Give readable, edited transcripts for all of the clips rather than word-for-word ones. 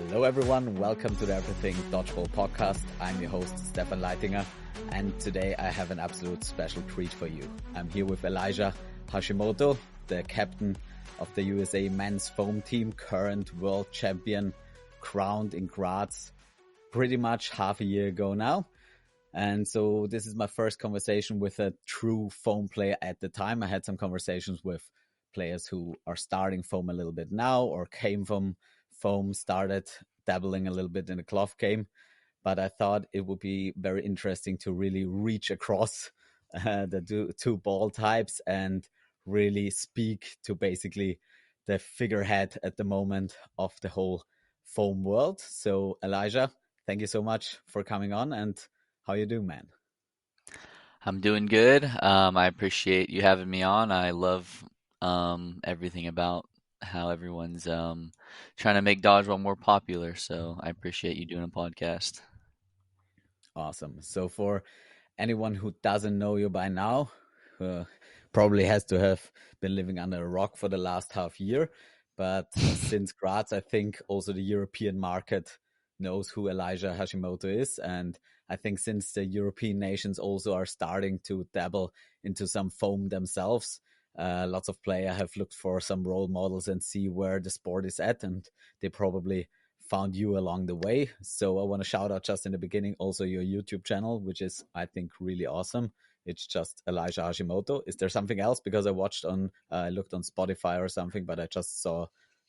Hello everyone, welcome to the Everything Dodgeball podcast. I'm your host Stefan Leitinger, and today I have an absolute special treat for you. I'm here with Elijah Hashimoto, the captain of the USA men's foam team, current world champion, crowned in Graz pretty much half a year ago now. And so this is my first conversation with a true foam player at the time. I had some conversations with players who are starting foam a little bit now or came from foam, started dabbling a little bit in the cloth game. But I thought it would be very interesting to really reach across the two ball types and really speak to basically the figurehead at the moment of the whole foam world. So Elijah, thank you so much for coming on, and how you doing, man? I'm doing good. I appreciate you having me on. I love everything about how everyone's trying to make dodgeball more popular. So I appreciate you doing a podcast. Awesome. So for anyone who doesn't know you by now, probably has to have been living under a rock for the last half year. But since Graz, I think also the European market knows who Elijah Hashimoto is. And I think since the European nations also are starting to dabble into some foam themselves, lots of players have looked for some role models and see where the sport is at. And they probably found you along the way. So I want to shout out just in the beginning also your YouTube channel, which is, I think, really awesome. It's just Elijah Hashimoto. Is there something else? Because I looked on Spotify or something, but I just saw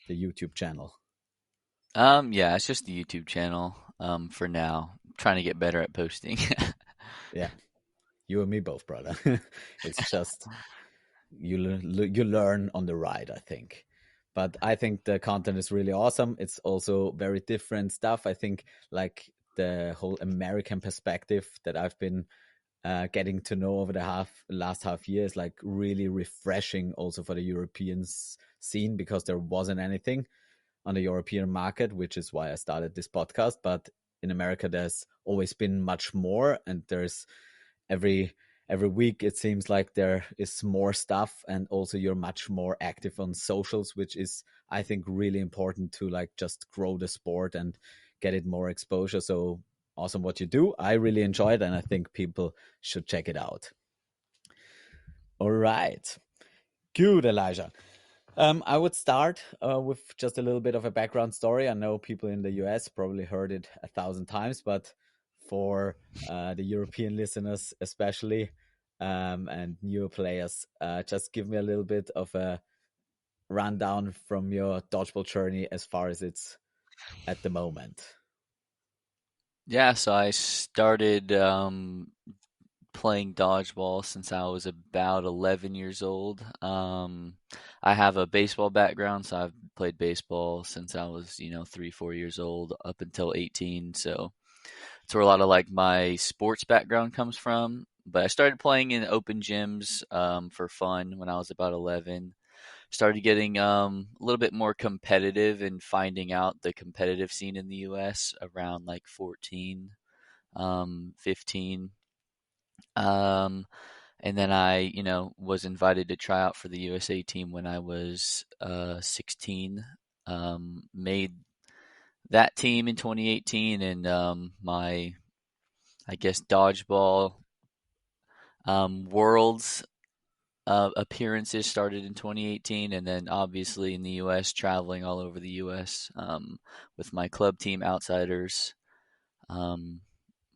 the YouTube channel. Yeah, it's just the YouTube channel for now. I'm trying to get better at posting. Yeah, you and me both, brother. It's just you learn on the ride, I think. But I think the content is really awesome. It's also very different stuff. I think like the whole American perspective that I've been getting to know over the last half year is like really refreshing also for the European scene, because there wasn't anything on the European market, which is why I started this podcast. But in America, there's always been much more, and there's every week it seems like there is more stuff, and also you're much more active on socials, which is, I think, really important to like just grow the sport and get it more exposure. So awesome what you do. I really enjoy it, and I think people should check it out. All right. Good, Elijah. I would start with just a little bit of a background story. I know people in the US probably heard it 1,000 times, but for the European listeners especially, and newer players, just give me a little bit of a rundown from your dodgeball journey as far as it's at the moment. Yeah, so I started playing dodgeball since I was about 11 years old. I have a baseball background, so I've played baseball since I was, 3, 4 years old up until 18. So it's where a lot of like my sports background comes from. But I started playing in open gyms for fun when I was about 11. Started getting a little bit more competitive and finding out the competitive scene in the US around like 14, 15. Um, and then I, was invited to try out for the USA team when I was 16. Made that team in 2018, and my, I guess, dodgeball worlds appearances started in 2018, and then obviously in the U.S., traveling all over the U.S. With my club team, Outsiders. Um,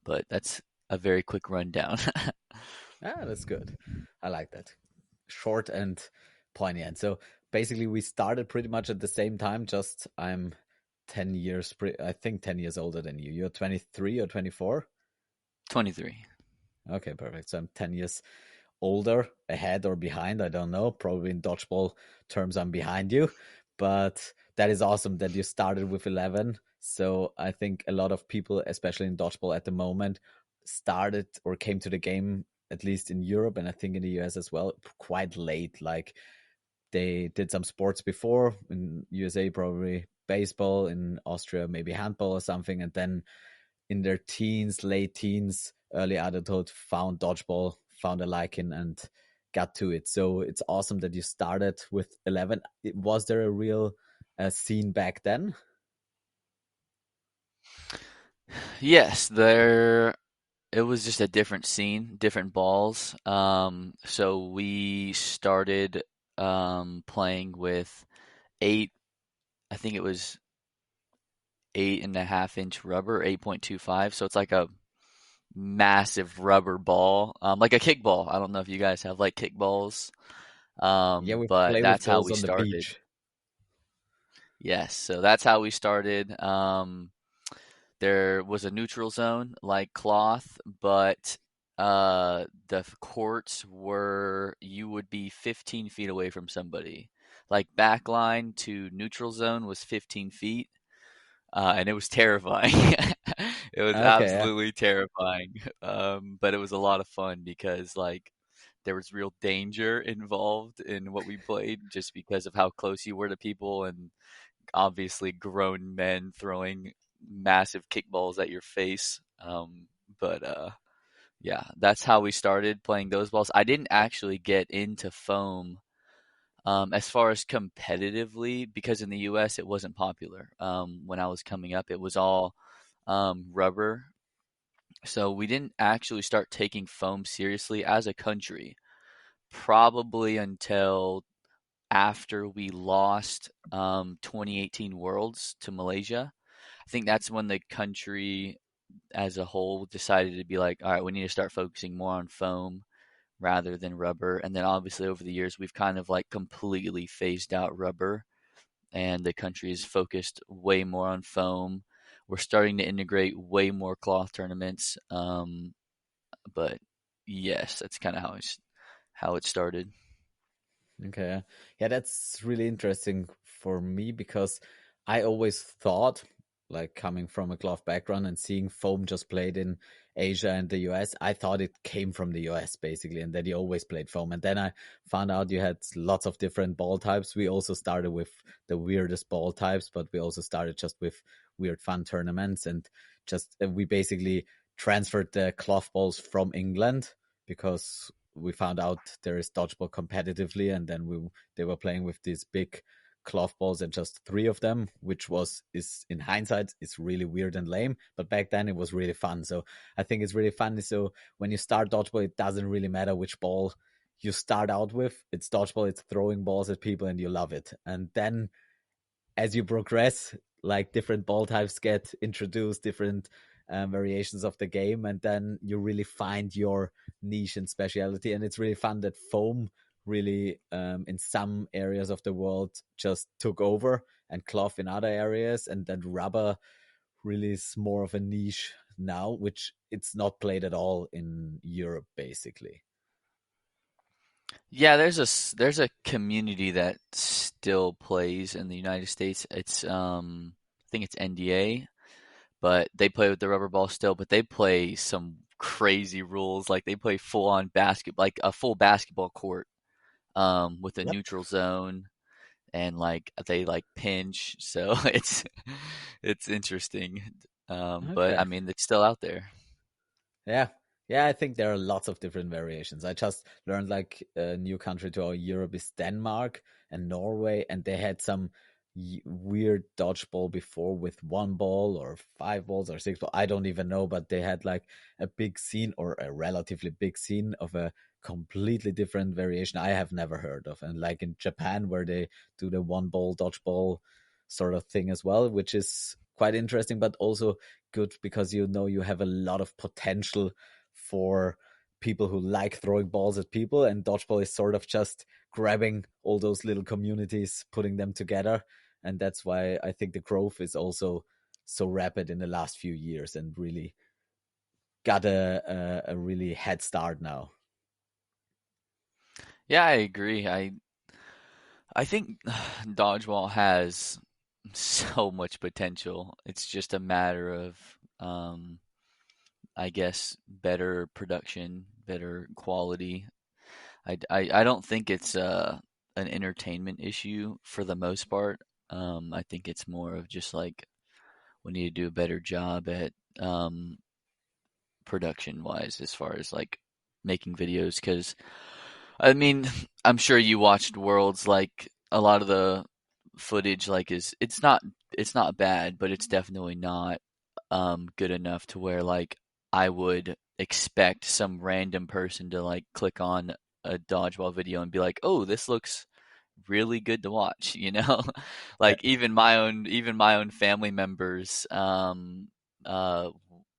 but that's a very quick rundown. Ah, that's good. I like that. Short and poignant. So basically, we started pretty much at the same time. Just I'm 10 years, I think 10 years older than you. You're 23 or 24? 23. Okay, perfect. So I'm 10 years older, ahead or behind. I don't know. Probably in dodgeball terms, I'm behind you. But that is awesome that you started with 11. So I think a lot of people, especially in dodgeball at the moment, started or came to the game, at least in Europe and I think in the US as well, quite late. Like they did some sports before, in USA probably baseball, in Austria maybe handball or something, and then in their teens, late teens, early adulthood, found dodgeball, found a liking, and got to it. So it's awesome that you started with 11. Was there a real scene back then? Yes, there it was just a different scene, different balls. So we started playing with eight, I think it was 8.5 inch rubber, 8.25. So it's like a massive rubber ball, like a kickball. I don't know if you guys have like kickballs, Yeah, we but play with that's how those we on the started. beach. Yes, so that's how we started. There was a neutral zone like cloth, but the courts were you would be 15 feet away from somebody. Like back line to neutral zone was 15 feet, and it was terrifying. It was Okay, yeah. absolutely terrifying. But it was a lot of fun because like there was real danger involved in what we played just because of how close you were to people and obviously grown men throwing massive kickballs at your face. But yeah, that's how we started playing those balls. I didn't actually get into foam as far as competitively because in the US it wasn't popular. When I was coming up, it was all rubber. So we didn't actually start taking foam seriously as a country, probably until after we lost 2018 Worlds to Malaysia. I think that's when the country as a whole decided to be like, all right, we need to start focusing more on foam rather than rubber. And then obviously over the years, we've kind of like completely phased out rubber and the country is focused way more on foam. We're starting to integrate way more cloth tournaments. But yes, that's kind of how it started. Okay. Yeah, that's really interesting for me because I always thought, like coming from a glove background and seeing foam just played in Asia and the US, I thought it came from the US basically, and that you always played foam. And then I found out you had lots of different ball types. We also started with the weirdest ball types, but we also started just with weird fun tournaments and just we basically transferred the cloth balls from England because we found out there is dodgeball competitively, and then they were playing with these big cloth balls and just three of them, which was is in hindsight is really weird and lame, but back then it was really fun. So I think it's really fun. So when you start dodgeball, it doesn't really matter which ball you start out with. It's dodgeball. It's throwing balls at people, and you love it. And then as you progress, like different ball types get introduced, different variations of the game, and then you really find your niche and specialty. And it's really fun that foam really, in some areas of the world, just took over, and cloth in other areas, and then rubber really is more of a niche now, which it's not played at all in Europe, basically. Yeah, there's a community that still plays in the United States. It's I think it's NDA, but they play with the rubber ball still, but they play some crazy rules. Like they play full on basketball, like a full basketball court, with a Yep. neutral zone and like they like pinch. So it's interesting. But Okay. I mean it's still out there. Yeah. Yeah, I think there are lots of different variations. I just learned like a new country to our Europe is Denmark and Norway, and they had some weird dodgeball before with one ball or five balls or six ball. I don't even know, but they had like a big scene or a relatively big scene of a completely different variation I have never heard of. And like in Japan, where they do the one ball dodgeball sort of thing as well, which is quite interesting, but also good because you know you have a lot of potential for people who like throwing balls at people, and dodgeball is sort of just grabbing all those little communities, putting them together, and that's why I think the growth is also so rapid in the last few years and really got a really head start now. Yeah, I agree. I think dodgeball has so much potential. It's just a matter of, um, I guess, better production, better quality. I don't think it's an entertainment issue for the most part. I think it's more of just like we need to do a better job at production wise as far as like making videos. Because I mean, I'm sure you watched Worlds. Like a lot of the footage, like is it's not bad, but it's definitely not. good enough to where like I would expect some random person to like click on a dodgeball video and be like, "Oh, this looks really good to watch," you know? Yeah, Like even my own family members uh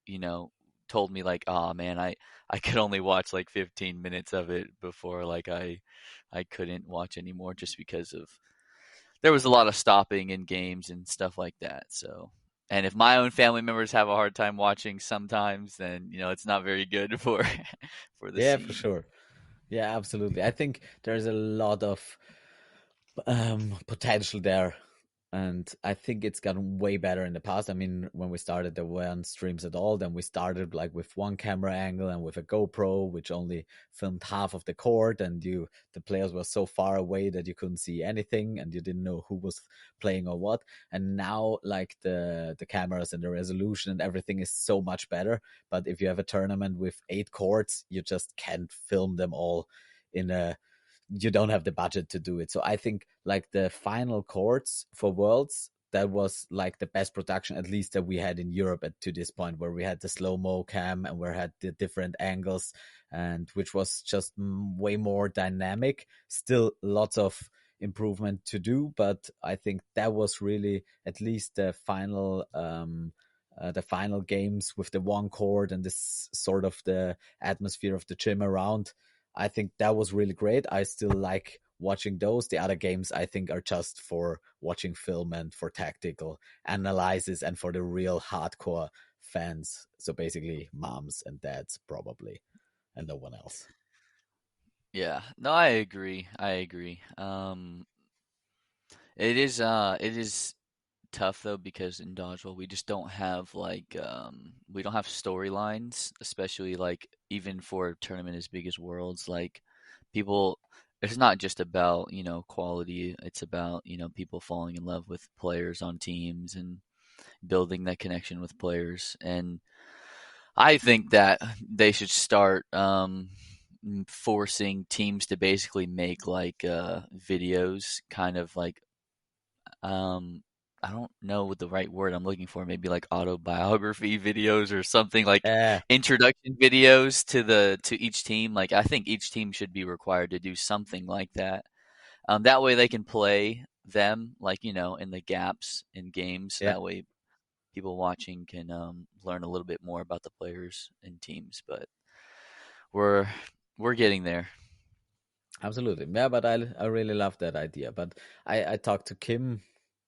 you know told me like, "Oh man, I could only watch like 15 minutes of it before like I couldn't watch anymore just because of there was a lot of stopping in games and stuff like that." So, and if my own family members have a hard time watching sometimes, then it's not very good for for the yeah, for scene. sure. Yeah, absolutely. I think there's a lot of potential there. And I think it's gotten way better in the past. I mean, when we started, there weren't streams at all. Then we started like with one camera angle and with a GoPro, which only filmed half of the court, and the players were so far away that you couldn't see anything, and you didn't know who was playing or what. And now, like the cameras and the resolution and everything is so much better. But if you have a tournament with 8 courts, you just can't film them all in a you don't have the budget to do it. So I think like the final chords for Worlds, that was like the best production, at least that we had in Europe to this point, where we had the slow mo cam and we had the different angles, and which was just way more dynamic. Still lots of improvement to do, but I think that was really at least the final games with the one chord and this sort of the atmosphere of the gym around. I think that was really great. I still like watching those. The other games I think are just for watching film and for tactical analysis and for the real hardcore fans. So basically moms and dads probably and no one else. Yeah, no, I agree. I agree. It is tough though because in dodgeball we just don't have like we don't have storylines, especially like even for a tournament as big as Worlds. Like people, it's not just about quality. It's about people falling in love with players on teams and building that connection with players. And I think that they should start forcing teams to basically make like videos, kind of like um I don't know what the right word I'm looking for, maybe like autobiography videos or something, like Yeah, introduction videos to each team. Like I think each team should be required to do something like that. That way they can play them like in the gaps in games. yeah. That way people watching can learn a little bit more about the players and teams. But we're we're getting there. Absolutely. Yeah, but I really love that idea. But I talked to Kim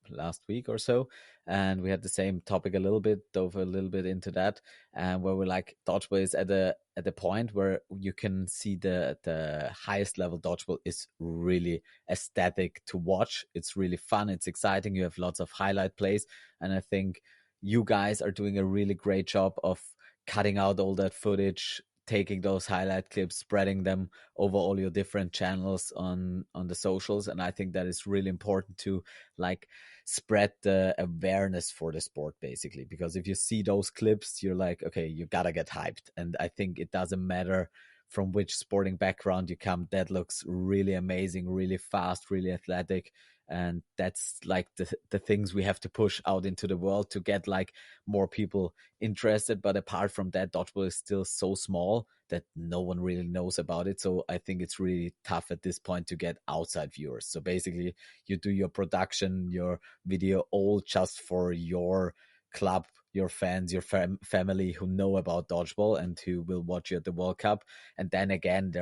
last week or so, and we had the same topic a little bit, dove a little bit into that, and where we're like dodgeball is at a point where you can see the highest level dodgeball is really aesthetic to watch. It's really fun, it's exciting, you have lots of highlight plays, and I think you guys are doing a really great job of cutting out all that footage, taking those highlight clips, spreading them over all your different channels on the socials. And I think that is really important to like spread the awareness for the sport, basically, because if you see those clips, you're like, okay, you gotta get hyped. And I think it doesn't matter from which sporting background you come, that looks really amazing, really fast, really athletic. And that's like the things we have to push out into the world to get like more people interested. But apart from that, dodgeball is still so small that no one really knows about it. So I think it's really tough at this point to get outside viewers. So basically, you do your production, your video, all just for your club, your fans, your family who know about dodgeball and who will watch you at the World Cup. And then again,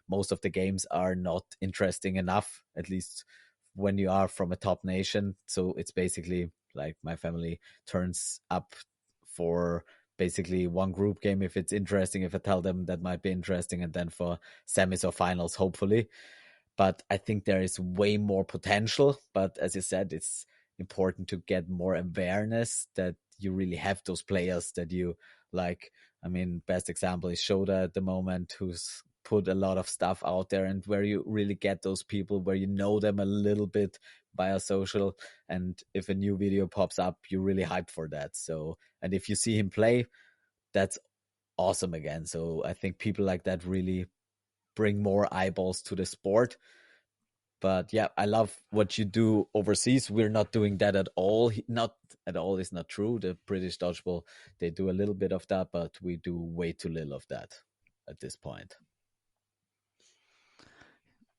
most of the games are not interesting enough, at least when you are from a top nation. So it's basically like my family turns up for basically one group game if it's interesting, if I tell them that might be interesting, and then for semis or finals, hopefully. But I think there is way more potential. But as you said, it's important to get more awareness that you really have those players that you like. I mean, best example is Shoda at the moment, who's put a lot of stuff out there, and where you really get those people where you know them a little bit via social. And if a new video pops up, you're really hyped for that. So, and if you see him play, that's awesome again. So I think people like that really bring more eyeballs to the sport, But yeah, I love what you do overseas. We're not doing that at all. Not at all is not true. The British dodgeball, they do a little bit of that, but we do way too little of that at this point.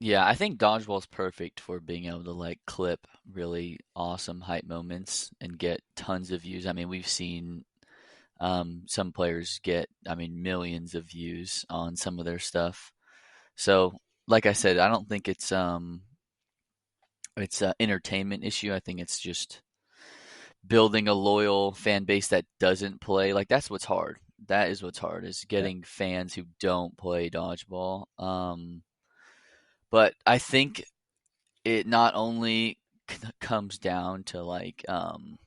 Yeah, I think dodgeball's perfect for being able to like clip really awesome hype moments and get tons of views. I mean, we've seen some players get, I mean, millions of views on some of their stuff. So, like I said, I don't think it's an entertainment issue. I think it's just building a loyal fan base that doesn't play. Like that's what's hard. That is what's hard is Yeah, getting fans who don't play dodgeball. But I think it not only comes down to like them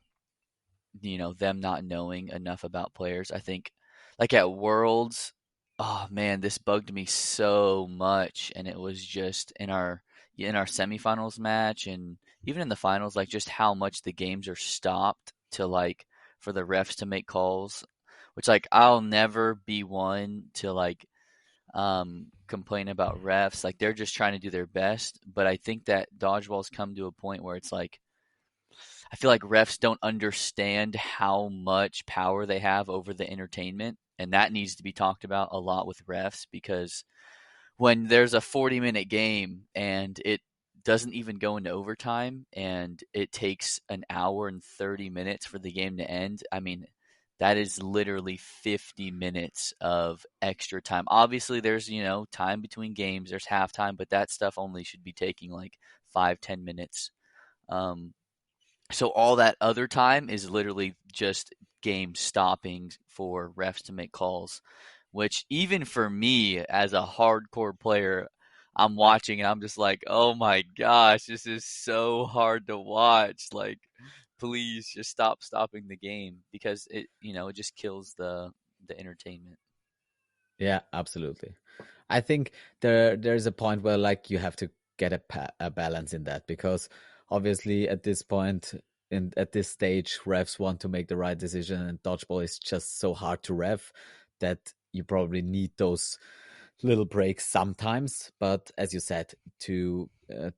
not knowing enough about players. I think like at Worlds, oh man, this bugged me so much, and it was just in our semifinals match and even in the finals, like just how much the games are stopped to like for the refs to make calls, which like I'll never be one to like complain about refs. Like they're just trying to do their best, but I think that dodgeball's come to a point where it's like I feel like refs don't understand how much power they have over the entertainment, and that needs to be talked about a lot with refs because when there's a 40-minute game and it doesn't even go into overtime and it takes an hour and 30 minutes for the game to end, I mean, that is literally 50 minutes of extra time. Obviously, there's, time between games, there's halftime, but that stuff only should be taking like 5, 10 minutes. Um, so all that other time is literally just game stopping for refs to make calls, which even for me as a hardcore player, I'm watching and I'm just like, "Oh my gosh, this is so hard to watch." Like, please just stop stopping the game because it just kills the entertainment. yeah, absolutely. I think there's a point where like you have to get a balance in that because obviously at this point at this stage refs want to make the right decision and dodgeball is just so hard to ref that you probably need those little breaks sometimes. But as you said, to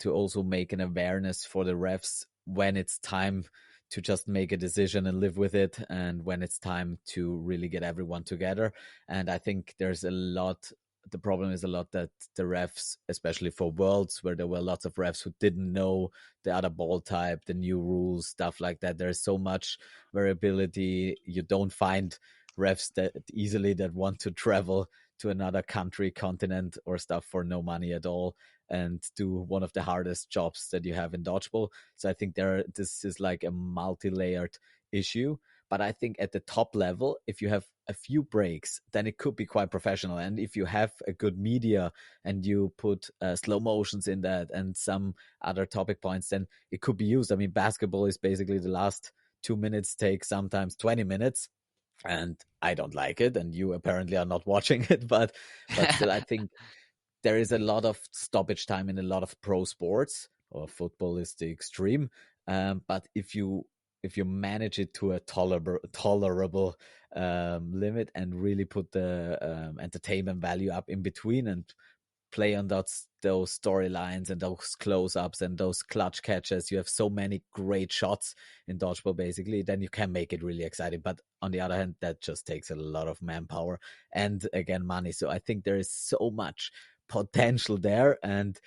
also make an awareness for the refs when it's time to just make a decision and live with it, and when it's time to really get everyone together. And I think there's a lot. The problem is a lot that the refs, especially for Worlds, where there were lots of refs who didn't know the other ball type, the new rules, stuff like that. There's so much variability. You don't find refs that easily that want to travel to another country, continent, or stuff for no money at all and do one of the hardest jobs that you have in dodgeball. So I think this is like a multi-layered issue. But I think at the top level, if you have a few breaks, then it could be quite professional. And if you have a good media and you put slow motions in that and some other topic points, then it could be used. I mean, basketball is basically the last 2 minutes take sometimes 20 minutes and I don't like it, and you apparently are not watching it, but still, I think there is a lot of stoppage time in a lot of pro sports, or football is the extreme. But if you manage it to a tolerable limit and really put the entertainment value up in between and play on those storylines and those close-ups and those clutch catches. You have so many great shots in dodgeball, basically. Then you can make it really exciting. But on the other hand, that just takes a lot of manpower and again money. So I think there is so much potential there, and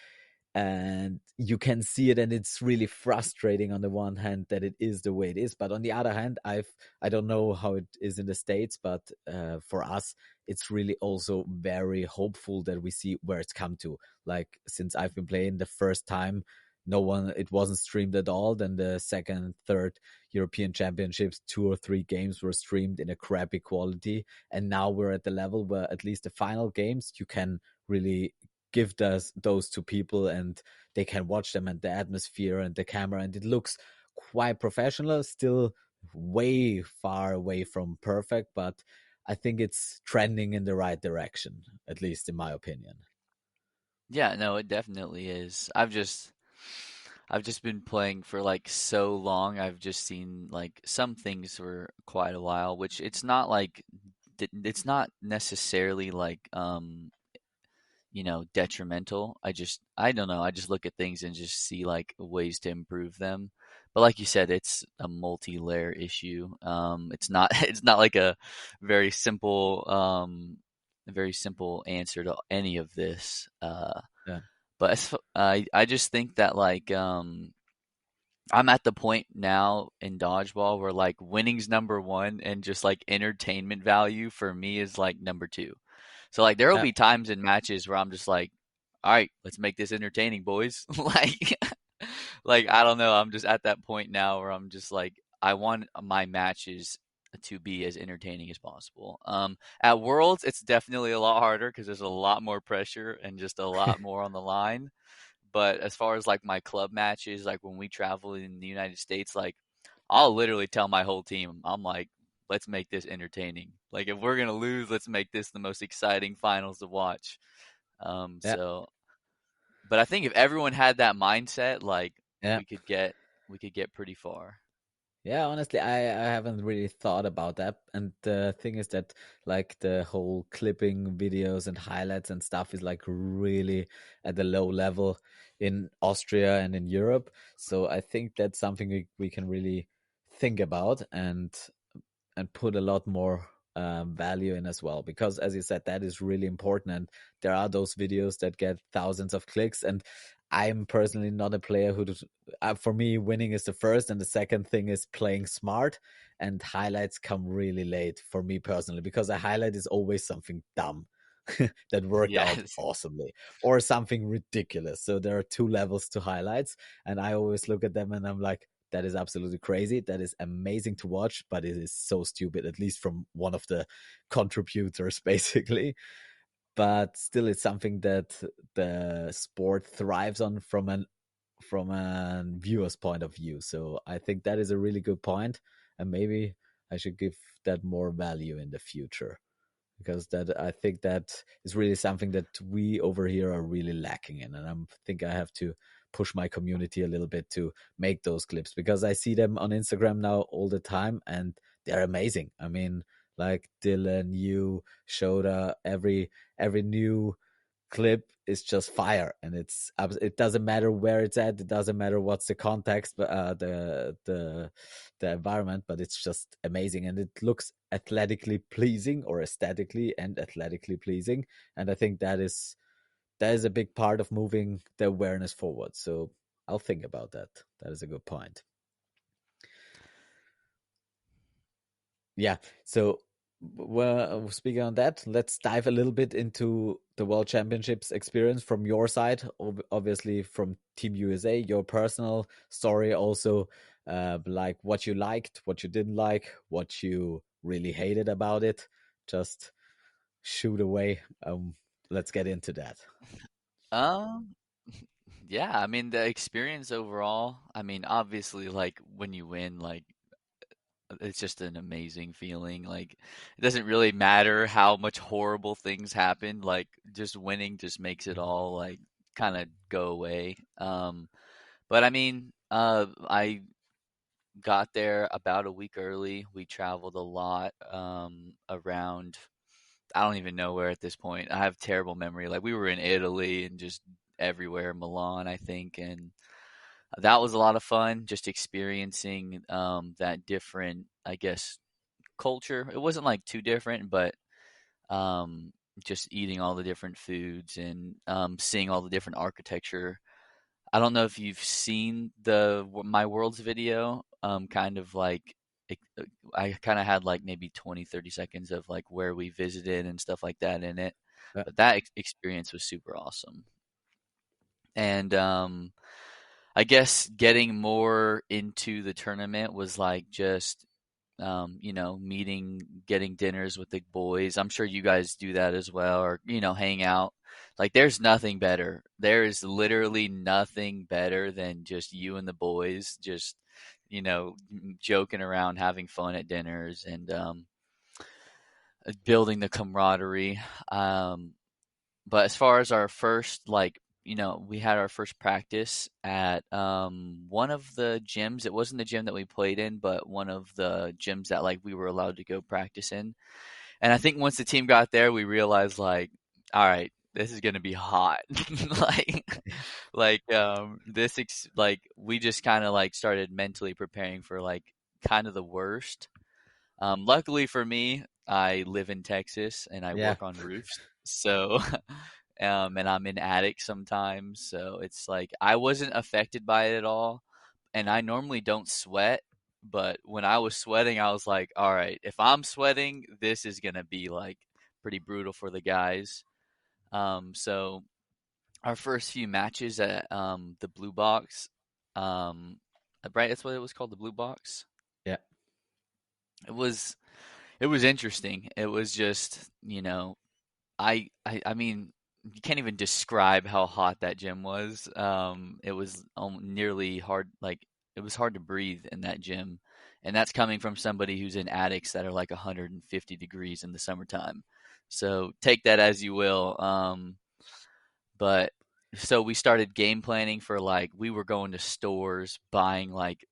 you can see it, and it's really frustrating on the one hand that it is the way it is, but on the other hand, I don't know how it is in the States, but for us it's really also very hopeful that we see where it's come to. Like since I've been playing the first time, no one it wasn't streamed at all. Then the second, third European Championships, 2 or 3 games were streamed in a crappy quality, and now we're at the level where at least the final games you can really give those to people and they can watch them, and the atmosphere and the camera, and it looks quite professional, still way far away from perfect, but I think it's trending in the right direction, at least in my opinion. Yeah, no, it definitely is. I've just been playing for like so long. I've just seen like some things for quite a while, which it's not like it's not necessarily like detrimental. I don't know. I just look at things and just see like ways to improve them. But like you said, it's a multi-layer issue. It's not it's not like a very simple answer to any of this. Yeah, But I just think that like I'm at the point now in dodgeball where like winning's number one and just like entertainment value for me is like number two. So like there will yeah, be times in matches where I'm just like, all right, let's make this entertaining, boys. Like I don't know, I'm just at that point now where I'm just like I want my matches to be as entertaining as possible. At Worlds, it's definitely a lot harder because there's a lot more pressure and just a lot more on the line. But as far as like my club matches, like when we travel in the United States, like I'll literally tell my whole team, I'm like, let's make this entertaining. Like if we're gonna lose, let's make this the most exciting finals to watch. Um, yeah, so, but I think if everyone had that mindset, like yeah. we could get we could get pretty far. Yeah, honestly, I haven't really thought about that. And the thing is that like the whole clipping videos and highlights and stuff is like really at a low level in Austria and in Europe. So I think that's something we can really think about and put a lot more value in as well, because as you said, that is really important. And there are those videos that get thousands of clicks, and I'm personally not a player for me, winning is the first, and the second thing is playing smart. And highlights come really late for me personally, because a highlight is always something dumb that worked out Yes. awesomely or something ridiculous. So there are two levels to highlights, and I always look at them and I'm like, that is absolutely crazy. That is amazing to watch, but it is so stupid, at least from one of the contributors, basically. But still, it's something that the sport thrives on from a viewer's point of view. So I think that is a really good point, and maybe I should give that more value in the future, because that I think that is really something that we over here are really lacking in, and I think I have to push my community a little bit to make those clips, because I see them on Instagram now all the time, and they're amazing. I mean, like Dylan, you, Shoda, every new clip is just fire, and it doesn't matter where it's at, it doesn't matter what's the context, but the environment, but it's just amazing, and it looks athletically pleasing, or aesthetically and athletically pleasing. And I think that is a big part of moving the awareness forward. So I'll think about that. That is a good point. Yeah. So, well, speaking on that, let's dive a little bit into the World Championships experience from your side. Obviously, from Team USA, your personal story, also like what you liked, what you didn't like, what you really hated about it. Just shoot away. Let's get into that. Um, yeah, I mean the experience overall, I mean obviously like when you win, like it's just an amazing feeling. Like it doesn't really matter how much horrible things happen. Like just winning just makes it all like kind of go away. But I mean, I got there about a week early. We traveled a lot around. I don't even know where at this point. I have terrible memory. Like we were in Italy and just everywhere, Milan, I think, and that was a lot of fun. Just experiencing that different, I guess, culture. It wasn't like too different, but um, just eating all the different foods and seeing all the different architecture. I don't know if you've seen the My Worlds video. Kind of like I kind of had like maybe 20, 30 seconds of like where we visited and stuff like that in it. Yeah, But that experience was super awesome. And I guess getting more into the tournament was like just meeting, getting dinners with the boys. I'm sure you guys do that as well, or, hang out. Like, there's nothing better. There is literally nothing better than just you and the boys, just, joking around, having fun at dinners and building the camaraderie. Um, but as far as our first, like, we had our first practice at one of the gyms. It wasn't the gym that we played in, but one of the gyms that like we were allowed to go practice in. And I think once the team got there, we realized like, all right, this is gonna be hot. Like like we just kind of like started mentally preparing for like kind of the worst. Luckily for me, I live in Texas and I Yeah, work on roofs. So and I'm in attics sometimes, so it's like I wasn't affected by it at all. And I normally don't sweat, but when I was sweating, I was like, all right, if I'm sweating, this is gonna be like pretty brutal for the guys. So our first few matches at the Blue Box, um, right? That's what it was called, the Blue Box. yeah, It was it was interesting. It was just, I mean, you can't even describe how hot that gym was. It was nearly hard, like it was hard to breathe in that gym, and that's coming from somebody who's in attics that are like 150 degrees in the summertime. So take that as you will. But so we started game planning for like we were going to stores buying like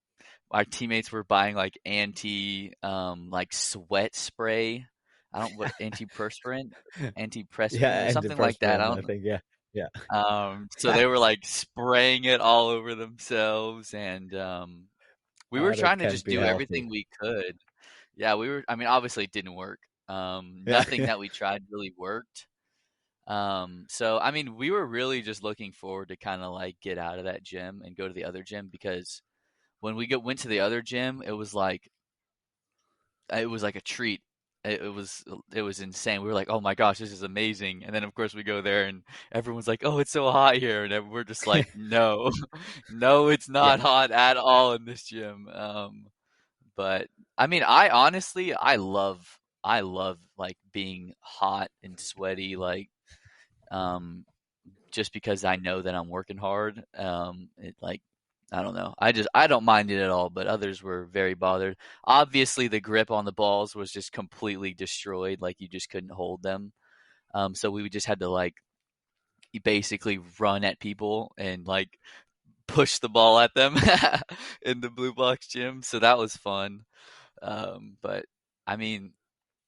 our teammates were buying like like sweat spray. I don't what yeah. antiperspirant, And the something like that. I perspirant, I don't know. think, yeah, yeah. So they were like spraying it all over themselves, and we were Oh, that trying to can't just be do healthy. everything we could. Yeah, we were. I mean, obviously it didn't work. Yeah, Nothing that we tried really worked. So I mean, we were really just looking forward to kind of like get out of that gym and go to the other gym because when went to the other gym, it was like a treat. It was insane. We were like, "Oh my gosh, this is amazing!" And then of course we go there, and everyone's like, "Oh, it's so hot here," and we're just like, "No, no, it's yeah, not hot at all in this gym." But I mean, I love like being hot and sweaty, like um, just because I know that I'm working hard. It like I don't know. I don't mind it at all, but others were very bothered. Obviously, the grip on the balls was just completely destroyed. Like you just couldn't hold them. So we just had to like basically run at people and like push the ball at them in the blue box gym. So that was fun. But I mean,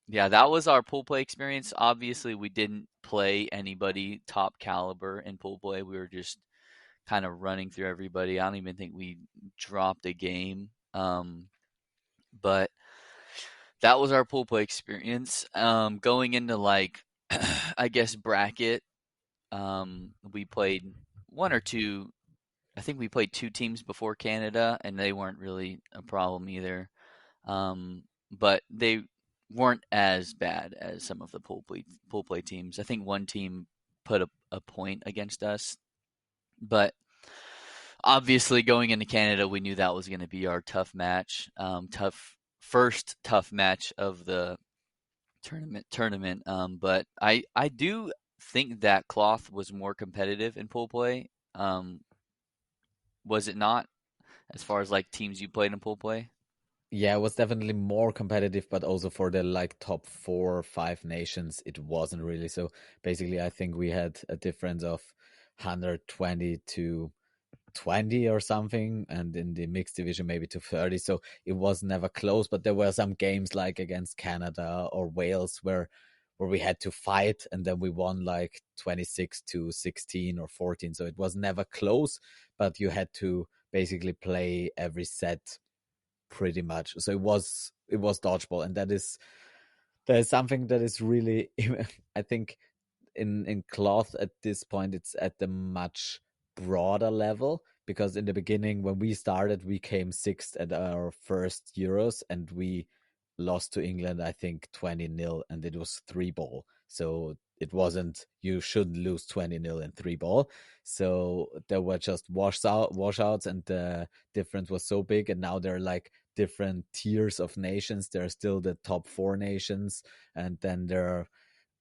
yeah, that was our pool play experience. Obviously, we didn't play anybody top caliber in pool play. We were just kind of running through everybody. I don't even think we dropped a game. But that was our pool play experience. Going into like, I guess bracket, we played one or two. I think we played two teams before Canada, and they weren't really a problem either. But they weren't as bad as some of the pool play teams. I think one team put a point against us, but obviously going into Canada, we knew that was going to be our tough match, tough match of the tournament. But I do think that cloth was more competitive in pool play. Was it not? As far as like teams you played in pool play? yeah. It was definitely more competitive, but also for the like top 4 or 5 nations, it wasn't really. So basically, I think we had a difference of 120 to 20 or something, and in the mixed division maybe to 30. So it was never close, but there were some games like against Canada or Wales where we had to fight, and then we won like 26 to 16 or 14. So it was never close, but you had to basically play every set pretty much. So it was dodgeball, and that is something that is really I think in cloth at this point it's at the much broader level, because in the beginning when we started we came sixth at our first Euros and we lost to England, I think 20-0, and it was 3 ball. So it wasn't, you shouldn't lose 20-0 in 3 ball. So there were just washouts, and the difference was so big, and now there are like different tiers of nations. There are still the top 4 nations, and then there are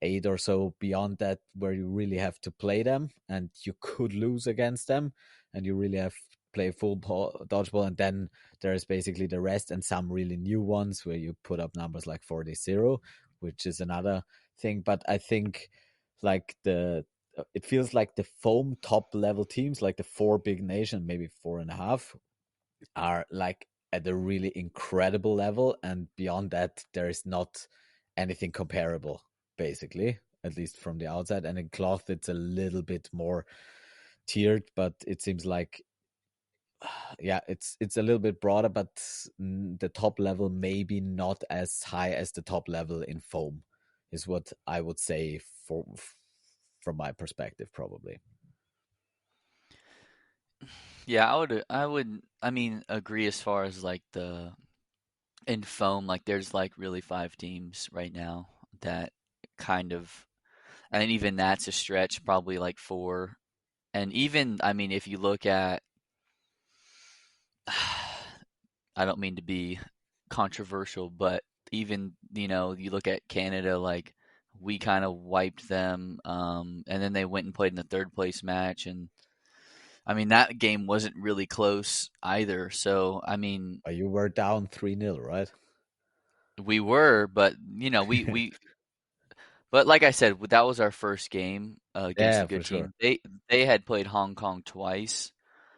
8 or so beyond that where you really have to play them, and you could lose against them, and you really have to play dodgeball. And then there's basically the rest, and some really new ones where you put up numbers like 40-0, which is another thing. But I think like it feels like the foam top level teams, like the 4 big nation, maybe 4.5, are like at a really incredible level, and beyond that there is not anything comparable basically. at least from the outside. And in cloth, it's a little bit more tiered, but it seems like yeah, it's a little bit broader, but the top level maybe not as high as the top level in foam, is what I would say from my perspective, probably. Yeah, I mean, agree as far as like the in foam, like there's like really five teams right now that kind of, and even that's a stretch, probably like four. And even, I mean, if you look at, I don't mean to be controversial, but even, you look at Canada, like we kind of wiped them, and then they went and played in the third place match, and I mean that game wasn't really close either. So I mean, You were down 3-0, right? we were, but but like I said, that was our first game against Yeah, a for good sure. team. They had played Hong Kong twice.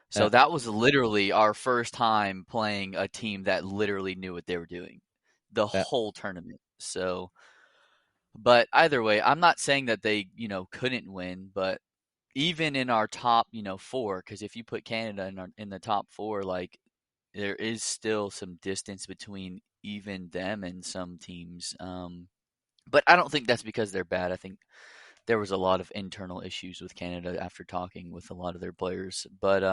So Yeah, that was literally our first time playing a team that literally knew what they were doing the yeah, whole tournament. So, but either way, I'm not saying that they, couldn't win, but even in our top, four, because if you put Canada in the top four, like there is still some distance between even them and some teams. But I don't think that's because they're bad. I think there was a lot of internal issues with Canada after talking with a lot of their players. But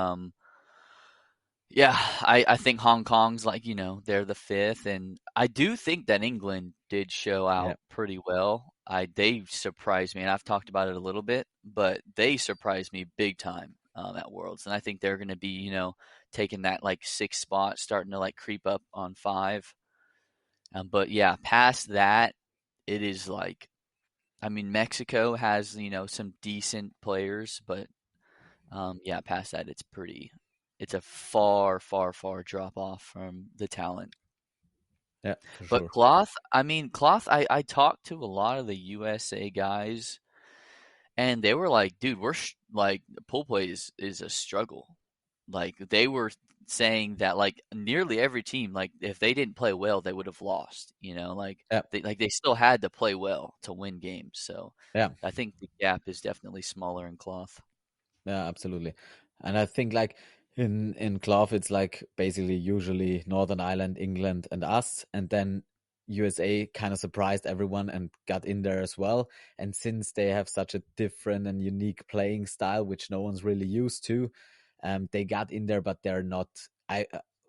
yeah, I think Hong Kong's like, they're the fifth, and I do think that England did show yeah, out pretty well. They surprised me, and I've talked about it a little bit, but they surprised me big time at Worlds, and I think they're going to be, taking that like sixth spot, starting to like creep up on five. But yeah, past that, it is like, I mean, Mexico has, some decent players, but yeah, past that, it's a far, far, far drop off from the talent. yeah, for But sure. cloth, I talked to a lot of the USA guys, and they were like, dude, like, pool play is a struggle. Like, they were saying that, like, nearly every team, like, if they didn't play well, they would have lost, Yeah, they still had to play well to win games. So yeah. I think the gap is definitely smaller in cloth. Yeah, absolutely. And I think like in Clough, it's like basically usually Northern Ireland, England, and us, and then USA kind of surprised everyone and got in there as well. And since they have such a different and unique playing style, which no one's really used to, they got in there, but they're not. I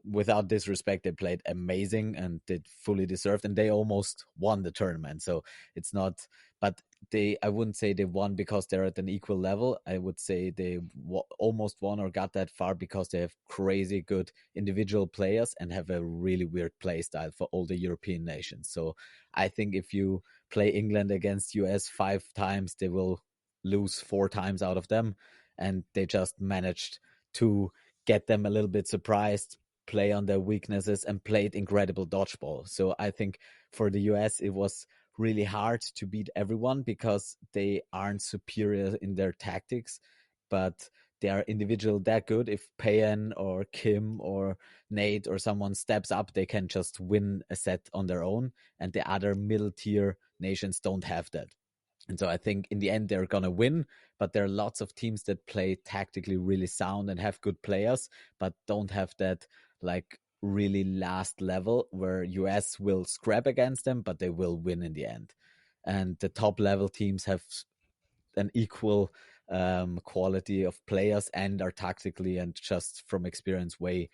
without disrespect, they played amazing and did fully deserved, and they almost won the tournament. So it's not, but I wouldn't say they won because they're at an equal level. I would say they almost won or got that far because they have crazy good individual players and have a really weird play style for all the European nations. So I think if you play England against US 5 times, they will lose 4 times out of them, and they just managed to get them a little bit surprised, play on their weaknesses, and played incredible dodgeball. So I think for the US it was really hard to beat everyone because they aren't superior in their tactics, but they are individual that good. If Payan or Kim or Nate or someone steps up, they can just win a set on their own. And the other middle tier nations don't have that. And so I think in the end they're gonna win, but there are lots of teams that play tactically really sound and have good players, but don't have that like really last level where US will scrap against them, but they will win in the end. And the top level teams have an equal quality of players and are tactically and just from experience way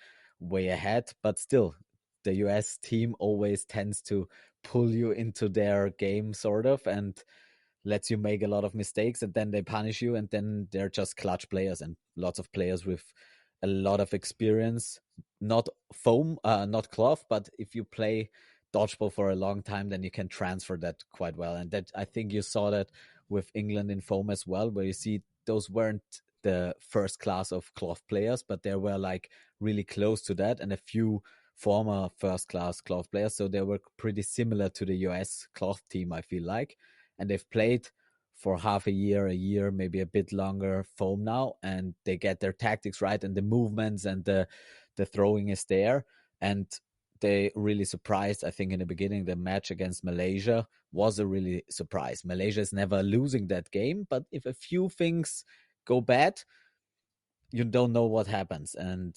ahead. But still, the US team always tends to pull you into their game sort of and lets you make a lot of mistakes, and then they punish you, and then they're just clutch players and lots of players with a lot of experience. Not foam, not cloth, but if you play dodgeball for a long time, then you can transfer that quite well. And that I think you saw that with England in foam as well, where you see those weren't the first class of cloth players, but they were like really close to that, and a few former first class cloth players. So they were pretty similar to the US cloth team, I feel like, and they've played for half a year, maybe a bit longer foam now, and they get their tactics right and the movements and the throwing is there. And they really surprised. I think in the beginning, the match against Malaysia was a really surprise. Malaysia is never losing that game, but if a few things go bad, you don't know what happens. And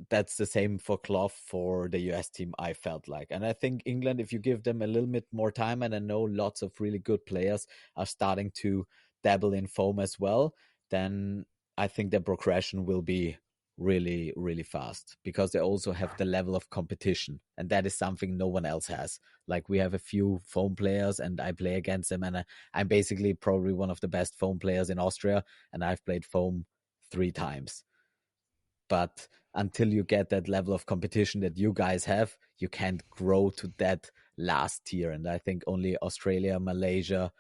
that's the same for Clough for the US team, I felt like. And I think England, if you give them a little bit more time, and I know lots of really good players are starting to dabble in foam as well, then I think the progression will be really, really fast because they also have the level of competition. And that is something no one else has. Like we have a few foam players and I play against them. And I'm basically probably one of the best foam players in Austria. And I've played foam 3 times. But until you get that level of competition that you guys have, you can't grow to that last tier. And I think only Australia, Malaysia,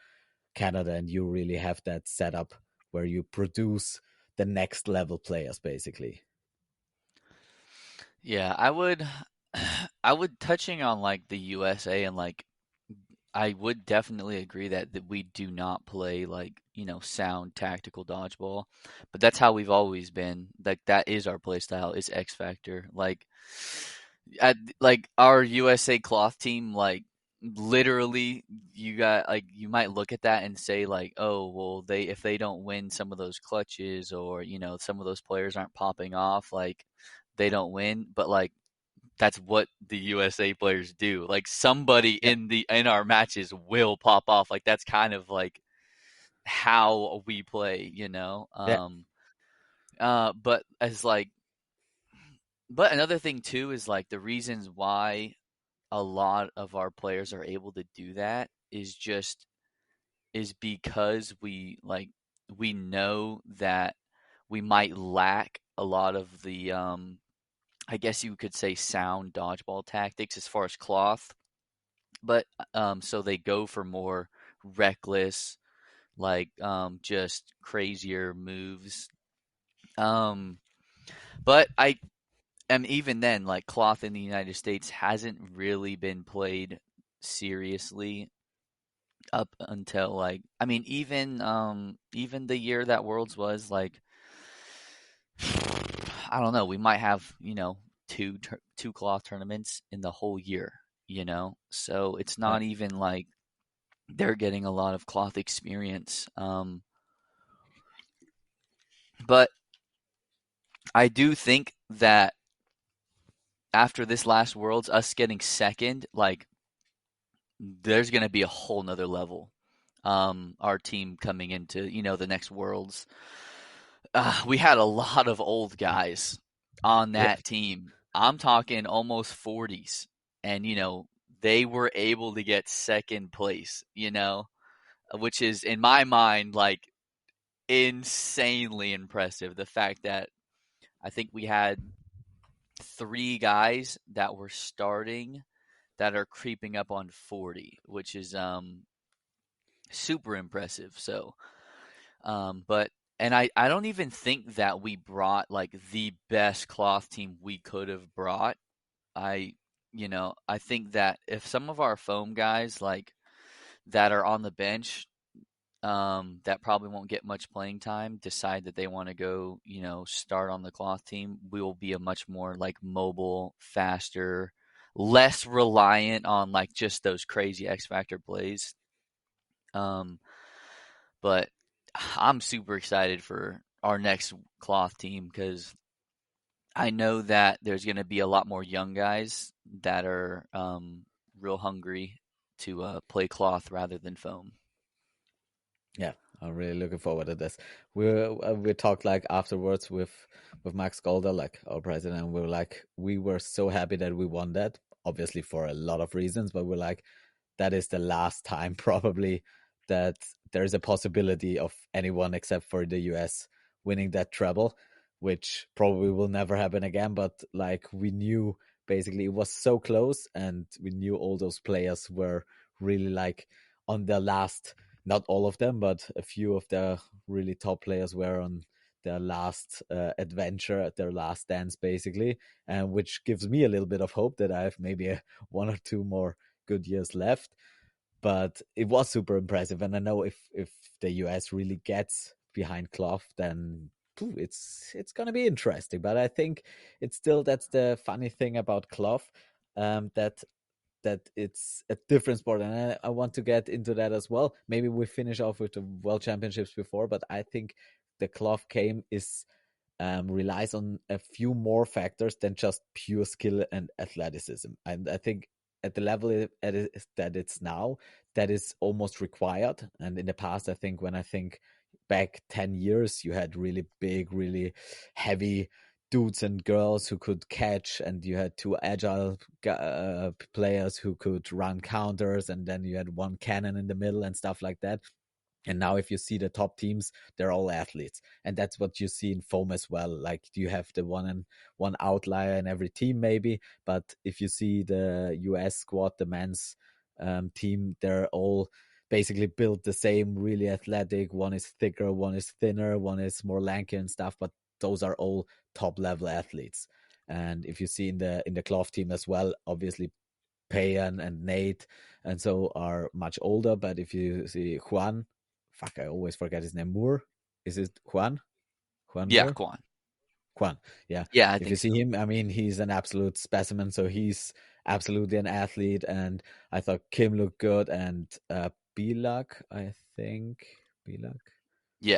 Canada, and you really have that setup where you produce the next level players, basically. Yeah, I would I would touching on like the USA and like I would definitely agree that we do not play like, sound tactical dodgeball. But that's how we've always been. Like that is our play style, is X Factor. Like our USA cloth team, like literally you might look at that and say like, oh well they if they don't win some of those clutches or some of those players aren't popping off, like they don't win. But like that's what the USA players do. Like somebody Yeah, in our matches will pop off. Like that's kind of like how we play, you know. yeah, But as like but another thing too is like the reasons why a lot of our players are able to do that is because we know that we might lack a lot of the I guess you could say sound dodgeball tactics as far as cloth. But so they go for more reckless, like just crazier moves. Um, but I am even then like cloth in the United States hasn't really been played seriously up until like I mean even the year that Worlds was like I don't know, we might have, two cloth tournaments in the whole year, so it's yeah, not even like they're getting a lot of cloth experience. But I do think that after this last Worlds, us getting second, like there's going to be a whole nother level. Our team coming into the next Worlds, we had a lot of old guys on yeah. that team. I'm talking almost 40s, and they were able to get second place. Which is in my mind like insanely impressive. The fact that I think we had 3 guys that were starting that are creeping up on 40, which is super impressive. So, but and I don't even think that we brought like the best cloth team we could have brought. I I think that if some of our foam guys like that are on the bench that probably won't get much playing time decide that they want to go, start on the cloth team, we will be a much more like mobile, faster, less reliant on like just those crazy X Factor plays. Um, but I'm super excited for our next cloth team because I know that there's going to be a lot more young guys that are real hungry to play cloth rather than foam. Yeah, I'm really looking forward to this. We talked like afterwards with Max Golder, like our president, and we were like, we were so happy that we won that. Obviously for a lot of reasons, but we're like, that is the last time probably that there's a possibility of anyone except for the US winning that treble, which probably will never happen again. But like we knew basically it was so close, and we knew all those players were really like on their last, not all of them, but a few of the really top players were on their last adventure, at their last dance, basically, and which gives me a little bit of hope that I have maybe 1 or 2 more good years left. But it was super impressive, and I know if the US really gets behind Clough, then it's gonna be interesting. But I think it's still that's the funny thing about Clough, that it's a different sport, and I want to get into that as well. Maybe we finish off with the World Championships before, but I think the Clough game is relies on a few more factors than just pure skill and athleticism. And I think at the level that it's now, that is almost required. And in the past, I think when I think back 10 years, you had really big, really heavy dudes and girls who could catch, and you had two agile players who could run counters, and then you had one cannon in the middle and stuff like that. And now, if you see the top teams, they're all athletes, and that's what you see in foam as well. Like you have the one outlier in every team, maybe, but if you see the US squad, the men's team, they're all basically built the same, really athletic. One is thicker, one is thinner, one is more lanky and stuff, but those are all top level athletes. And if you see in the Clough team as well, obviously Payan and Nate and so are much older. But if you see Juan, fuck, I always forget his name. Moore, is it Juan? Juan Yeah, Moore? Quan. Juan, yeah. Yeah, I If you think see so. him, I mean, he's an absolute specimen. So he's absolutely an athlete. And I thought Kim looked good, and Bilak, I think Bilak,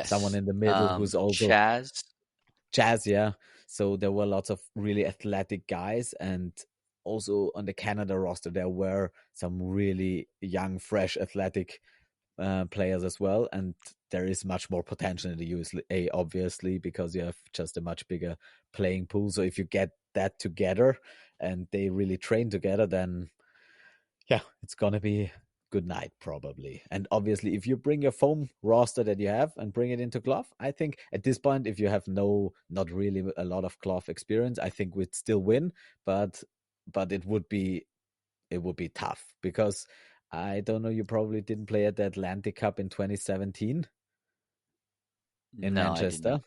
someone Yes. in the middle who's also Chaz. Jazz, yeah. So there were lots of really athletic guys, and also on the Canada roster there were some really young, fresh, athletic players as well. And there is much more potential in the USA, obviously, because you have just a much bigger playing pool. So if you get that together and they really train together, then yeah, it's gonna be good night probably. And obviously, if you bring your foam roster that you have and bring it into Clough, I think at this point, if you have not really a lot of Clough experience, I think we'd still win. But it would be tough because I don't know. You probably didn't play at the Atlantic Cup in 2017 in No, I did Manchester. not.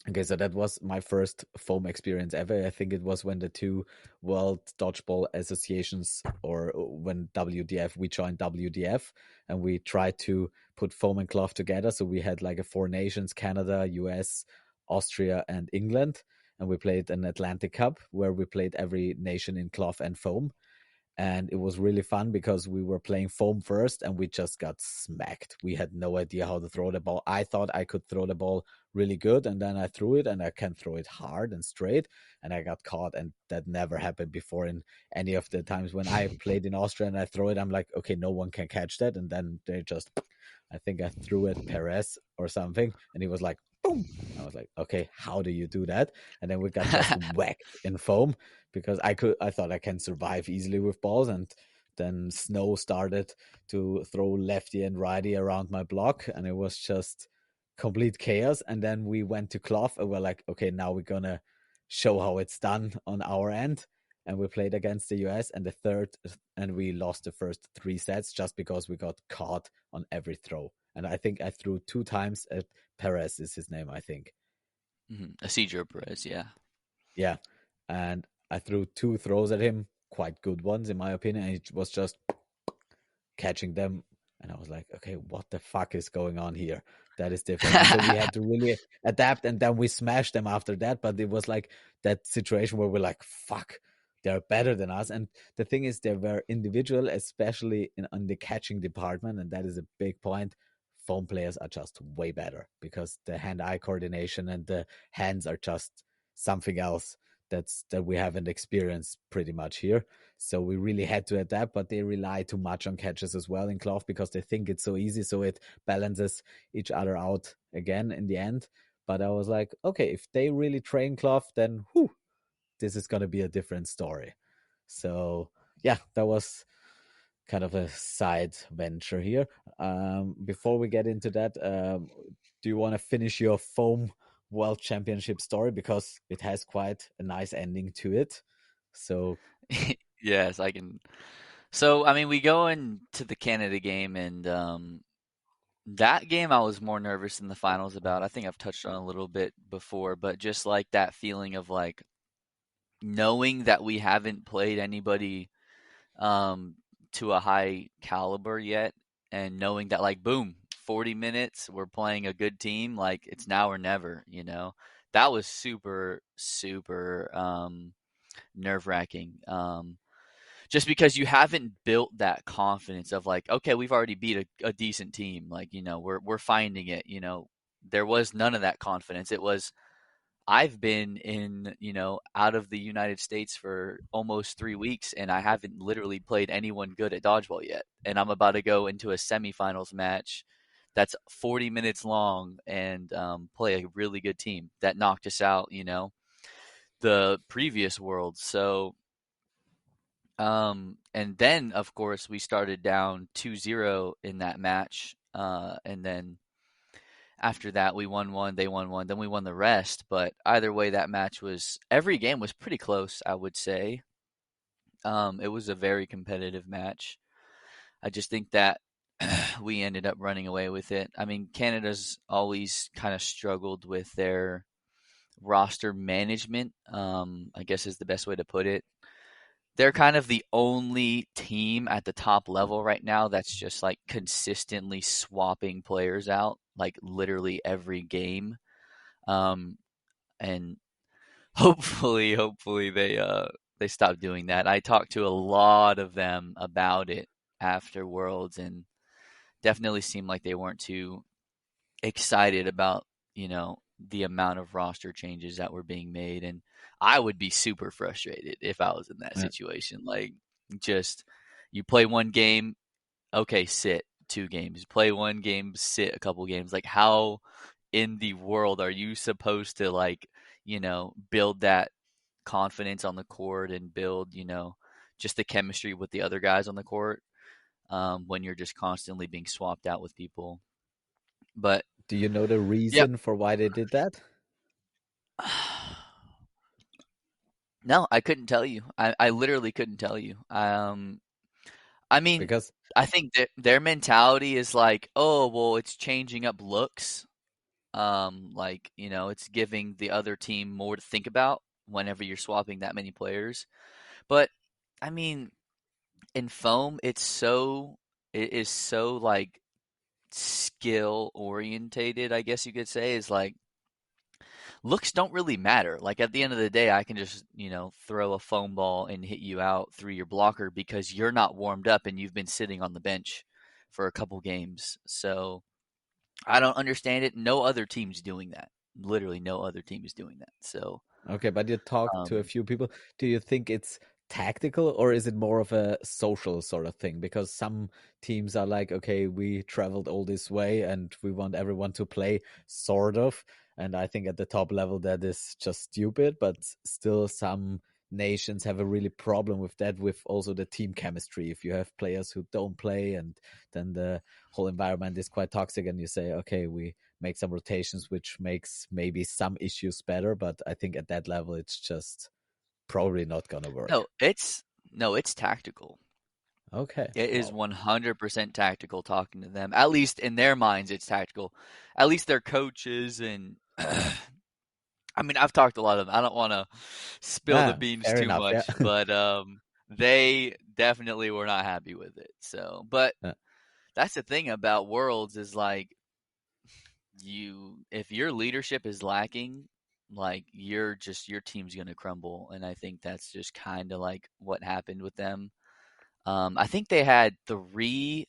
Okay, so that was my first foam experience ever. I think it was when the two World Dodgeball Associations, or when WDF, we joined WDF, and we tried to put foam and cloth together. So we had like a four nations: Canada, US, Austria, and England. And we played an Atlantic Cup where we played every nation in cloth and foam. And it was really fun because we were playing foam first and we just got smacked. We had no idea how to throw the ball. I thought I could throw the ball really good, and then I threw it and I can throw it hard and straight, and I got caught. And that never happened before in any of the times when I played in Austria and I throw it. I'm like, okay, no one can catch that. And then they just, I think I threw it Perez or something, and he was like, boom. I was like, okay, how do you do that? And then we got just whacked in foam because I thought I can survive easily with balls. And then snow started to throw lefty and righty around my block, and it was just complete chaos. And then we went to Clough and we're like, okay, now we're gonna show how it's done on our end. And we played against the US and we lost the first three sets just because we got caught on every throw. And I think I threw two times at Perez is his name, I think. Isidro Perez, yeah. Yeah. And I threw two throws at him, quite good ones in my opinion. And it was just catching them. And I was like, okay, what the fuck is going on here? That is different. And so we had to really adapt, and then we smashed them after that. But it was like that situation where we're like, fuck, they're better than us. And the thing is, they were individual, especially in the catching department. And that is a big point. Phone players are just way better because the hand-eye coordination and the hands are just something else that we haven't experienced pretty much here. So we really had to adapt, but they rely too much on catches as well in Clough because they think it's so easy. So it balances each other out again in the end. But I was like, okay, if they really train Clough, then whew, this is going to be a different story. So yeah, that was kind of a side venture here. Before we get into that, do you want to finish your foam world championship story because it has quite a nice ending to it? So Yes, I can. So, I mean, we go into the Canada game, and that game I was more nervous than the finals about. I think I've touched on a little bit before, but just like that feeling of like knowing that we haven't played anybody um, to a high caliber yet, and knowing that like boom, 40 minutes, we're playing a good team, like it's now or never, you know. That was super, super nerve-wracking. Just because you haven't built that confidence of like, okay, we've already beat a decent team. Like, you know, we're finding it, you know. There was none of that confidence. It was I've been in, you know, out of the United States for almost 3 weeks, and I haven't literally played anyone good at dodgeball yet. And I'm about to go into a semifinals match that's 40 minutes long and play a really good team that knocked us out, you know, the previous world. So, and then of course we started down 2-0 in that match. And then after that, we won one, they won one, then we won the rest. But either way, that match was every game was pretty close, I would say. It was a very competitive match. I just think that we ended up running away with it. I mean, Canada's always kind of struggled with their roster management, I guess is the best way to put it. They're kind of the only team at the top level right now that's just like consistently swapping players out, like literally every game. Um, and hopefully they stop doing that. I talked to a lot of them about it after Worlds, and definitely seemed like they weren't too excited about, you know, the amount of roster changes that were being made. And I would be super frustrated if I was in that Yeah. situation. Like, just you play one game, okay, sit 2 games. Play one game, sit a couple games. Like, how in the world are you supposed to, like, you know, build that confidence on the court and build, you know, just the chemistry with the other guys on the court, when you're just constantly being swapped out with people? But Do you know the yep. reason for why they did that? No, I couldn't tell you. I literally couldn't tell you. I mean, Because I think that their mentality is like, oh, well, it's changing up looks. Like, you know, it's giving the other team more to think about whenever you're swapping that many players. But I mean, in foam, it is so like skill orientated, I guess you could say, is like looks don't really matter. Like at the end of the day, I can just, you know, throw a foam ball and hit you out through your blocker because you're not warmed up and you've been sitting on the bench for a couple games. So I don't understand it. No other team's doing that. Literally no other team is doing that. So okay, but you talked to a um few people. Do you think it's tactical or is it more of a social sort of thing? Because some teams are like, okay, we traveled all this way and we want everyone to play, sort of. And I think at the top level that is just stupid, but still some nations have a really problem with that, with also the team chemistry. If you have players who don't play and then the whole environment is quite toxic and you say, okay, we make some rotations, which makes maybe some issues better. But I think at that level, it's just probably not gonna no, work. it's tactical. Okay, It is wow. 100% tactical talking to them. At least in their minds it's tactical. At least their coaches and I mean, I've talked to a lot of them. I don't want to spill the Ah, beans fair too enough. Yeah. much, but they definitely were not happy with it. So, but Uh, that's the thing about Worlds is like if your leadership is lacking, like your team's going to crumble, and I think that's just kind of like what happened with them. I think they had 3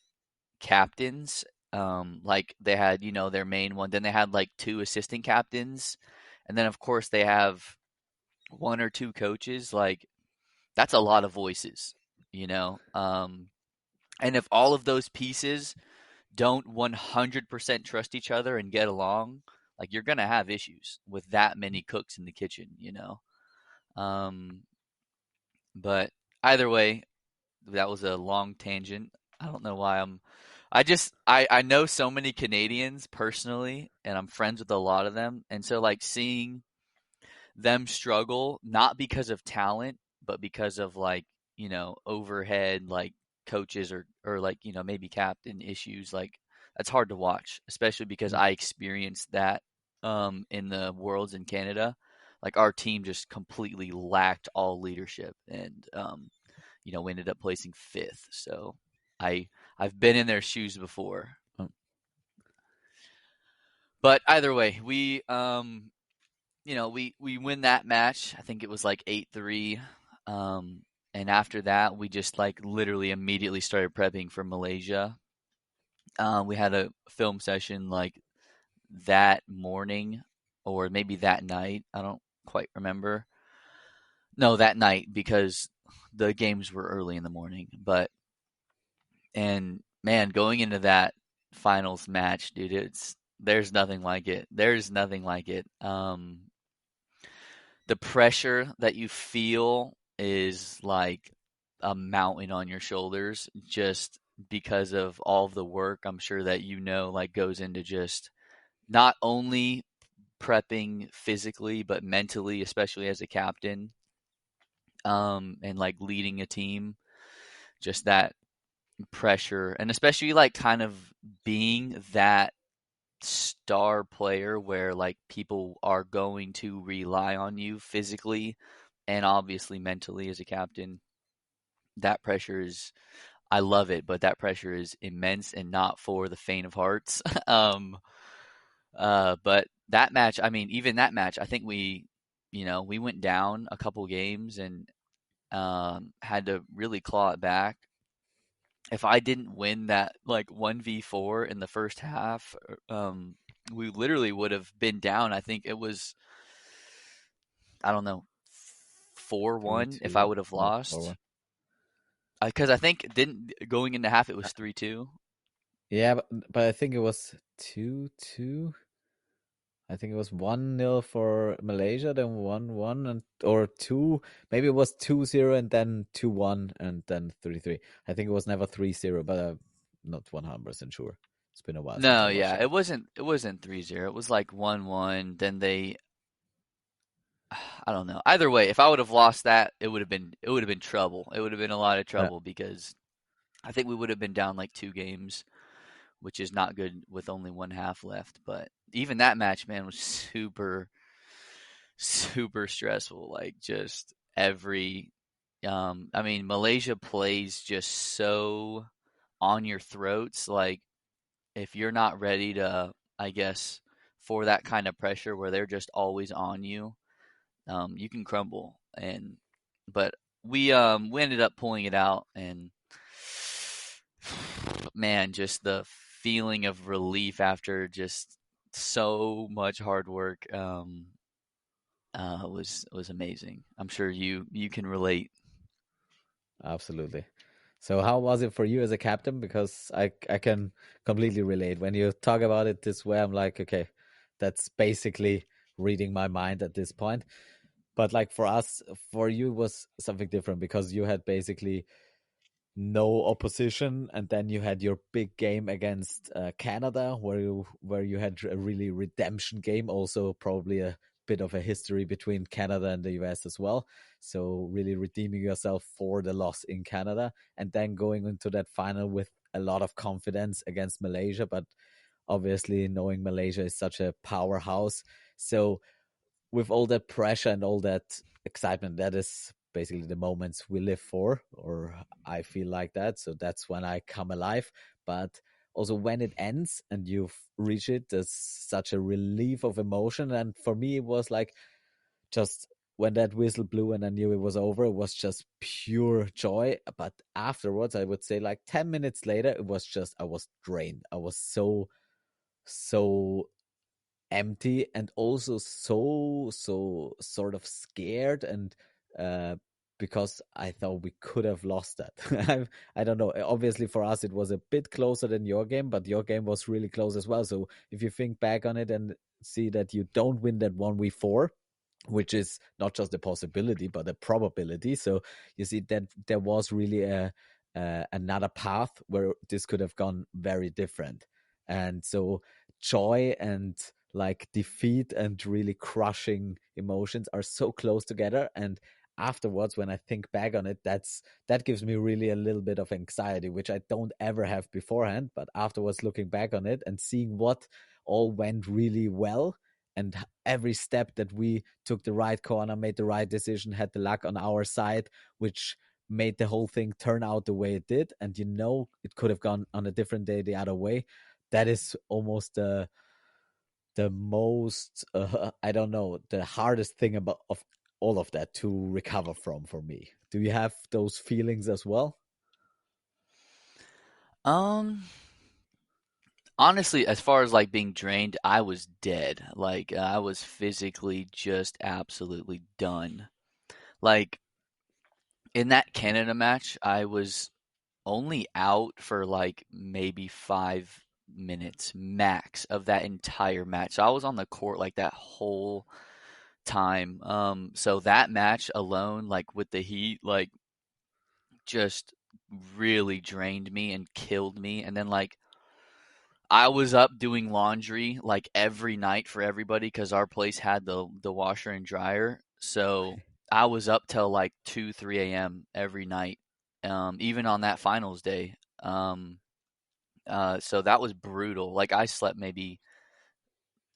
captains. Like they had, you know, their main one, then they had like 2 assistant captains, and then of course they have 1 or 2 coaches. Like that's a lot of voices, you know. And if all of those pieces don't 100% trust each other and get along, like you're gonna have issues with that many cooks in the kitchen, you know. Um, but either way, that was a long tangent. I don't know why I know so many Canadians personally, and I'm friends with a lot of them, and so like seeing them struggle not because of talent, but because of like, you know, overhead like coaches or like, you know, maybe captain issues, like that's hard to watch, especially because mm, I experienced that in the Worlds in Canada. Like our team just completely lacked all leadership and you know, we ended up placing 5th. So I I've been in their shoes before. mm. But either way, we win that match. I think it was like 8-3. Um, and after that, we just like literally immediately started prepping for Malaysia. We had a film session like that morning or maybe that night. I don't quite remember. No, that night because the games were early in the morning. But and man, going into that finals match, dude, it's there's nothing like it. There's nothing like it. The pressure that you feel is like a mountain on your shoulders just because of all of the work I'm sure that like goes into just not only prepping physically but mentally, especially as a captain, and like leading a team, just that pressure and especially like kind of being that star player where like people are going to rely on you physically and obviously mentally as a captain. That pressure is I love it, but that pressure is immense and not for the faint of hearts. But that match, I mean, even that match, I think we went down a couple games and had to really claw it back. If I didn't win that like 1v4 in the first half, we literally would have been down. I think it was, I don't know, 4-1 if I 3-2, would have no, lost. 4-1. Because I think didn't going into half it was 3-2. Yeah, but I think it was 2-2. I think it was 1-0 for Malaysia, then 1-1 and or 2, maybe it was 2-0 and then 2-1 and then 3-3. I think it was never 3-0, but I'm not 100% sure. It's been a while since No, I watched yeah, it. it wasn't 3-0. It was like 1-1. Then they I don't know. Either way, if I would have lost that, it would have been trouble. It would have been a lot of Yeah, trouble because I think we would have been down like 2 games, which is not good with only one half left. But even that match, man, was super, super stressful. Like just every, I mean, Malaysia plays just so on your throats. Like if you're not ready to, I guess, for that kind of pressure where they're just always on you, you can crumble. But we ended up pulling it out, and man, just the feeling of relief after just so much hard work was amazing. I'm sure you can relate. absolutely. So how was it for you as a captain? Because I can completely relate. When you talk about it this way, I'm like, okay, that's basically reading my mind at this point. But like for us, for you was something different because you had basically no opposition, and then you had your big game against Canada, where you had a really redemption game. Also, probably a bit of a history between Canada and the US as well. So really redeeming yourself for the loss in Canada, and then going into that final with a lot of confidence against Malaysia. But obviously, knowing Malaysia is such a powerhouse, so with all that pressure and all that excitement, that is basically the moments we live for, or I feel like that. So that's when I come alive. But also when it ends and you've reached it, there's such a relief of emotion. And for me, it was like just when that whistle blew and I knew it was over, it was just pure joy. But afterwards, I would say like 10 minutes later, it was just, I was drained. I was so empty and also so sort of scared and uh because I thought we could have lost that. I don't know, obviously for us it was a bit closer than your game, but your game was really close as well. So if you think back on it and see that you don't win that 1v4, which is not just a possibility but a probability, so you see that there was really a another path where this could have gone very different. And so joy and like defeat and really crushing emotions are so close together. And afterwards when I think back on it, that gives me really a little bit of anxiety, which I don't ever have beforehand. But afterwards, looking back on it and seeing what all went really well, and every step that we took the right corner, made the right decision, had the luck on our side, which made the whole thing turn out the way it did. And it could have gone on a different day the other way. That is almost the most I don't know, the hardest thing about of all of that to recover from for me? Do you have those feelings as well? Um, Honestly, as far as like being drained, I was dead. Like I was physically just absolutely done. Like in that Canada match, I was only out for like maybe 5 minutes max of that entire match. So I was on the court like that whole time. So that match alone, like with the heat, like just really drained me and killed me. And then like I was up doing laundry like every night for everybody because our place had the washer and dryer. So I was up till like 2, 3 a.m. every night, even on that finals day. Um, so that was brutal. Like I slept maybe,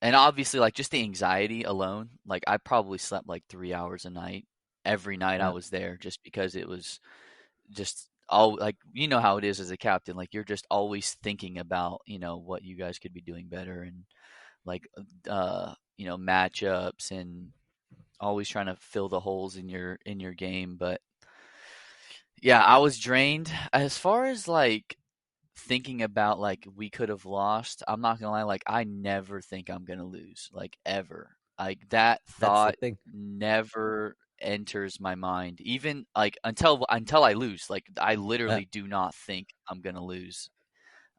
and obviously like just the anxiety alone, like I probably slept like 3 hours a night every night I Yeah, was there just because it was just all like you know how it is as a captain, like you're just always thinking about what you guys could be doing better and like matchups and always trying to fill the holes in your game. But yeah, I was drained as far as like thinking about like we could have lost. I'm not gonna lie, like I never think I'm gonna lose, like ever. Like that that's the thought thing. never enters my mind, even like until I lose. Like I Yeah, literally do not think I'm gonna lose.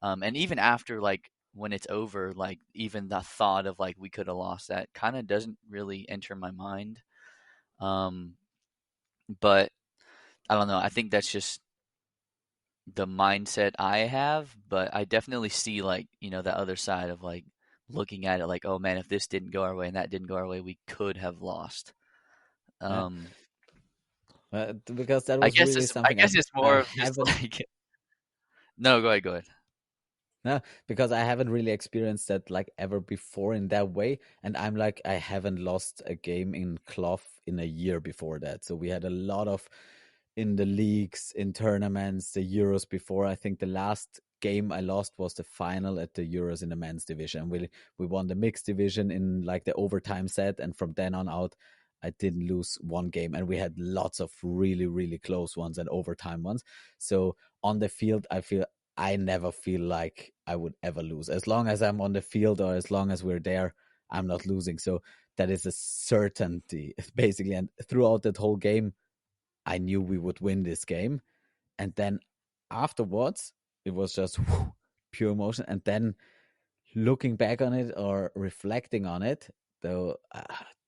And even after like when it's over, like even the thought of like we could have lost that kind of doesn't really enter my mind. Um, but I don't know. I think that's just the mindset I have, but I definitely see like, the other side of like looking at it like, oh man, if this didn't go our way and that didn't go our way, we could have lost. yeah. Um, Because that was really I something guess it's I more of just haven't. like no, go ahead, go ahead. No, because I haven't really experienced that like ever before in that way. And I'm like, I haven't lost a game in cloth in a year before that. So we had a lot of in the leagues, in tournaments, the Euros before. I think the last game I lost was the final at the Euros in the men's division. We won the mixed division in like the overtime set, and from then on out, I didn't lose one game. And we had lots of really, really close ones and overtime ones. So on the field, I never feel like I would ever lose. As long as I'm on the field or as long as we're there, I'm not losing. So that is a certainty, basically. And throughout that whole game, I knew we would win this game. And then afterwards, it was just pure emotion. And then looking back on it or reflecting on it, though,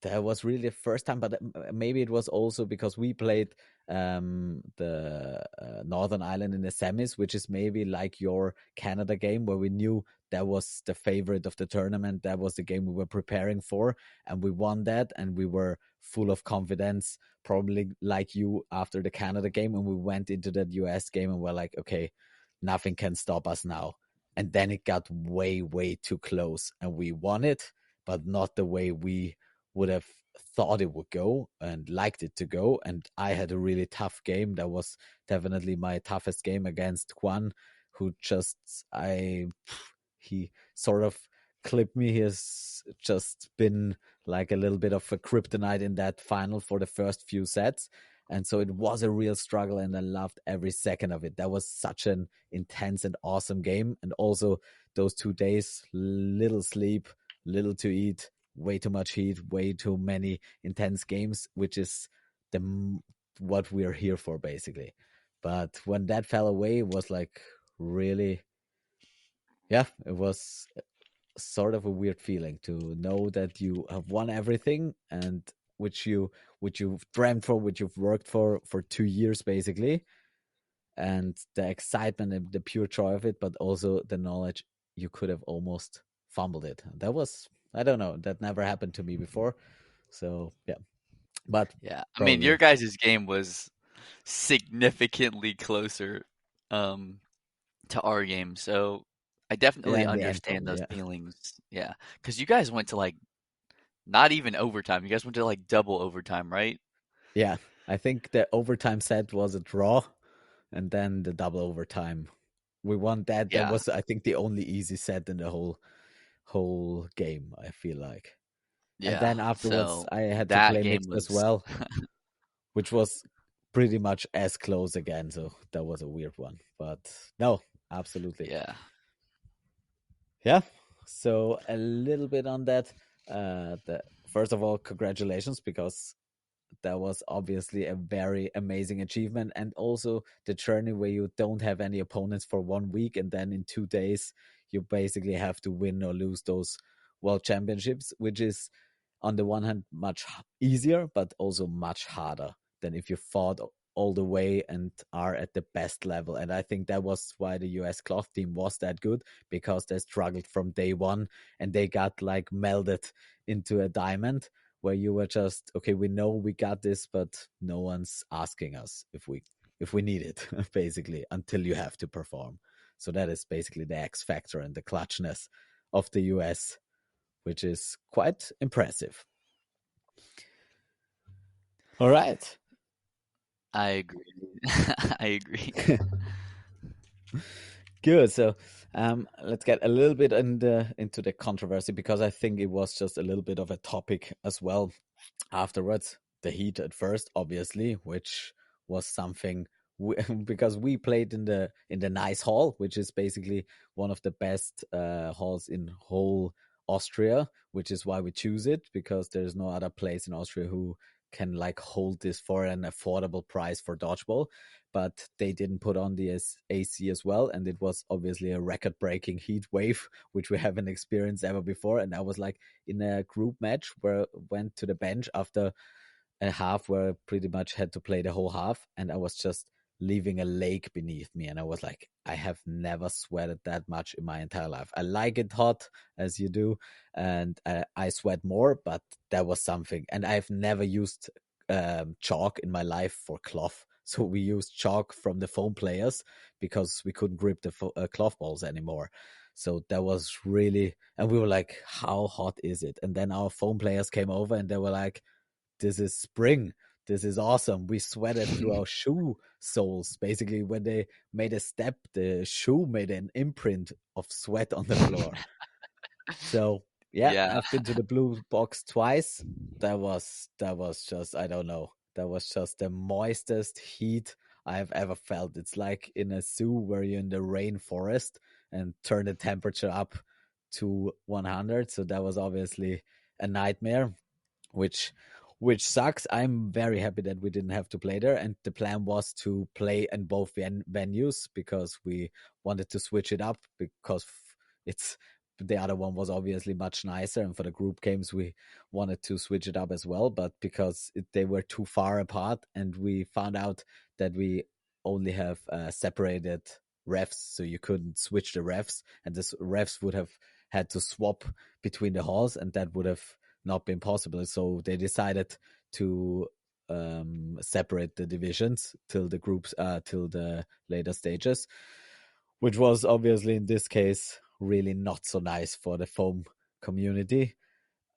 that was really the first time. But maybe it was also because we played the Northern Ireland in the semis, which is maybe like your Canada game, where we knew that was the favorite of the tournament. That was the game we were preparing for, and we won that, and we were full of confidence, probably like you after the Canada game, and we went into that US game and we're like, okay, nothing can stop us now. And then it got way, way too close, and we won it, but not the way we would have thought it would go and liked it to go. And I had a really tough game. That was definitely my toughest game against Juan, who just I he sort of clipped me. He has just been like a little bit of a kryptonite in that final for the first few sets. And so it was a real struggle, and I loved every second of it. That was such an intense and awesome game. And also those 2 days, little sleep, little to eat, way too much heat, way too many intense games, which is the what we're here for basically. But when that fell away, it was like really, yeah, it was sort of a weird feeling to know that you have won everything, and which you which you've dreamt for, which you've worked for 2 years basically, and the excitement and the pure joy of it, but also the knowledge you could have almost fumbled it. That was, I don't know, that never happened to me before. So yeah, but Yeah, I mean your probably, guys' game was significantly closer um to our game, so I yeah, definitely in the end, understand probably, those yeah, feelings. Yeah, because you guys went to like not even overtime. You guys went to like double overtime, right? yeah. I think the overtime set was a draw, and then the double overtime we won that. That Yeah. was, I think, the only easy set in the whole. whole game, I feel like. And Yeah. then afterwards, So I had to that play game mixed as was well, which was pretty much as close again. So that was a weird one. But no, absolutely. yeah. Yeah. So a little bit on that. First of all, congratulations, because that was obviously a very amazing achievement, and also the journey where you don't have any opponents for 1 week, and then in 2 days you basically have to win or lose those world championships, which is on the one hand much easier but also much harder than if you fought all the way and are at the best level. And I think that was why the US cloth team was that good, because they struggled from day one and they got like melded into a diamond, where you were just, okay, we know we got this, but no one's asking us if we need it basically, until you have to perform. So that is basically the X factor and the clutchness of the US, which is quite impressive. All right. I agree. I agree. Good. So let's get a little bit into the controversy, because I think it was just a little bit of a topic as well afterwards. The heat at first, obviously, which was something we, because we played in the nice hall, which is basically one of the best halls in whole Austria, which is why we choose it, because there's no other place in Austria who can like hold this for an affordable price for dodgeball. But they didn't put on the AC as well, and it was obviously a record-breaking heat wave, which we haven't experienced ever before. And I was like in a group match where I went to the bench after a half where I pretty much had to play the whole half, and I was just leaving a lake beneath me, and I was like, I have never sweated that much in my entire life. I like it hot, as you do, and I sweat more, but that was something. And I've never used chalk in my life for cloth. So we used chalk from the foam players because we couldn't grip the cloth balls anymore. So that was really, and we were like, how hot is it? And then our foam players came over and they were like, this is spring. This is awesome. We sweated through our shoe soles. Basically, when they made a step, the shoe made an imprint of sweat on the floor. So yeah, Yeah. I've been to the blue box twice. That was just, I don't know. That was just the moistest heat I've ever felt. It's like in a zoo where you're in the rainforest and turn the temperature up to 100. So that was obviously a nightmare, which which sucks. I'm very happy that we didn't have to play there, and the plan was to play in both venues, because we wanted to switch it up, because it's the other one was obviously much nicer, and for the group games we wanted to switch it up as well. But because they were too far apart, and we found out that we only have separated refs, so you couldn't switch the refs, and the refs would have had to swap between the halls, and that would have not been possible. So they decided to separate the divisions till the groups, till the later stages, which was obviously in this case really not so nice for the foam community.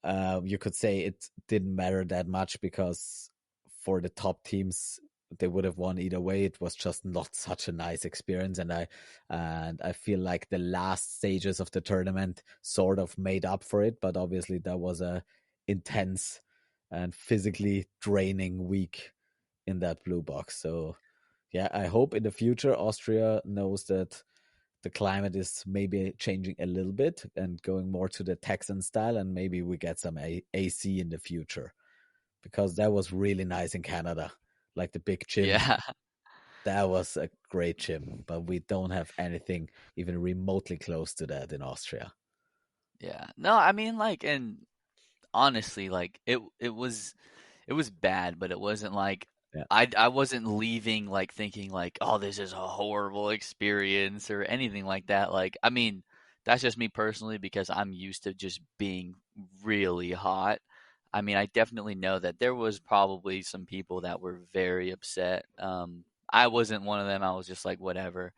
You could say it didn't matter that much, because for the top teams they would have won either way. It was just not such a nice experience, and I feel like the last stages of the tournament sort of made up for it. But obviously that was a intense and physically draining week in that blue box. So yeah, I hope in the future Austria knows that the climate is maybe changing a little bit and going more to the Texan style, and maybe we get some AC in the future, because that was really nice in Canada, like the big gym. Yeah. That was a great gym, but we don't have anything even remotely close to that in Austria. Yeah. No, I mean, like, and honestly, like it was bad, but it wasn't like Yeah, I wasn't leaving like thinking like, oh, this is a horrible experience or anything like that. Like, I mean, that's just me personally because I'm used to just being really hot. I mean, I definitely know that there was probably some people that were very upset. I wasn't one of them. I was just like, whatever.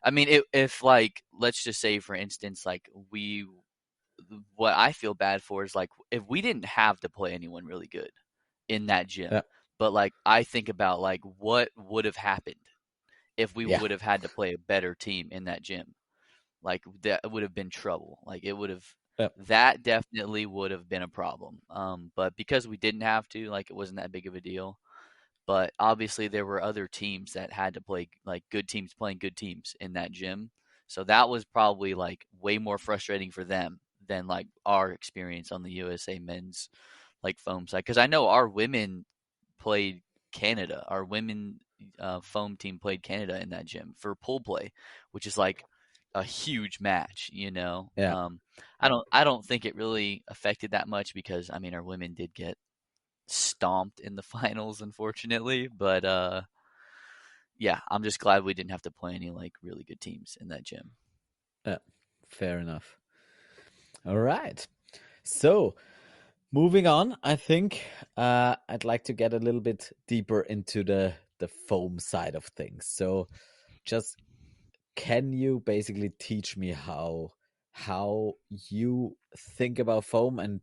I mean, if like, let's just say, for instance, like what I feel bad for is like if we didn't have to play anyone really good in that yeah, gym, but like I think about like what would have happened if we yeah, would have had to play a better team in that gym. Like that would have been trouble. Like it would have. Yeah, That definitely would have been a problem. But because we didn't have to, like, it wasn't that big of a deal. But obviously, there were other teams that had to play, like good teams playing good teams in that gym. So that was probably like way more frustrating for them than like our experience on the USA men's like foam side. Because I know our women played Canada. Our women foam team played Canada in that gym for pool play, which is like a huge match, you know. yeah, I don't think it really affected that much because I mean our women did get stomped in the finals, unfortunately. But yeah, I'm just glad we didn't have to play any like really good teams in that gym. yeah. Fair enough. All right. So moving on, I think I'd like to get a little bit deeper into the foam side of things. So just can you basically teach me how you think about foam and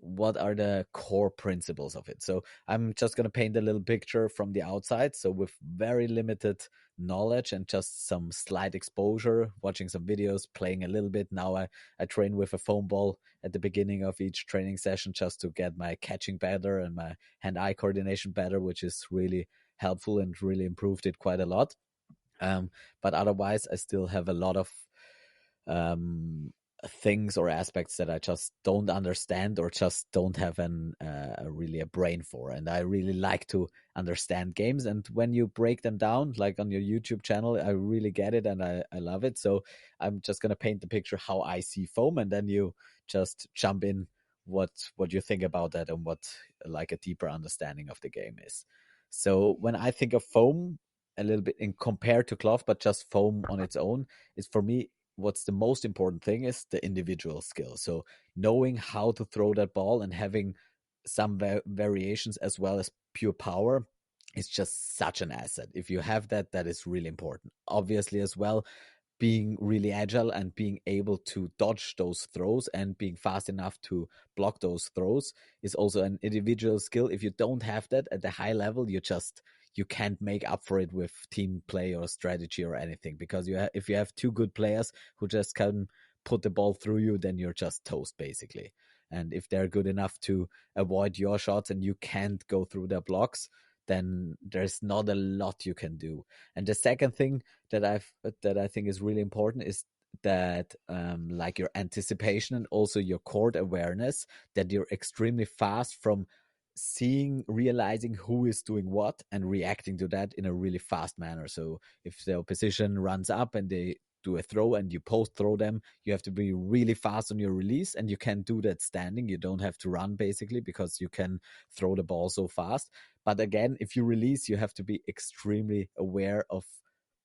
what are the core principles of it? So I'm just going to paint a little picture from the outside, so with very limited knowledge and just some slight exposure, watching some videos, playing a little bit. Now I train with a foam ball at the beginning of each training session just to get my catching better and my hand-eye coordination better, which is really helpful and really improved it quite a lot. But otherwise, I still have a lot of um, things or aspects that I just don't understand or just don't have really a brain for. And I really like to understand games. And when you break them down, like on your YouTube channel, I really get it and I love it. So I'm just gonna paint the picture how I see foam, and then you just jump in what you think about that and what like a deeper understanding of the game is. So when I think of foam, a little bit in compared to cloth, but just foam on its own, is for me what's the most important thing is the individual skill. So knowing how to throw that ball and having some variations as well as pure power is just such an asset. If you have that, that is really important. Obviously, as well, being really agile and being able to dodge those throws and being fast enough to block those throws is also an individual skill. If you don't have that at the high level, you can't make up for it with team play or strategy or anything, because if you have two good players who just can put the ball through you, then you're just toast basically. And if they're good enough to avoid your shots and you can't go through their blocks, then there's not a lot you can do. And the second thing that I think is really important is that like your anticipation and also your court awareness, that you're extremely fast from seeing, realizing who is doing what and reacting to that in a really fast manner. So if the opposition runs up and they do a throw and you post throw them, you have to be really fast on your release, and you can do that standing. You don't have to run basically because you can throw the ball so fast. But again, if you release, you have to be extremely aware of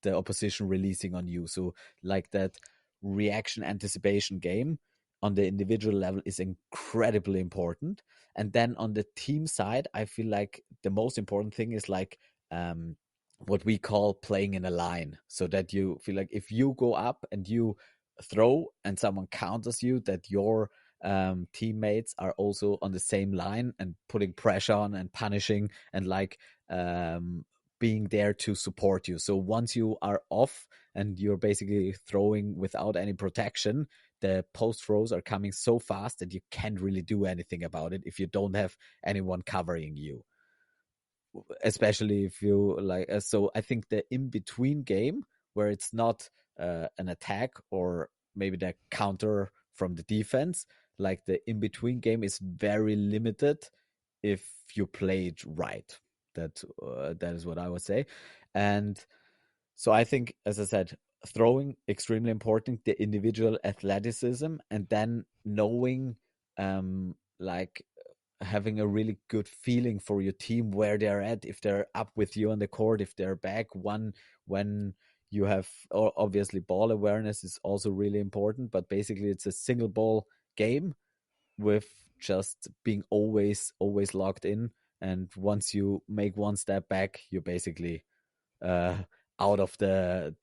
the opposition releasing on you. So like that reaction anticipation game on the individual level is incredibly important. And then on the team side, I feel like the most important thing is like what we call playing in a line, so that you feel like if you go up and you throw and someone counters you, that your teammates are also on the same line and putting pressure on and punishing and like being there to support you. So once you are off and you're basically throwing without any protection, the post throws are coming so fast that you can't really do anything about it if you don't have anyone covering you, especially if you like so I think the in between game where it's not an attack or maybe the counter from the defense, like the in between game is very limited if you play it right. That is what I would say. And so I think, as I said, throwing extremely important, the individual athleticism, and then knowing like having a really good feeling for your team where they're at, if they're up with you on the court, if they're back one when you have, or obviously ball awareness is also really important, but basically it's a single ball game with just being always locked in, and once you make one step back, you're basically uh out of the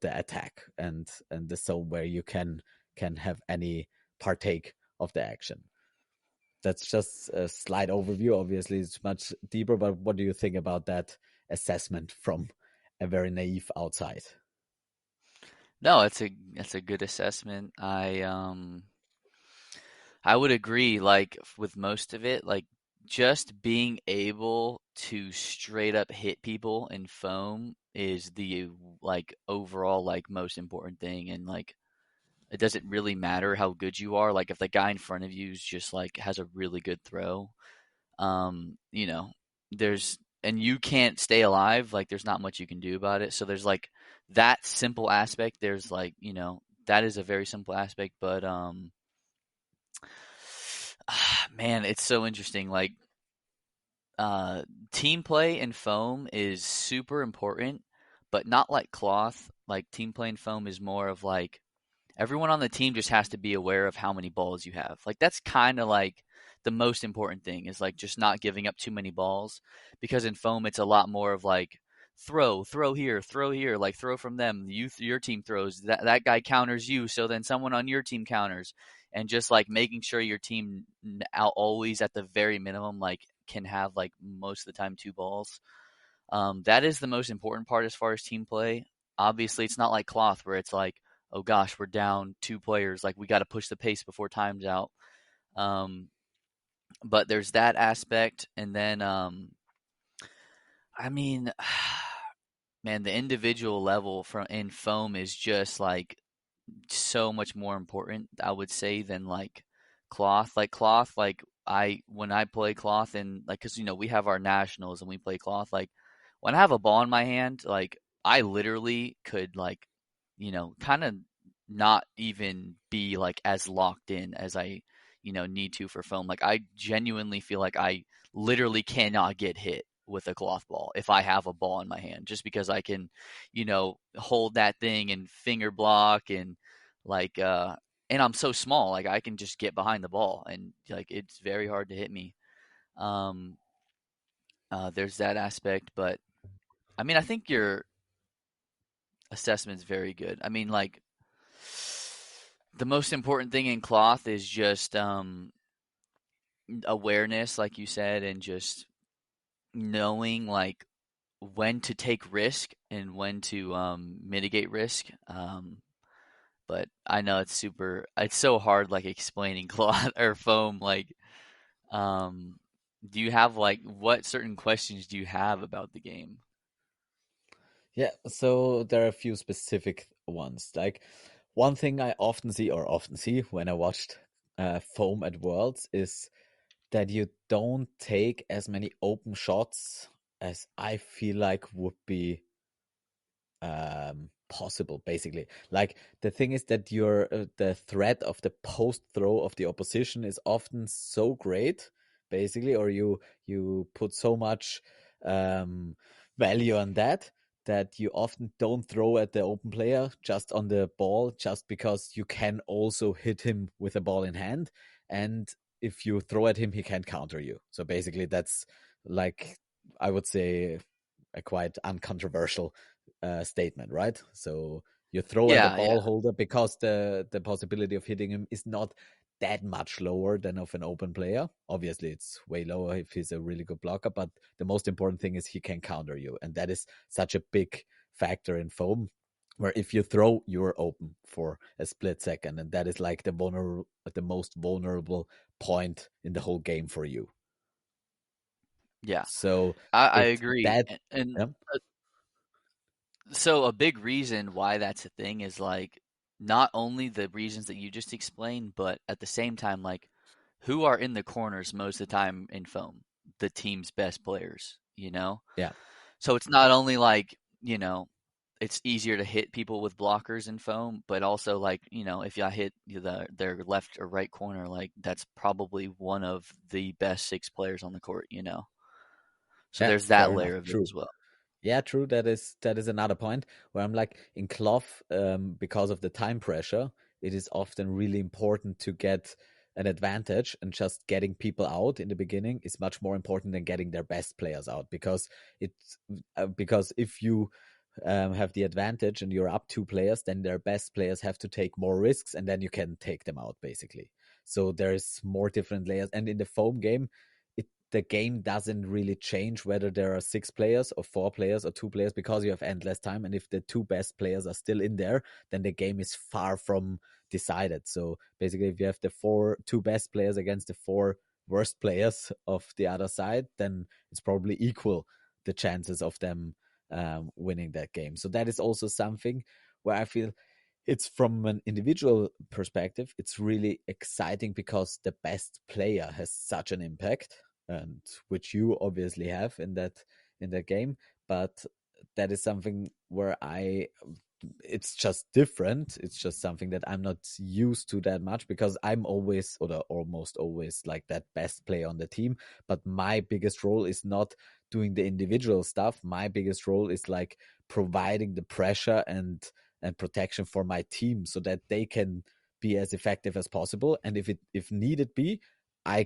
attack and the zone where you can have any partake of the action. That's just a slight overview. Obviously, it's much deeper, but what do you think about that assessment from a very naive outside? No, it's a good assessment. I would agree, like with most of it, like just being able to straight up hit people in foam is the like overall like most important thing. And like it doesn't really matter how good you are. Like if the guy in front of you is just like has a really good throw, you know, there's and you can't stay alive, like there's not much you can do about it. So there's like that simple aspect. There's like, that is a very simple aspect, but man, it's so interesting. Like uh, team play in foam is super important, but not like cloth. Like team play in foam is more of like everyone on the team just has to be aware of how many balls you have. Like that's kind of like the most important thing is like just not giving up too many balls because in foam it's a lot more of like throw here, like throw from them. Your team throws that guy counters you, so then someone on your team counters, and just like making sure your team out always at the very minimum like can have like most of the time two balls. That is the most important part as far as team play. Obviously, it's not like cloth where it's like, oh gosh, we're down two players, like we got to push the pace before time's out. Um, but there's that aspect, and then I mean, man, the individual level from in foam is just like so much more important, I would say, than like cloth. Like cloth, like I when I play cloth and like because we have our nationals and we play cloth. Like when I have a ball in my hand, like I literally could like kind of not even be like as locked in as I need to for foam. Like I genuinely feel like I literally cannot get hit with a cloth ball if I have a ball in my hand, just because I can hold that thing and finger block and like and I'm so small, like I can just get behind the ball and like it's very hard to hit me. Um there's that aspect, but I mean I think your assessment's very good. I mean like the most important thing in cloth is just awareness like you said, and just knowing like when to take risk and when to mitigate risk. But I know it's so hard like explaining cloth or foam. Like, um, do you have like what certain questions do you have about the game? Yeah, so there are a few specific ones. Like one thing I often see when I watched Foam at Worlds is that you don't take as many open shots as I feel like would be possible, basically. Like the thing is that the threat of the post throw of the opposition is often so great, basically, or you put so much um value on that, that you often don't throw at the open player, just on the ball, just because you can also hit him with a ball in hand, and if you throw at him he can counter you. So basically that's, like, I would say, a quite uncontroversial statement, right? So you throw at the Yeah, yeah, ball holder because the possibility of hitting him is not that much lower than of an open player. Obviously, it's way lower if he's a really good blocker, but the most important thing is he can counter you, and that is such a big factor in foam. Where if you throw, you're open for a split second, and that is like the most vulnerable point in the whole game for you. yeah. So I it agree, that and yeah, so a big reason why that's a thing is like not only the reasons that you just explained, but at the same time, like who are in the corners most of the time in foam? The team's best players, you know? yeah, So it's not only like, it's easier to hit people with blockers in foam, but also like, if I hit their left or right corner, like that's probably one of the best six players on the court. So yeah, there's that fair enough, layer of it true. as well. Yeah, true. That is another point where I'm like in cloth, because of the time pressure, it is often really important to get an advantage, and just getting people out in the beginning is much more important than getting their best players out, because if you have the advantage and you're up two players, then their best players have to take more risks, and then you can take them out, basically. So there's more different layers, and in the foam game, the game doesn't really change whether there are six players or four players or two players, because you have endless time. And if the two best players are still in there, then the game is far from decided. So basically, if you have the two best players against the four worst players of the other side, then it's probably equal the chances of them winning that game. So that is also something where I feel it's from an individual perspective, it's really exciting because the best player has such an impact, and which you obviously have in that game. But that is something where it's just different. It's just something that I'm not used to that much because I'm always or almost always like that best player on the team. But my biggest role is not doing the individual stuff. My biggest role is like providing the pressure and protection for my team so that they can be as effective as possible. And if needed be, I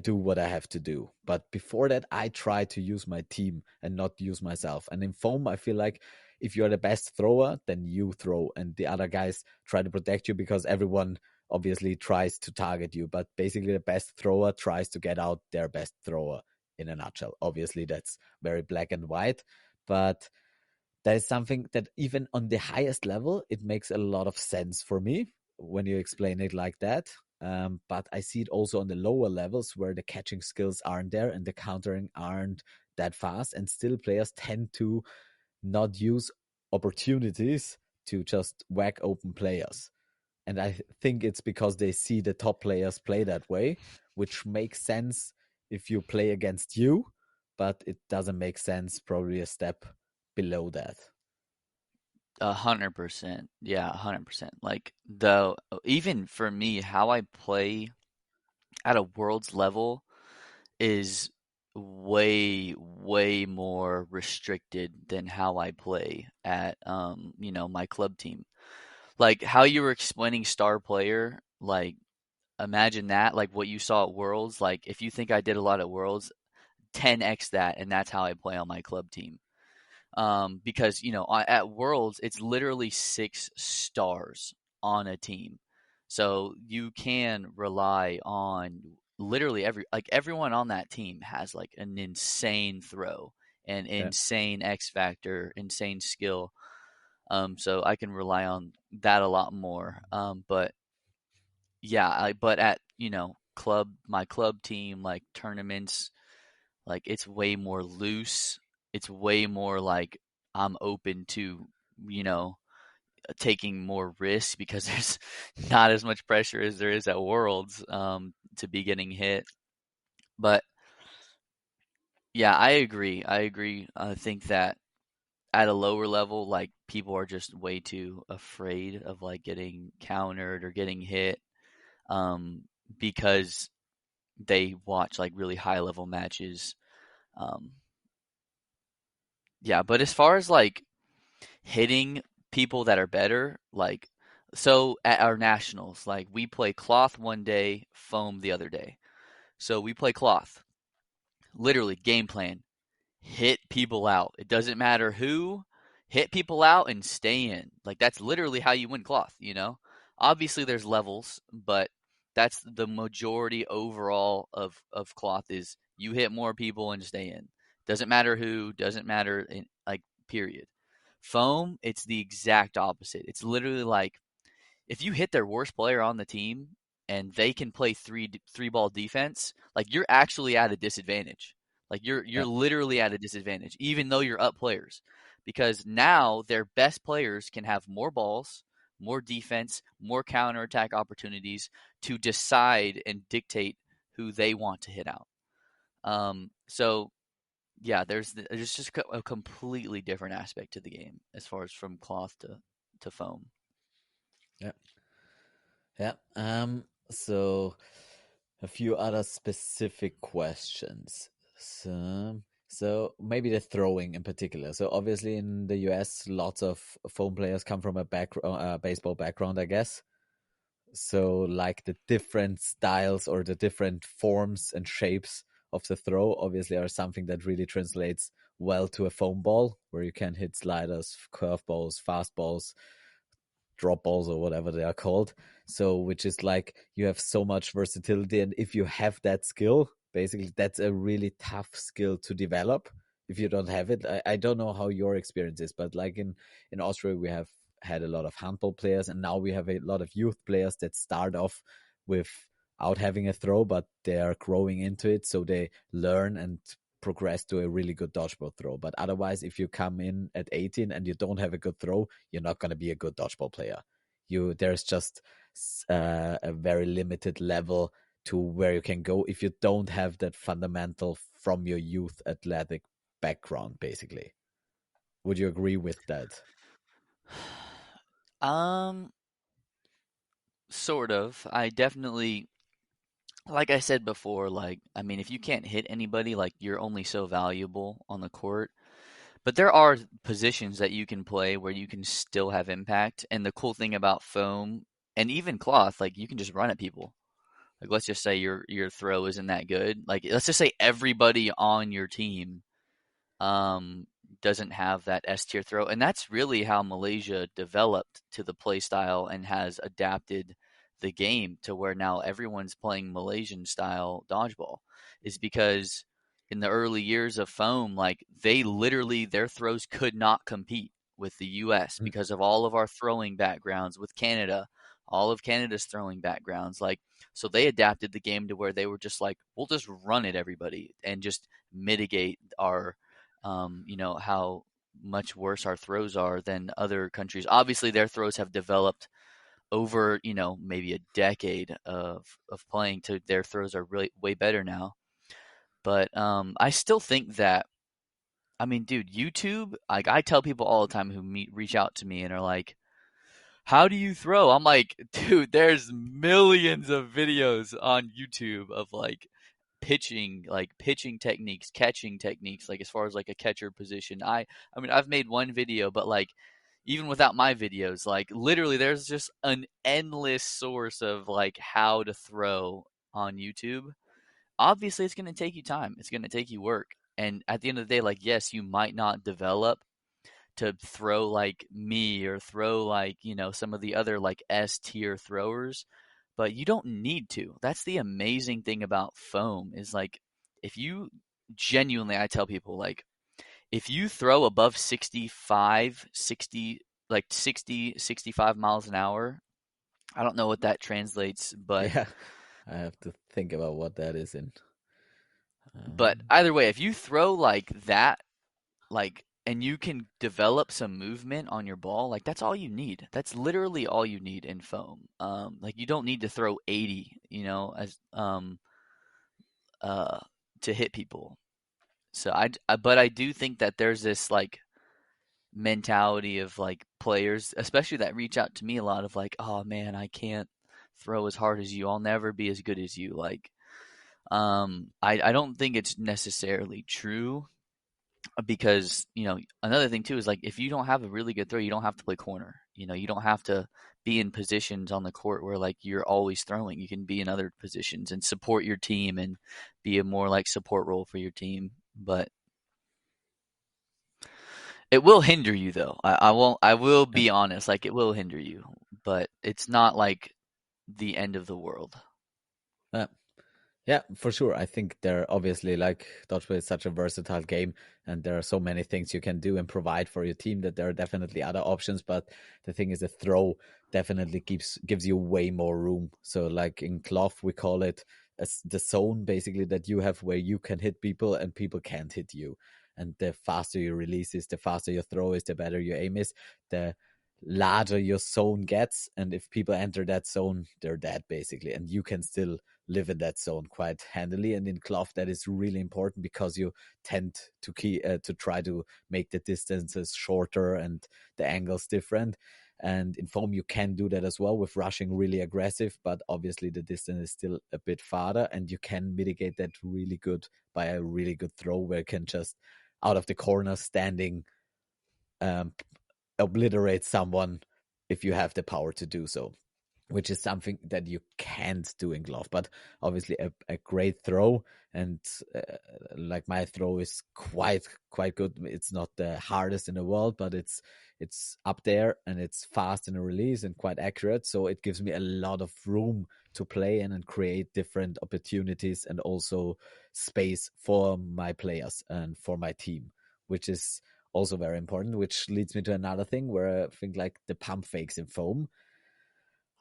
do what I have to do. But before that, I try to use my team and not use myself. And in foam, I feel like if you're the best thrower, then you throw, and the other guys try to protect you because everyone obviously tries to target you. But basically, the best thrower tries to get out their best thrower in a nutshell. Obviously, that's very black and white, but that is something that even on the highest level, it makes a lot of sense for me when you explain it like that. But I see it also on the lower levels where the catching skills aren't there and the countering aren't that fast, and still players tend to not use opportunities to just whack open players. And I think it's because they see the top players play that way, which makes sense if you play against you, but it doesn't make sense probably a step below that. 100%. Yeah, 100%. Like the even for me, how I play at a world's level is way more restricted than how I play at my club team. Like how you were explaining star player, like imagine that, like what you saw at Worlds, like if you think I did a lot at Worlds, 10x that, and that's how I play on my club team. Because at Worlds it's literally 6 stars on a team, so you can rely on literally everyone on that team has like an insane throw, an Yeah, insane X factor, insane skill. So I can rely on that a lot more. But yeah, but at my club team, like tournaments, like it's way more loose. It's way more like I'm open to, you know, taking more risks because there's not as much pressure as there is at Worlds to be getting hit. But yeah, I agree. I agree. I think that at a lower level, like people are just way too afraid of like getting countered or getting hit um, because they watch like really high level matches. Um, yeah, but as far as like hitting people that are better. Like, so at our nationals, like we play cloth one day, foam the other day. So we play cloth. Literally, game plan: hit people out. It doesn't matter who, hit people out and stay in. Like that's literally how you win cloth. Obviously there's levels, but that's the majority overall of cloth is you hit more people and stay in. Doesn't matter who, doesn't matter in like period. Foam, it's the exact opposite. It's literally like if you hit their worst player on the team and they can play three ball defense, like you're actually at a disadvantage. Like you're yeah, literally at a disadvantage, even though you're up players, because now their best players can have more balls, more defense, more counterattack opportunities to decide and dictate who they want to hit out. So yeah, there's just a completely different aspect to the game as far as from cloth to foam. yeah, yeah. So a few other specific questions. So maybe the throwing in particular. So obviously in the US, lots of foam players come from a baseball background, I guess. So like the different styles or the different forms and shapes of the throw obviously are something that really translates well to a foam ball where you can hit sliders, curveballs, fastballs, drop balls or whatever they are called. So which is like you have so much versatility, and if you have that skill, basically that's a really tough skill to develop. If you don't have it, I don't know how your experience is, but like in Austria we have had a lot of handball players, and now we have a lot of youth players that start off without having a throw, but they are growing into it, so they learn and progress to a really good dodgeball throw. But otherwise, if you come in at 18 and you don't have a good throw, you're not going to be a good dodgeball player. There's just a very limited level to where you can go if you don't have that fundamental from your youth athletic background, basically. Would you agree with that? Um, sort of. I definitely, like I said before, like, I mean, if you can't hit anybody, like, you're only so valuable on the court. But there are positions that you can play where you can still have impact. And the cool thing about foam and even cloth, like, you can just run at people. Like, let's just say your throw isn't that good. Like, let's just say everybody on your team um, doesn't have that S tier throw. And that's really how Malaysia developed to the play style and has adapted the game to where now everyone's playing Malaysian style dodgeball, is because in the early years of foam, like they literally, their throws could not compete with the US Mm. because of all of our throwing backgrounds with Canada, all of Canada's throwing backgrounds. Like, so they adapted the game to where they were just like, we'll just run at everybody and just mitigate our how much worse our throws are than other countries. Obviously, their throws have developed over, maybe a decade of playing to their throws are really way better now. But I still think that, I mean, dude, YouTube, like I tell people all the time who reach out to me and are like, how do you throw? I'm like, dude, there's millions of videos on YouTube of like pitching techniques, catching techniques, like as far as like a catcher position. I mean I've made one video, but like even without my videos, like literally there's just an endless source of like how to throw on YouTube. Obviously it's going to take you time. It's going to take you work. And at the end of the day, like yes, you might not develop to throw like me or throw like, some of the other like S tier throwers, but you don't need to. That's the amazing thing about foam is like if you genuinely, I tell people like if you throw above 65, 60, like 60, 65 miles an hour, I don't know what that translates, but Yeah, I have to think about what that is in. but Um, either way, if you throw like that, like and you can develop some movement on your ball, like that's all you need. That's literally all you need in foam. Like you don't need to throw 80, as uh to hit people. So but I do think that there's this like mentality of like players, especially that reach out to me a lot of like, oh man, I can't throw as hard as you. I'll never be as good as you. Like, I don't think it's necessarily true because another thing too is like if you don't have a really good throw, you don't have to play corner. You don't have to be in positions on the court where like you're always throwing. You can be in other positions and support your team and be a more like support role for your team. But it will hinder you though. I won't. I will yeah. be honest. Like it will hinder you, but it's not like the end of the world. Uh, Yeah, for sure. I think there obviously like dodgeball is such a versatile game, and there are so many things you can do and provide for your team that there are definitely other options. But the thing is, a throw definitely gives you way more room. So like in cloth, we call it as the zone basically that you have where you can hit people and people can't hit you. And the faster your release is, the faster your throw is, the better your aim is, the larger your zone gets. And if people enter that zone, they're dead basically, and you can still live in that zone quite handily. And in cloth, that is really important because you tend to try to make the distances shorter and the angles different. And in foam, you can do that as well with rushing really aggressive, but obviously the distance is still a bit farther, and you can mitigate that really good by a really good throw where you can just out of the corner standing um, obliterate someone if you have the power to do so, which is something that you can't do in glove. But obviously, a great throw, and like my throw is quite good. It's not the hardest in the world, but it's up there, and it's fast in the release and quite accurate. So it gives me a lot of room to play in and create different opportunities and also space for my players and for my team, which is also very important, which leads me to another thing where I think like the pump fakes in foam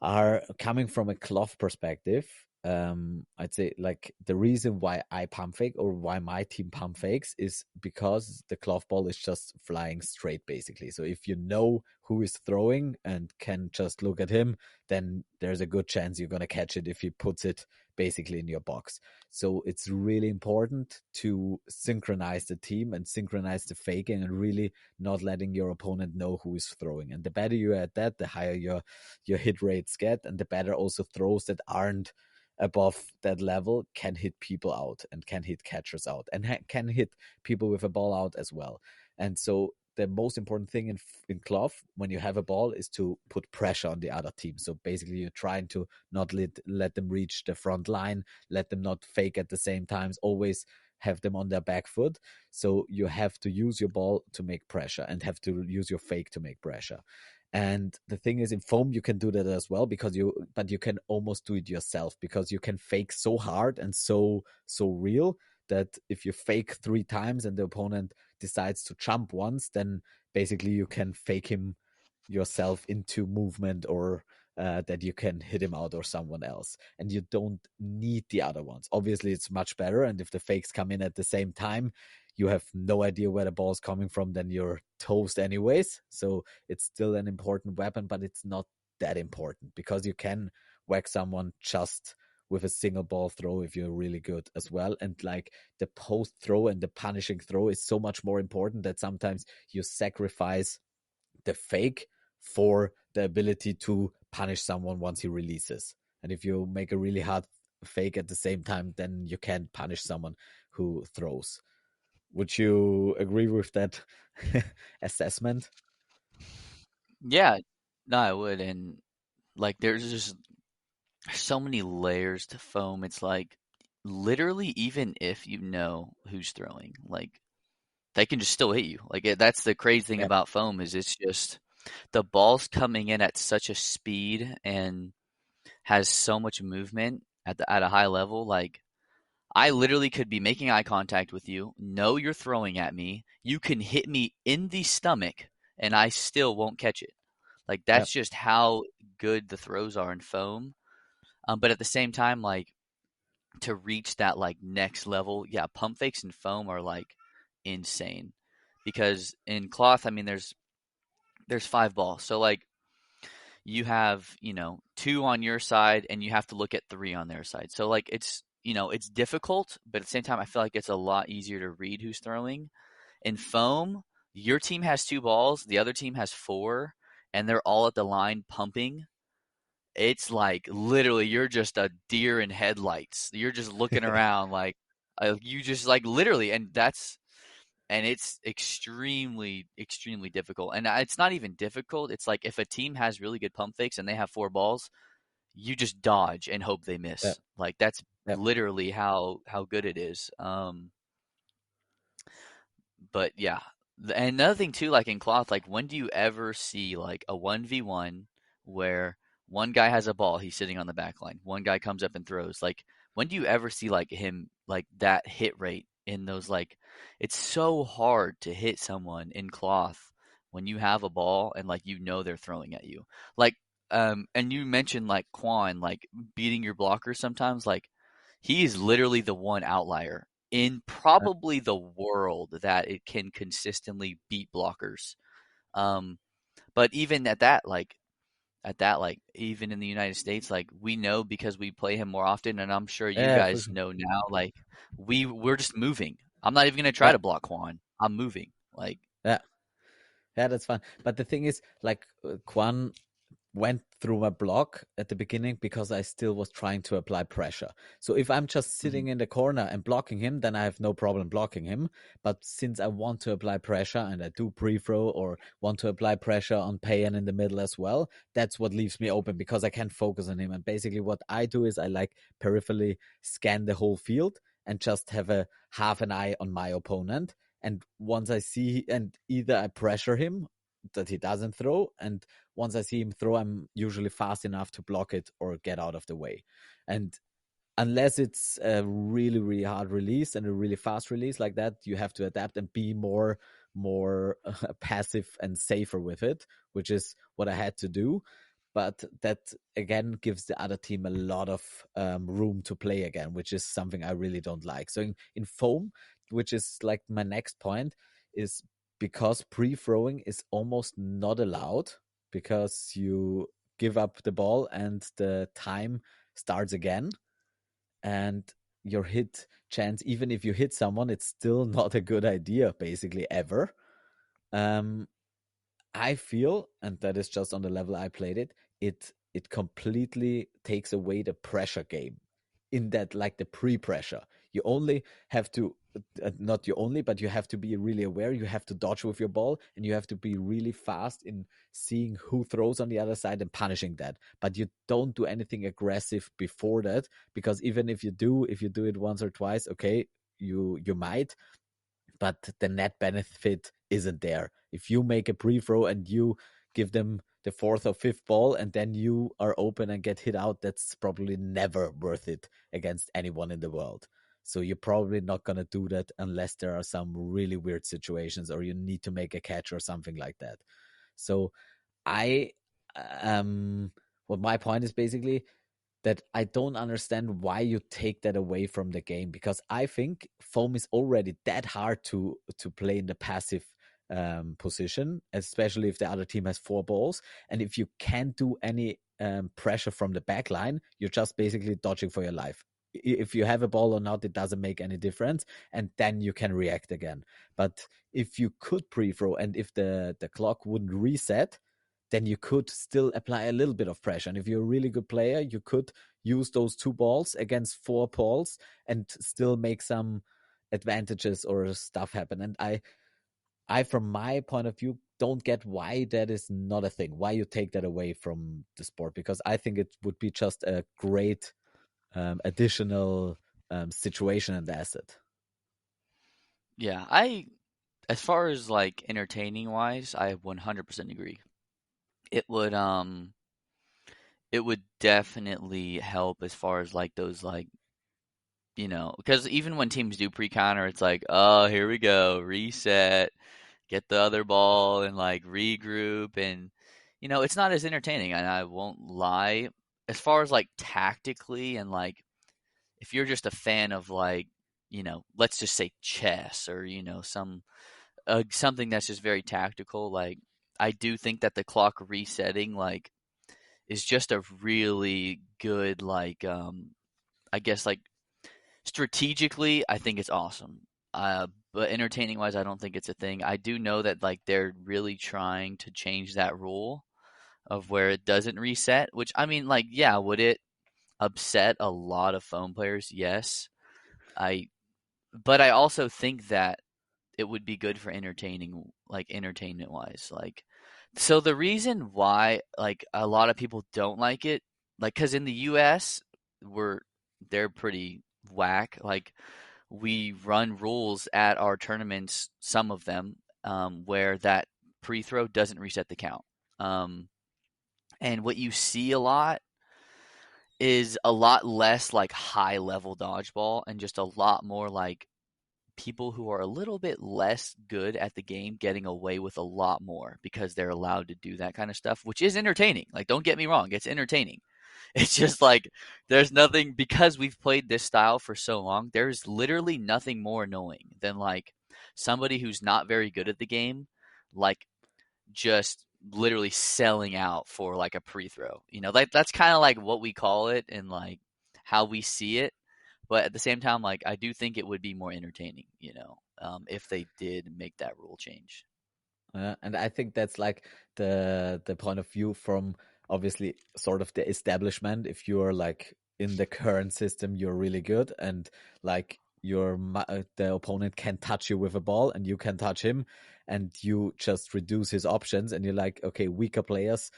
are coming from a cloth perspective. I'd say like the reason why I pump fake or why my team pump fakes is because the cloth ball is just flying straight basically. So if you know who is throwing and can just look at him, then there's a good chance you're going to catch it if he puts it basically in your box. So it's really important to synchronize the team and synchronize the faking and really not letting your opponent know who is throwing. And the better you're at that, the higher your hit rates get, and the better also throws that aren't above that level can hit people out and can hit catchers out and can hit people with a ball out as well. And so the most important thing in cloth when you have a ball is to put pressure on the other team. So basically you're trying to not let them reach the front line, let them not fake at the same times, always have them on their back foot. So you have to use your ball to make pressure and have to use your fake to make pressure. And the thing is, in foam, you can do that as well but you can almost do it yourself because you can fake so hard and so real that if you fake 3 times and the opponent decides to jump once, then basically you can fake him yourself into movement or that you can hit him out or someone else. And you don't need the other ones. Obviously, it's much better. And if the fakes come in at the same time, you have no idea where the ball is coming from, then you're toast anyways. So it's still an important weapon, but it's not that important because you can whack someone just with a single ball throw if you're really good as well. And like the post throw and the punishing throw is so much more important that sometimes you sacrifice the fake for the ability to punish someone once he releases. And if you make a really hard fake at the same time, then you can't punish someone who throws. Would you agree with that assessment? Yeah, no, I would. And like, there's just so many layers to foam. It's like literally, even if you know who's throwing, like they can just still hit you. Like that's the crazy thing Yeah, about foam is it's just the ball's coming in at such a speed and has so much movement at a high level. Like I literally could be making eye contact with you, know you're throwing at me, you can hit me in the stomach, and I still won't catch it. Like yeah, that's just how good the throws are in foam. But at the same time, like to reach that like next level, yeah, pump fakes and foam are like insane. Because in cloth, I mean, there's 5 balls, so like you have, two on your side and you have to look at three on their side. So like it's difficult, but at the same time I feel like it's a lot easier to read who's throwing. In foam, your team has 2 balls, the other team has 4, and they're all at the line pumping. It's like literally you're just a deer in headlights. You're just looking around like you just like literally, and it's extremely, extremely difficult. And it's not even difficult. It's like if a team has really good pump fakes and they have 4 balls, you just dodge and hope they yeah, miss. Like that's yeah. literally how good it is. But yeah, and another thing too, like in cloth, like when do you ever see like a 1v1 where one guy has a ball, he's sitting on the back line, one guy comes up and throws? Like when do you ever see like him like that hit rate in those like it's so hard to hit someone in cloth when you have a ball and like they're throwing at you. Like and you mentioned like Quan like beating your blocker sometimes like he is literally the one outlier in Yeah. probably the world that it can consistently beat blockers. Um, but even at that, even in the United States, like we know because we play him more often, and I'm sure you Yeah, for guys sure. know now, like we're just moving. I'm not even gonna try Yeah, to block Juan. I'm moving. Like, yeah, yeah. That's fine. But the thing is, like, Quan went through my block at the beginning because I still was trying to apply pressure. So if I'm just mhm. sitting in the corner and blocking him, then I have no problem blocking him. But since I want to apply pressure and I do pre-throw or want to apply pressure on Payan in the middle as well, that's what leaves me open because I can't focus on him. And basically what I do is I like peripherally scan the whole field and just have a half an eye on my opponent. And once I see, and either I pressure him that he doesn't throw, and once I see him throw, I'm usually fast enough to block it or get out of the way. And unless it's a really, really hard release and a really fast release like that, you have to adapt and be more passive and safer with it, which is what I had to do. But that again gives the other team a lot of room to play again, which is something I really don't like. So in foam, which is like my next point, is because pre-throwing is almost not allowed because you give up the ball and the time starts again, and your hit chance, even if you hit someone, it's still not a good idea basically ever. um I feel, and that is just on the level I played it, it completely takes away the pressure game. In that, like the pre-pressure, you only have to, not you only, but you have to be really aware. You have to dodge with your ball, and you have to be really fast in seeing who throws on the other side and punishing that. But you don't do anything aggressive before that, because even if you do it once or twice, okay, you might, but the net benefit isn't there. If you make a pre-throw and you give them the fourth or fifth ball and then you are open and get hit out, that's probably never worth it against anyone in the world. So you're probably not going to do that unless there are some really weird situations or you need to make a catch or something like that. So I what my point is basically that I don't understand why you take that away from the game, because I think foam is already that hard to play in the passive position, especially if the other team has four balls, and if you can't do any pressure from the back line, you're just basically dodging for your life. If you have a ball or not, it doesn't make any difference, and then you can react again. But if you could pre-throw and if the clock wouldn't reset, then you could still apply a little bit of pressure. And if you're a really good player, you could use those two balls against four balls and still make some advantages or stuff happen. And I from my point of view, don't get why that is not a thing. Why you take that away from the sport? Because I think it would be just a great additional situation and asset. Yeah, as far as like entertaining wise, I 100% agree. It would um it would definitely help as far as like those like, because even when teams do pre-counter, it's like, oh, here we go, reset, get the other ball and like regroup, and it's not as entertaining, and I won't lie. As far as like tactically and like if you're just a fan of like, let's just say chess or something that's just very tactical, like I do think that the clock resetting like is just a really good like I guess like strategically I think it's awesome. But entertaining wise I don't think it's a thing. I do know that like they're really trying to change that rule of where it doesn't reset, which I mean like yeah, would it upset a lot of phone players? Yes. I but I also think that it would be good for entertaining, like entertainment wise. Like, so the reason why like a lot of people don't like it, like, because in the U.S. we're they're pretty whack. Like, we run rules at our tournaments, some of them, where that pre-throw doesn't reset the count. Um, and what you see a lot is a lot less like high level dodgeball and just a lot more like people who are a little bit less good at the game getting away with a lot more because they're allowed to do that kind of stuff, which is entertaining. Like, don't get me wrong, it's entertaining. It's just like there's nothing, because we've played this style for so long, there's literally nothing more annoying than like somebody who's not very good at the game, like just literally selling out for like a pre-throw. Like that's kind of like what we call it and like how we see it, but at the same time, like I do think it would be more entertaining, if they did make that rule change. And I think that's like the point of view from obviously sort of the establishment. If you're like in the current system, you're really good, and like the opponent can touch you with a ball, and you can touch him, and you just reduce his options, and you're like, okay, weaker players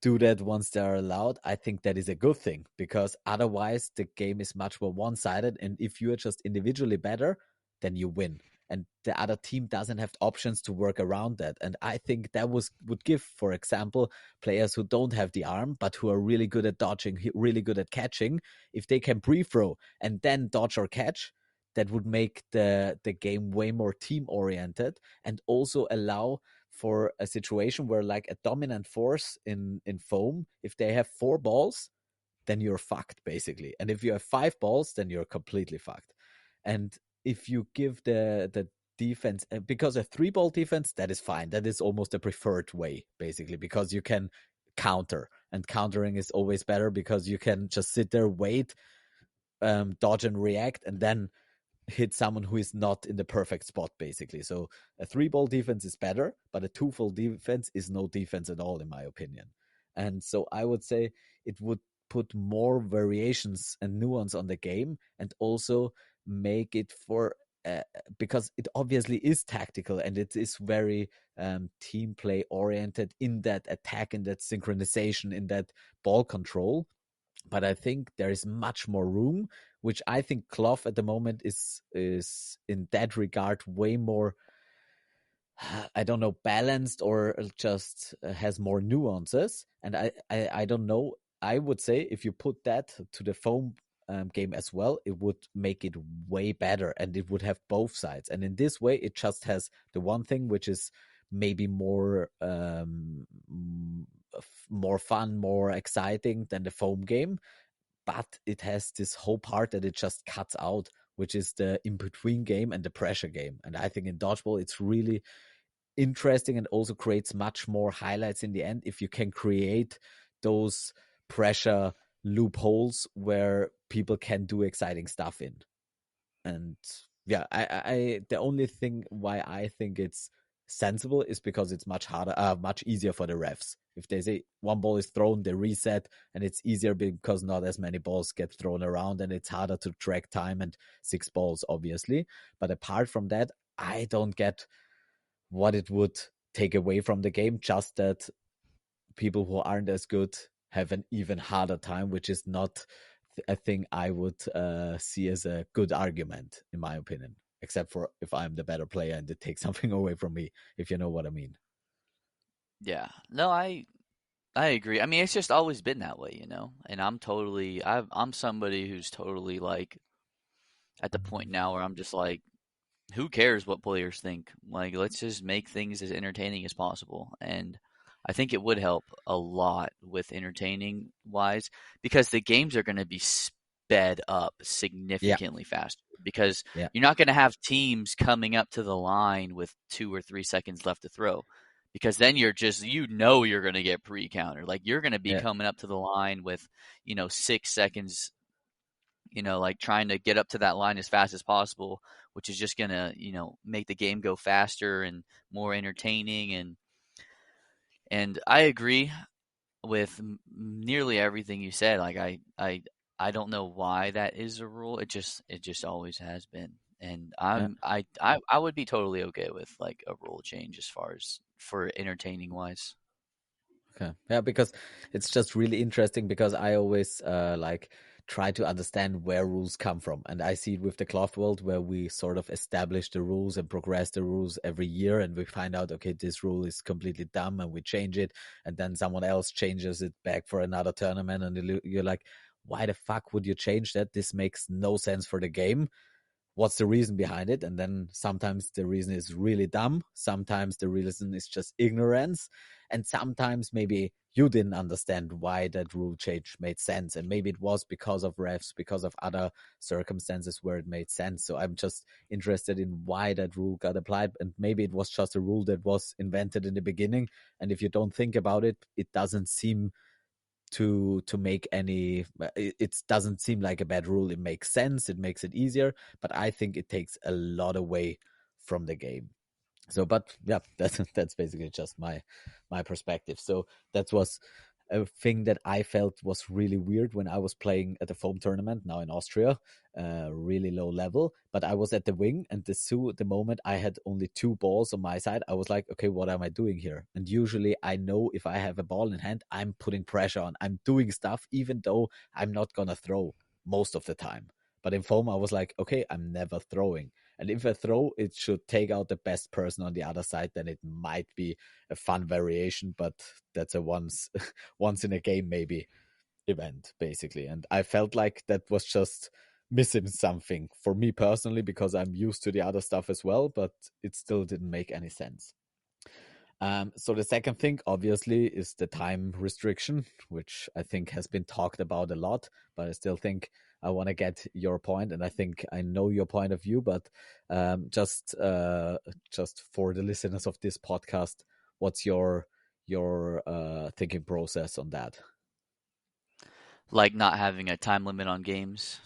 do that once they're allowed. I think that is a good thing, because otherwise the game is much more one-sided, and if you are just individually better, then you win, and the other team doesn't have options to work around that. And I think that would give, for example, players who don't have the arm but who are really good at dodging, really good at catching, if they can pre-throw and then dodge or catch, that would make the game way more team oriented, and also allow for a situation where, like, a dominant force in foam, if they have 4 balls, then you're fucked basically. And if you have 5 balls, then you're completely fucked. And if you give the defense, because a 3-ball defense, that is fine. That is almost a preferred way basically, because you can counter, and countering is always better because you can just sit there, wait, dodge and react, and then hit someone who is not in the perfect spot basically. So a 3-ball defense is better, but a 2-ball defense is no defense at all in my opinion. And so I would say it would put more variations and nuance on the game, and also make it for because it obviously is tactical, and it is very team play oriented in that attack, in that synchronization, in that ball control. But I think there is much more room, which I think Clough at the moment is in that regard way more, I don't know, balanced, or just has more nuances. And I don't know. I would say if you put that to the foam game as well, it would make it way better, and it would have both sides. And in this way, it just has the one thing which is maybe more more fun, more exciting than the foam game, but it has this whole part that it just cuts out, which is the in between game and the pressure game. And I think in dodgeball, it's really interesting, and also creates much more highlights in the end if you can create those pressure loopholes where people can do exciting stuff in. And yeah, I the only thing why I think it's sensible is because it's much harder, much easier for the refs. If they say one ball is thrown, they reset, and it's easier because not as many balls get thrown around, and it's harder to track time, and 6 balls, obviously. But apart from that, I don't get what it would take away from the game. Just that people who aren't as good have an even harder time, which is not a thing I would see as a good argument, in my opinion. Except for if I'm the better player and it takes something away from me, if you know what I mean. Yeah. No, I agree. I mean, it's just always been that way, And I'm somebody who's totally like at the point now where I'm just like, who cares what players think? Like, let's just make things as entertaining as possible. And I think it would help a lot with entertaining wise, because the games are going to be sped up Yeah, significantly faster, because yeah, you're not going to have teams coming up to the line with 2 or 3 seconds left to throw, because then you're going to get pre-counter. Like, you're going to be yeah, coming up to the line with 6 seconds, like trying to get up to that line as fast as possible, which is just gonna, make the game go faster and more entertaining. And I agree with nearly everything you said. Like I don't know why that is a rule. It just always has been. And yeah. I would be totally okay with like a rule change as far as for entertaining wise. Okay. Yeah, because it's just really interesting, because I always like try to understand where rules come from. And I see it with the cloth world, where we sort of establish the rules and progress the rules every year, and we find out, okay, this rule is completely dumb, and we change it, and then someone else changes it back for another tournament, and you're like, why the fuck would you change that? This makes no sense for the game. What's the reason behind it? And then sometimes the reason is really dumb, sometimes the reason is just ignorance, and sometimes maybe you didn't understand why that rule change made sense, and maybe it was because of refs, because of other circumstances where it made sense. So I'm just interested in why that rule got applied, and maybe it was just a rule that was invented in the beginning, and if you don't think about it, it doesn't seem to make any, it doesn't seem like a bad rule. It makes sense, it makes it easier, but I think it takes a lot away from the game. So, but yeah, that's basically just my perspective. So that was a thing that I felt was really weird when I was playing at the foam tournament now in Austria, really low level. But I was at the wing, and the moment I had only 2 balls on my side, I was like, okay, what am I doing here? And usually I know if I have a ball in hand, I'm putting pressure on, I'm doing stuff, even though I'm not gonna throw most of the time. But in foam, I was like, okay, I'm never throwing. And if I throw, it should take out the best person on the other side. Then it might be a fun variation, but that's a once in a game maybe event basically. And I felt like that was just missing something for me personally because I'm used to the other stuff as well, but it still didn't make any sense. So the second thing, obviously, is the time restriction, which I think has been talked about a lot. But I still think I want to get your point, and I think I know your point of view. But just for the listeners of this podcast, what's your thinking process on that? Like not having a time limit on games.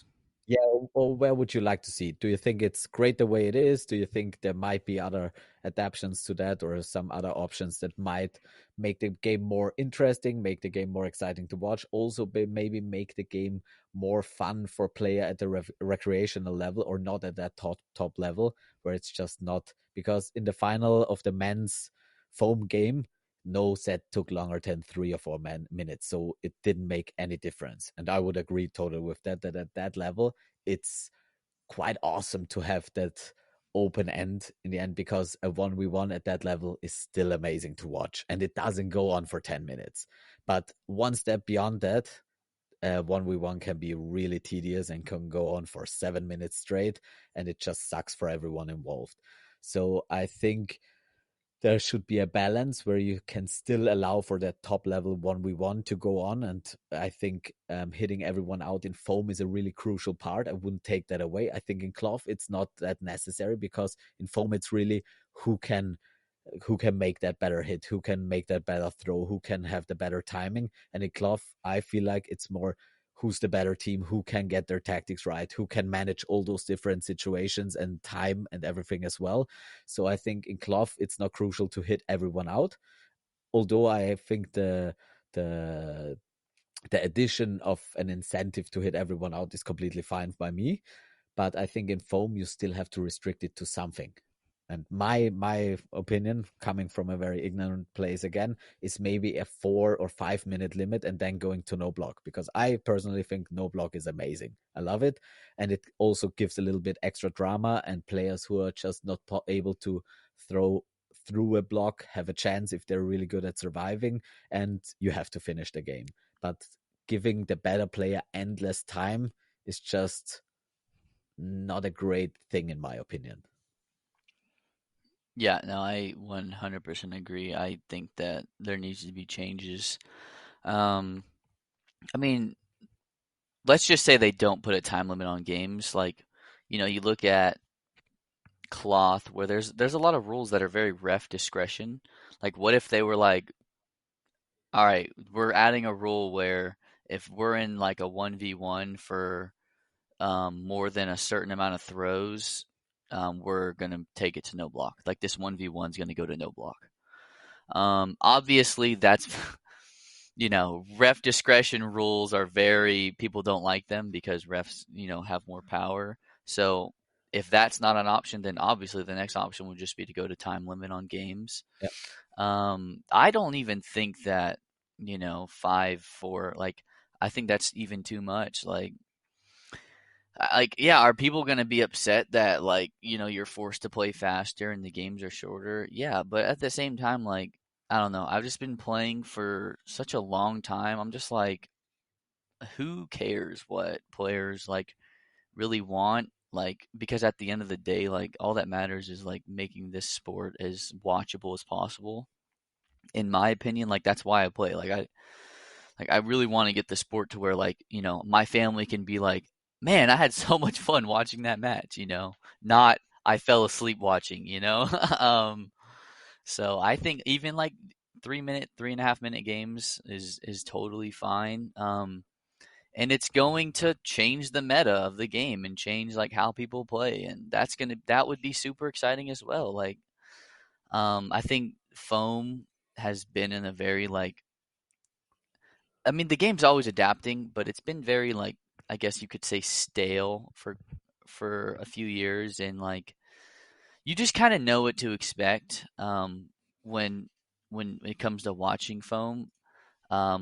Yeah, or where would you like to see it? Do you think it's great the way it is? Do you think there might be other adaptations to that or some other options that might make the game more interesting, make the game more exciting to watch, also maybe make the game more fun for player at the recreational level or not at that top level where it's just not because in the final of the men's foam game no set took longer than 3 or 4 minutes, so it didn't make any difference. And I would agree totally with that. That at that level, it's quite awesome to have that open end in the end because a 1v1 at that level is still amazing to watch and it doesn't go on for 10 minutes. But one step beyond that, 1v1 can be really tedious and can go on for 7 minutes straight, and it just sucks for everyone involved. So I think there should be a balance where you can still allow for that top level 1v1 to go on. And I think hitting everyone out in foam is a really crucial part. I wouldn't take that away. I think in cloth, it's not that necessary because in foam, it's really who can who can make that better hit, who can make that better throw, who can have the better timing. And in cloth, I feel like it's more who's the better team, who can get their tactics right, who can manage all those different situations and time and everything as well. So I think in cloth, it's not crucial to hit everyone out. Although I think the the addition of an incentive to hit everyone out is completely fine by me. But I think in foam you still have to restrict it to something. And my opinion, coming from a very ignorant place again, is maybe a 4 or 5 minute limit and then going to no block because I personally think no block is amazing. I love it, and it also gives a little bit extra drama. And players who are just not able to throw through a block have a chance if they're really good at surviving, and you have to finish the game. But giving the better player endless time is just not a great thing in my opinion. Yeah, no, I 100% agree. I think that there needs to be changes. Um, I mean, let's just say they don't put a time limit on games. Like, you look at cloth where there's a lot of rules that are very ref discretion. Like, what if they were like, all right, we're adding a rule where if we're in like a 1v1 for more than a certain amount of throws, we're gonna take it to no block. Like this 1v1 is gonna go to no block. Obviously, that's ref discretion rules are very people don't like them because refs have more power. So if that's not an option, then obviously the next option would just be to go to time limit on games. Yeah. I don't even think that 5-4 like I think that's even too much. Like, yeah, are people going to be upset that like you're forced to play faster and the games are shorter? Yeah, but at the same time, like I don't know, I've just been playing for such a long time. I'm just like, who cares what players like really want? Like, because at the end of the day, like all that matters is like making this sport as watchable as possible. In my opinion, like that's why I play. Like I really want to get the sport to where like, my family can be like, "Man, I had so much fun watching that match," Not I fell asleep watching. So I think even like 3 minute, 3.5 minute games is totally fine. And it's going to change the meta of the game and change like how people play, and that would be super exciting as well. Like, I think foam has been in a very like I mean, the game's always adapting, but it's been very like I guess you could say stale for a few years, and like you just kind of know what to expect when it comes to watching foam,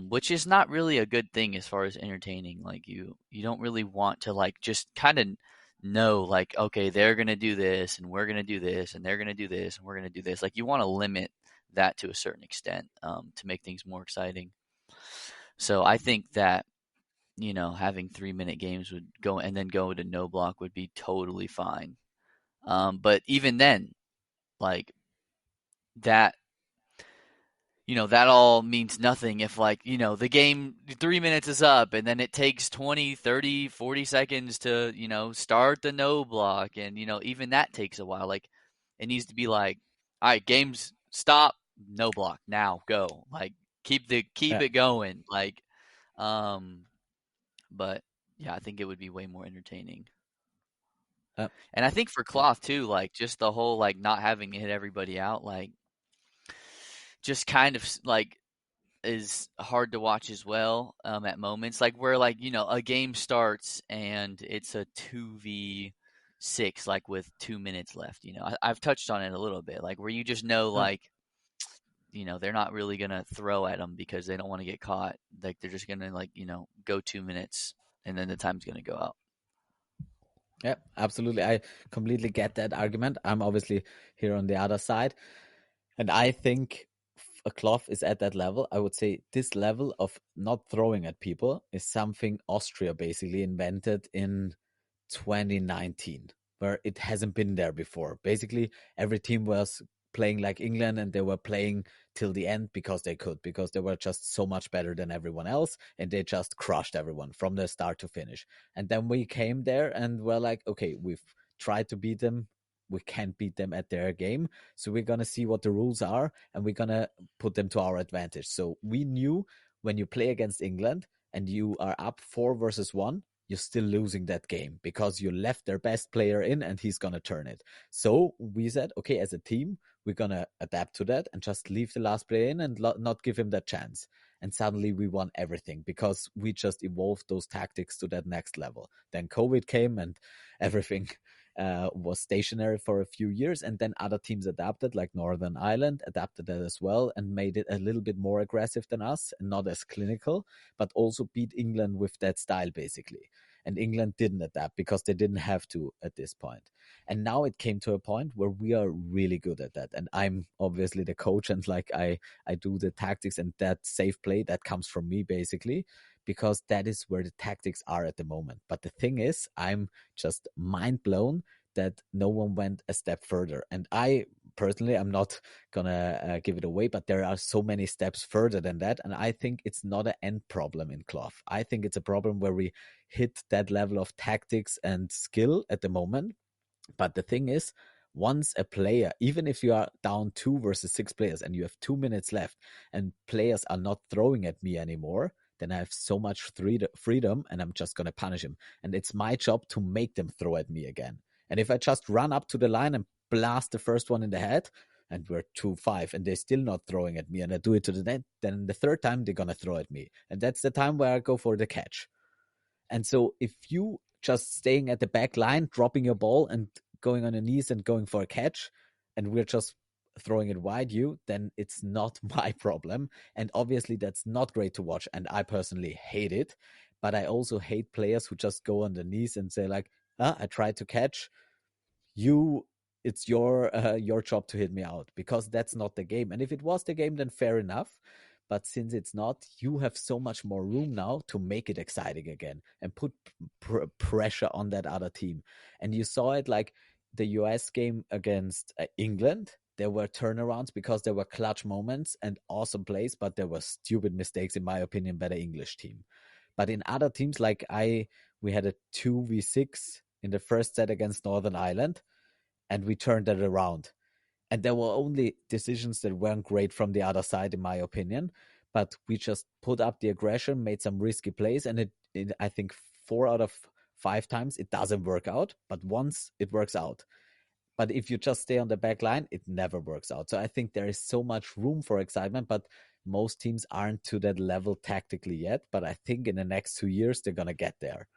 which is not really a good thing as far as entertaining. Like you don't really want to like just kind of know like okay they're gonna do this and we're gonna do this and they're gonna do this and we're gonna do this. Like you want to limit that to a certain extent to make things more exciting. So I think that having 3-minute games would go and then go to no block would be totally fine. But even then, like that, that all means nothing if like, the game 3 minutes is up and then it takes 20, 30, 40 seconds to, start the no block. And, even that takes a while. Like it needs to be like, all right, games stop, no block, now go. Like keep Yeah. it going. Like, um, but yeah, I think it would be way more entertaining. Uh, And I think for cloth too, like just the whole like not having to hit everybody out, like just kind of like is hard to watch as well at moments like where like a game starts and it's a 2v6 like with 2 minutes left. I've touched on it a little bit like where you just know uh, like they're not really gonna throw at them because they don't want to get caught, like they're just gonna like go 2 minutes and then the time's gonna go out. yeah, absolutely. I completely get that argument. I'm obviously here on the other side. And I think a cloth is at that level. I would say this level of not throwing at people is something Austria basically invented in 2019, where it hasn't been there before. Basically, every team was playing like England and they were playing till the end because they could, because they were just so much better than everyone else and they just crushed everyone from the start to finish. And then we came there and we're like, okay, we've tried to beat them. We can't beat them at their game. So we're going to see what the rules are and we're going to put them to our advantage. So we knew when you play against England and you are up 4 versus 1, you're still losing that game because you left their best player in and he's going to turn it. So we said, okay, as a team, we're going to adapt to that and just leave the last player in and not give him that chance. And suddenly we won everything because we just evolved those tactics to that next level. Then COVID came and everything was stationary for a few years. And then other teams adapted, like Northern Ireland adapted that as well and made it a little bit more aggressive than us and not as clinical, but also beat England with that style basically. And England didn't adapt because they didn't have to at this point. And now it came to a point where we are really good at that. And I'm obviously the coach and like I do the tactics and that safe play that comes from me basically because that is where the tactics are at the moment. But the thing is, I'm just mind blown that no one went a step further. And I personally, I'm not gonna give it away, but there are so many steps further than that. And I think it's not an end problem in cloth. I think it's a problem where we hit that level of tactics and skill at the moment. But the thing is, once a player, even if you are down 2 versus 6 players and you have 2 minutes left and players are not throwing at me anymore, then I have so much freedom and I'm just going to punish him. And it's my job to make them throw at me again. And if I just run up to the line and blast the first one in the head, and we're 2-5 and they're still not throwing at me and I do it to the net, then the third time they're going to throw at me. And that's the time where I go for the catch. And so if you just staying at the back line, dropping your ball and going on your knees and going for a catch, and we're just throwing it wide you, then it's not my problem. And obviously that's not great to watch. And I personally hate it. But I also hate players who just go on the knees and say like, I tried to catch you, it's your job to hit me out because that's not the game. And if it was the game, then fair enough. But since it's not, you have so much more room now to make it exciting again and put pressure on that other team. And you saw it like the US game against England. There were turnarounds because there were clutch moments and awesome plays, but there were stupid mistakes, in my opinion, by the English team. But in other teams, like we had a 2v6 in the first set against Northern Ireland, and we turned that around. And there were only decisions that weren't great from the other side, in my opinion. But we just put up the aggression, made some risky plays, and I think 4 out of 5 times it doesn't work out, but once it works out. But if you just stay on the back line, it never works out. So I think there is so much room for excitement, but most teams aren't to that level tactically yet. But I think in the next 2 years, they're going to get there.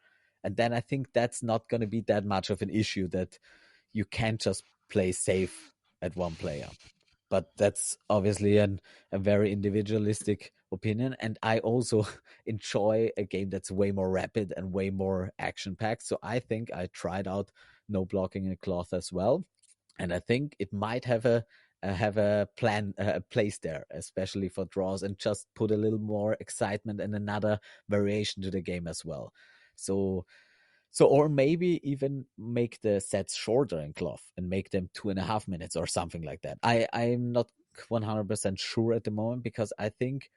And then I think that's not going to be that much of an issue that you can't just play safe at one player. But that's obviously a very individualistic opinion. And I also enjoy a game that's way more rapid and way more action packed. So I think I tried out no blocking a cloth as well. And I think it might have have a plan, a place there, especially for draws, and just put a little more excitement and another variation to the game as well. So, or maybe even make the sets shorter in cloth and make them 2.5 minutes or something like that. I'm not 100% sure at the moment, because I think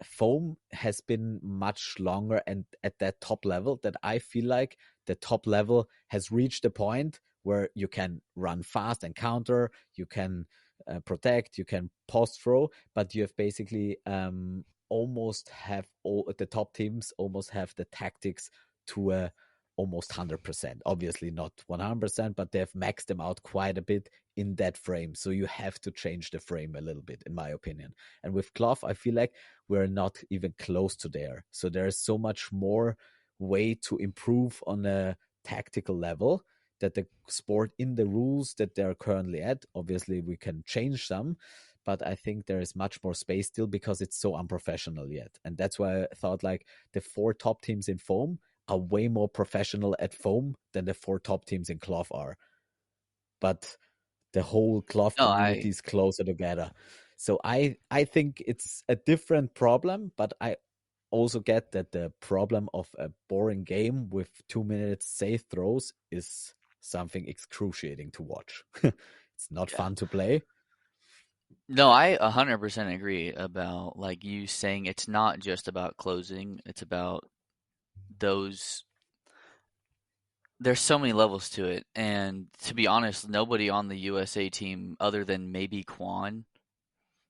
foam has been much longer and at that top level, that I feel like the top level has reached a point where you can run fast and counter, you can protect, you can post throw, but you have basically almost have all the top teams almost have the tactics to a almost 100%. Obviously not 100%, but they've maxed them out quite a bit in that frame. So you have to change the frame a little bit, in my opinion. And with cloth, I feel like we're not even close to there. So there's so much more way to improve on a tactical level, that the sport, in the rules that they're currently at, obviously we can change some, but I think there is much more space still, because it's so unprofessional yet. And that's why I thought like the four top teams in foam are way more professional at foam than the four top teams in cloth are. But the whole cloth No, community is closer together. So I think it's a different problem, but I also get that the problem of a boring game with 2 minutes safe throws is something excruciating to watch. It's not yeah. fun to play. No, I 100% agree about like you saying it's not just about closing, it's about those there's so many levels to it. And to be honest, nobody on the USA team other than maybe Quan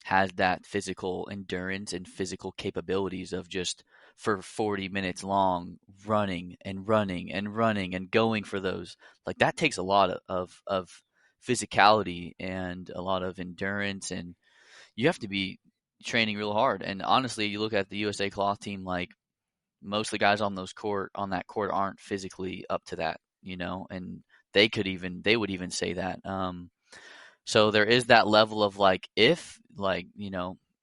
has that physical endurance and physical capabilities of just for 40 minutes long running and running and running and going for those. Like that takes a lot of physicality and a lot of endurance, and you have to be training real hard. And honestly, you look at the USA cloth team, like most of the guys on that court aren't physically up to that, and they would even say that. So there is that level of like if like,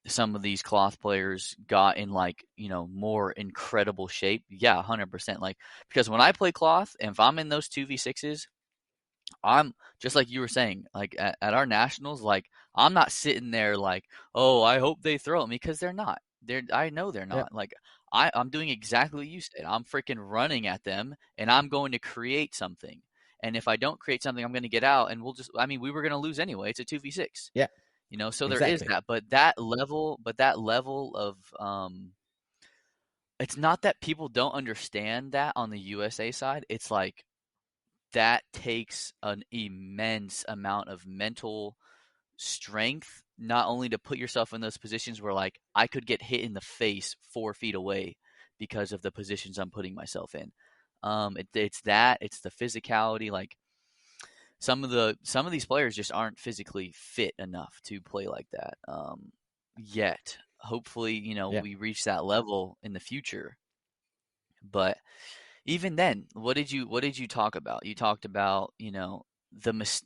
some of these cloth players got in like, more incredible shape, yeah, 100%. Like because when I play cloth, and if I'm in those 2v6s, I'm just like you were saying, like at our nationals, like I'm not sitting there like, oh, I hope they throw at me because they're not. I know they're Yeah, not. Like I'm doing exactly what you said. I'm freaking running at them and I'm going to create something. And if I don't create something, I'm going to get out and I mean, we were going to lose anyway. It's a 2v6. yeah, So there is exactly. that, but that level of it's not that people don't understand that on the USA side. It's like that takes an immense amount of mental strength, not only to put yourself in those positions where like I could get hit in the face 4 feet away because of the positions I'm putting myself in. It's the physicality. Like some of these players just aren't physically fit enough to play like that yet. Hopefully, Yeah. we reach that level in the future. But even then, what did you talk about? You talked about,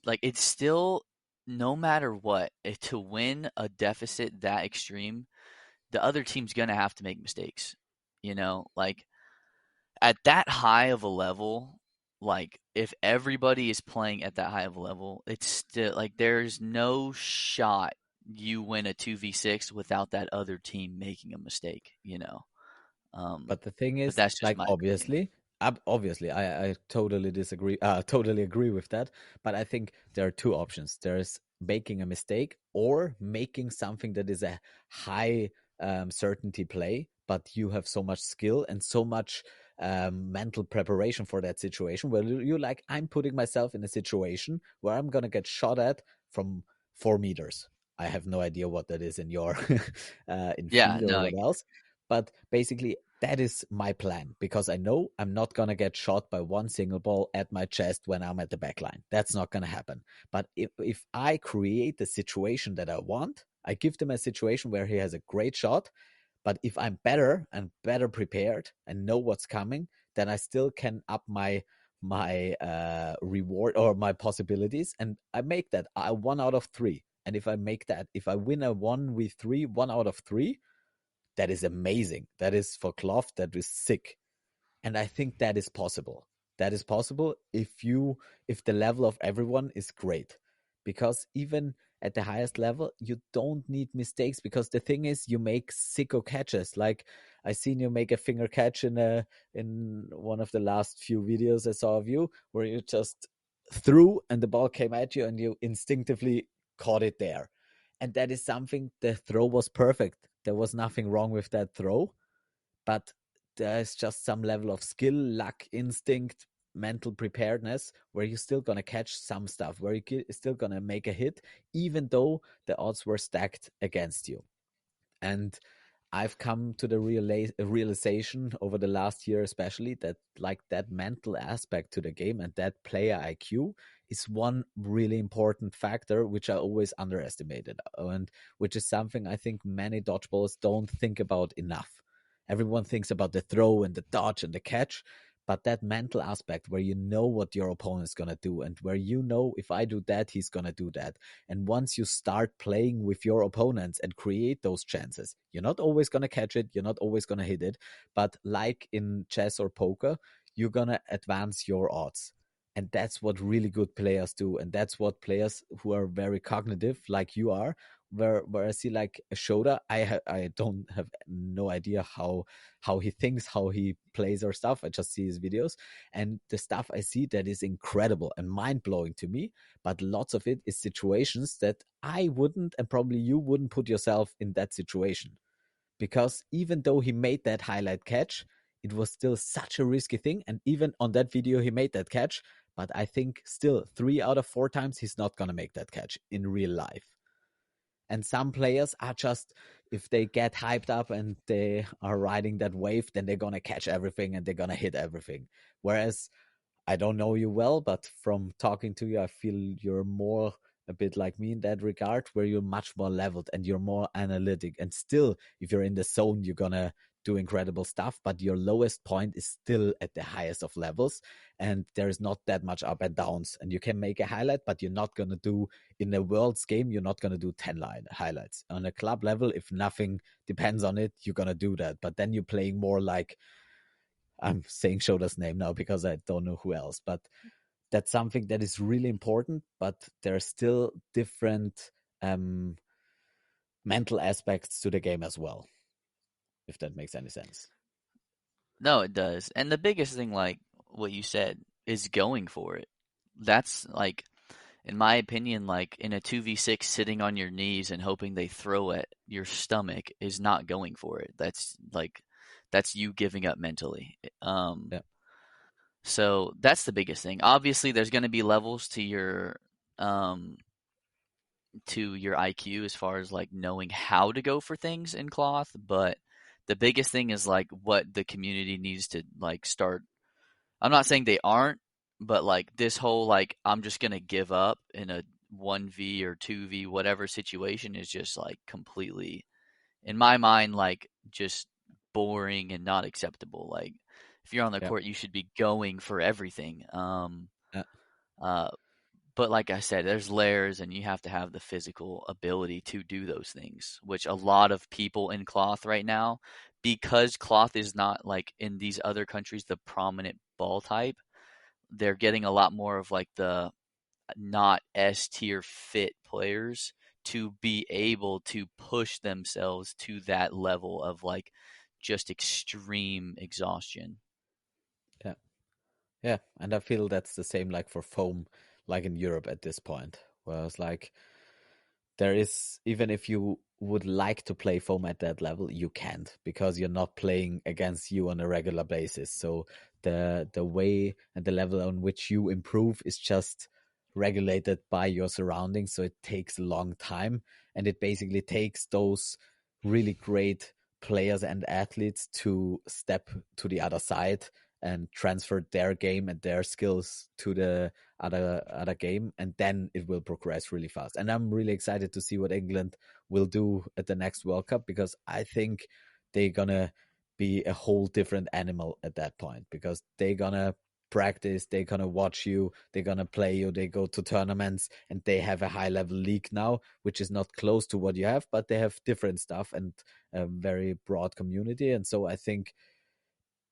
like it's still no matter what, to win a deficit that extreme, the other team's gonna have to make mistakes. Like at that high of a level, like if everybody is playing at that high of a level, it's still like there's no shot you win a 2v6 without that other team making a mistake. Um, But the thing but is, that's just like, my opinion. obviously, I totally disagree, totally agree with that. But I think there are two options. There's making a mistake or making something that is a high certainty play, but you have so much skill and so much mental preparation for that situation where you're like, I'm putting myself in a situation where I'm gonna get shot at from 4 meters. I have no idea what that is in your in Yeah, feet or no, what else, but basically, that is my plan, because I know I'm not going to get shot by one single ball at my chest when I'm at the back line. That's not going to happen. But if I create the situation that I want, I give them a situation where he has a great shot. But if I'm better and better prepared and know what's coming, then I still can up my reward or my possibilities, and I make that 1 out of 3. And if I win a 1v3, 1 out of 3, that is amazing. That is for cloth. That is sick. And I think that is possible. That is possible if the level of everyone is great. Because even at the highest level, you don't need mistakes, because the thing is, you make sicko catches. Like, I seen you make a finger catch in one of the last few videos I saw of you, where you just threw and the ball came at you and you instinctively caught it there. And that is something, the throw was perfect. There was nothing wrong with that throw, but there's just some level of skill, luck, instinct, mental preparedness, where you're still gonna catch some stuff, where you're still gonna make a hit, even though the odds were stacked against you. And I've come to the realization over the last year, especially, that like that mental aspect to the game and that player IQ is one really important factor, which I always underestimated, and which is something I think many dodgeballs don't think about enough. Everyone thinks about the throw and the dodge and the catch, but that mental aspect, where you know what your opponent is going to do, and where you know, if I do that, he's going to do that. And once you start playing with your opponents and create those chances, you're not always going to catch it, you're not always going to hit it, but like in chess or poker, you're going to advance your odds. And that's what really good players do. And that's what players who are very cognitive, like you are, where I see like a Shoda, I don't have no idea how he thinks, how he plays or stuff. I just see his videos, and the stuff I see, that is incredible and mind blowing to me. But lots of it is situations that I wouldn't, and probably you wouldn't, put yourself in that situation, because even though he made that highlight catch, it was still such a risky thing. And even on that video, he made that catch, but I think still 3 out of 4 times he's not gonna make that catch in real life. And some players are just, if they get hyped up and they are riding that wave, then they're gonna catch everything and they're gonna hit everything. Whereas, I don't know you well, but from talking to you, I feel you're more a bit like me in that regard, where you're much more leveled and you're more analytic. And still, if you're in the zone, you're gonna do incredible stuff, but your lowest point is still at the highest of levels. And there's not that much up and downs. And you can make a highlight, but you're not gonna do, in a world's game, you're not gonna do 10 highlights. On a club level, if nothing depends on it, you're gonna do that. But then you're playing more like, I'm saying Shoda's name now because I don't know who else, but that's something that is really important. But there are still different um, mental aspects to the game as well, if that makes any sense. No, it does. And the biggest thing, like what you said, is going for it. That's like, in my opinion, like in a 2v6, sitting on your knees and hoping they throw at your stomach is not going for it. That's like, that's you giving up mentally. Yeah, So that's the biggest thing. Obviously, there's going to be levels um, to your IQ as far as like knowing how to go for things in cloth, but the biggest thing is like what the community needs to like start. I'm not saying they aren't, but like this whole like I'm just gonna give up in a 1v or 2v whatever situation is just like completely, in my mind, like just boring and not acceptable. Like if you're on the yeah, court, you should be going for everything. yeah, Uh, but like I said, there's layers, and you have to have the physical ability to do those things, which a lot of people in cloth right now, because cloth is not like in these other countries the prominent ball type, they're getting a lot more of like the not S tier fit players to be able to push themselves to that level of like just extreme exhaustion. yeah, yeah. And I feel that's the same like for foam, like in Europe at this point, whereas like there is, even if you would like to play foam at that level, you can't, because you're not playing against you on a regular basis. So the way and the level on which you improve is just regulated by your surroundings. So it takes a long time, and it basically takes those really great players and athletes to step to the other side and transfer their game and their skills to the other game, and then it will progress really fast. And I'm really excited to see what England will do at the next World Cup, because I think they're gonna be a whole different animal at that point, because they're gonna practice, they're gonna watch you, they're gonna play you, they go to tournaments, and they have a high level league now, which is not close to what you have, but they have different stuff and a very broad community. And so I think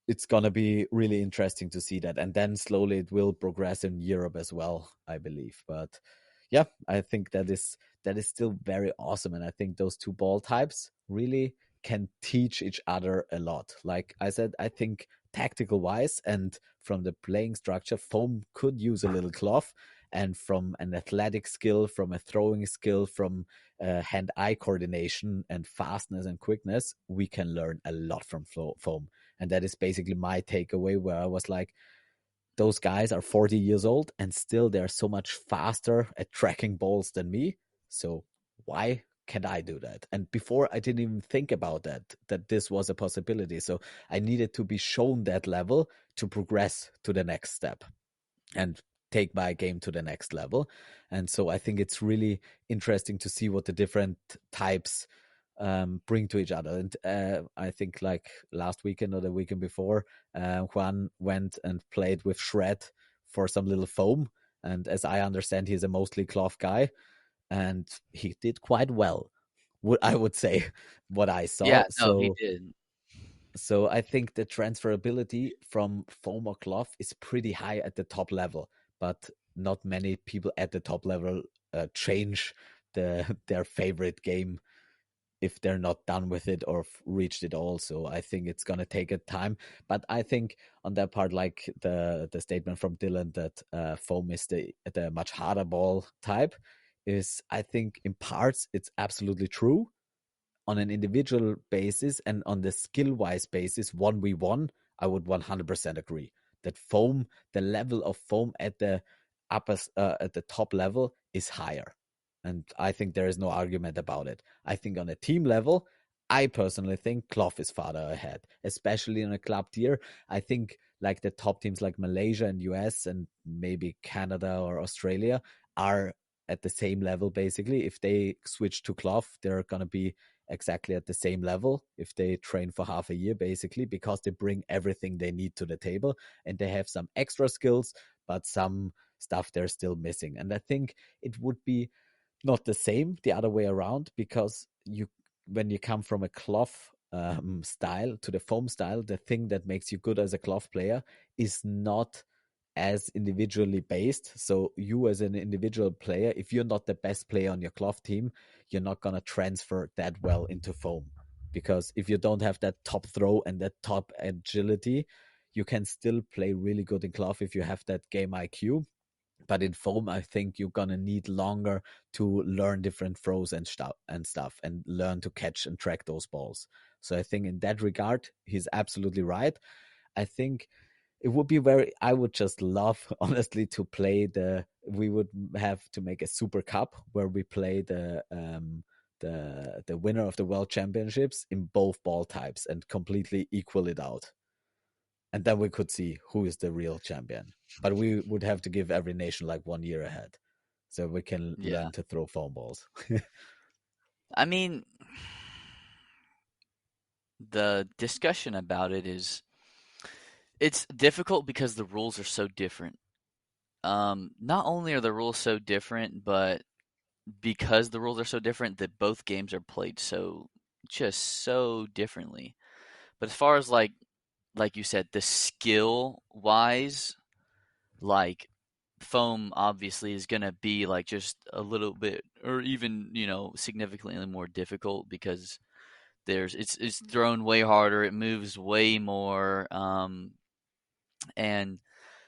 it's gonna be really interesting to see that, and then slowly it will progress in Europe as well, I believe. But yeah, I think that is still very awesome, and I think those two ball types really can teach each other a lot. Like I said, I think tactical wise and from the playing structure, foam could use a little cloth, and from an athletic skill, from a throwing skill, from hand-eye coordination and fastness and quickness, we can learn a lot from foam. And that is basically my takeaway, where I was like, those guys are 40 years old and still they're so much faster at tracking balls than me. So why can't I do that? And before I didn't even think about that this was a possibility. So I needed to be shown that level to progress to the next step and take my game to the next level. And so I think it's really interesting to see what the different types bring to each other. And I think like last weekend or the weekend before, Juan went and played with Shred for some little foam. And as I understand, he's a mostly cloth guy, and he did quite well. What I would say, what I saw. Yeah, no, he did. So I think the transferability from foam or cloth is pretty high at the top level, but not many people at the top level change their favorite game if they're not done with it or reached it all. So I think it's gonna take a time. But I think on that part, like the statement from Dylan that foam is the much harder ball type, is I think in parts it's absolutely true. On an individual basis and on the skill wise basis, 1v1, I would 100% agree that foam, the level of foam at the at the top level is higher. And I think there is no argument about it. I think on a team level, I personally think cloth is farther ahead, especially in a club tier. I think like the top teams like Malaysia and US and maybe Canada or Australia are at the same level basically. If they switch to cloth, they're going to be exactly at the same level if they train for half a year basically, because they bring everything they need to the table and they have some extra skills, but some stuff they're still missing. And I think it would be not the same the other way around, because you when you come from a cloth style to the foam style, the thing that makes you good as a cloth player is not as individually based. So you as an individual player, if you're not the best player on your cloth team, you're not going to transfer that well into foam. Because if you don't have that top throw and that top agility, you can still play really good in cloth if you have that game IQ. But in foam, I think you're gonna need longer to learn different throws and stuff and learn to catch and track those balls. So I think in that regard, he's absolutely right. I think it would be I would just love honestly to play we would have to make a super cup where we play the winner of the world championships in both ball types and completely equal it out, and then we could see who is the real champion. But we would have to give every nation like 1 year ahead so we can Yeah. learn to throw foam balls. I mean, the discussion about it is it's difficult because the rules are so different. Not only are the rules so different, but because the rules are so different, that both games are played just so differently. But as far as like you said, the skill wise, like foam obviously is gonna be like just a little bit or even, significantly more difficult because it's thrown way harder, it moves way more, and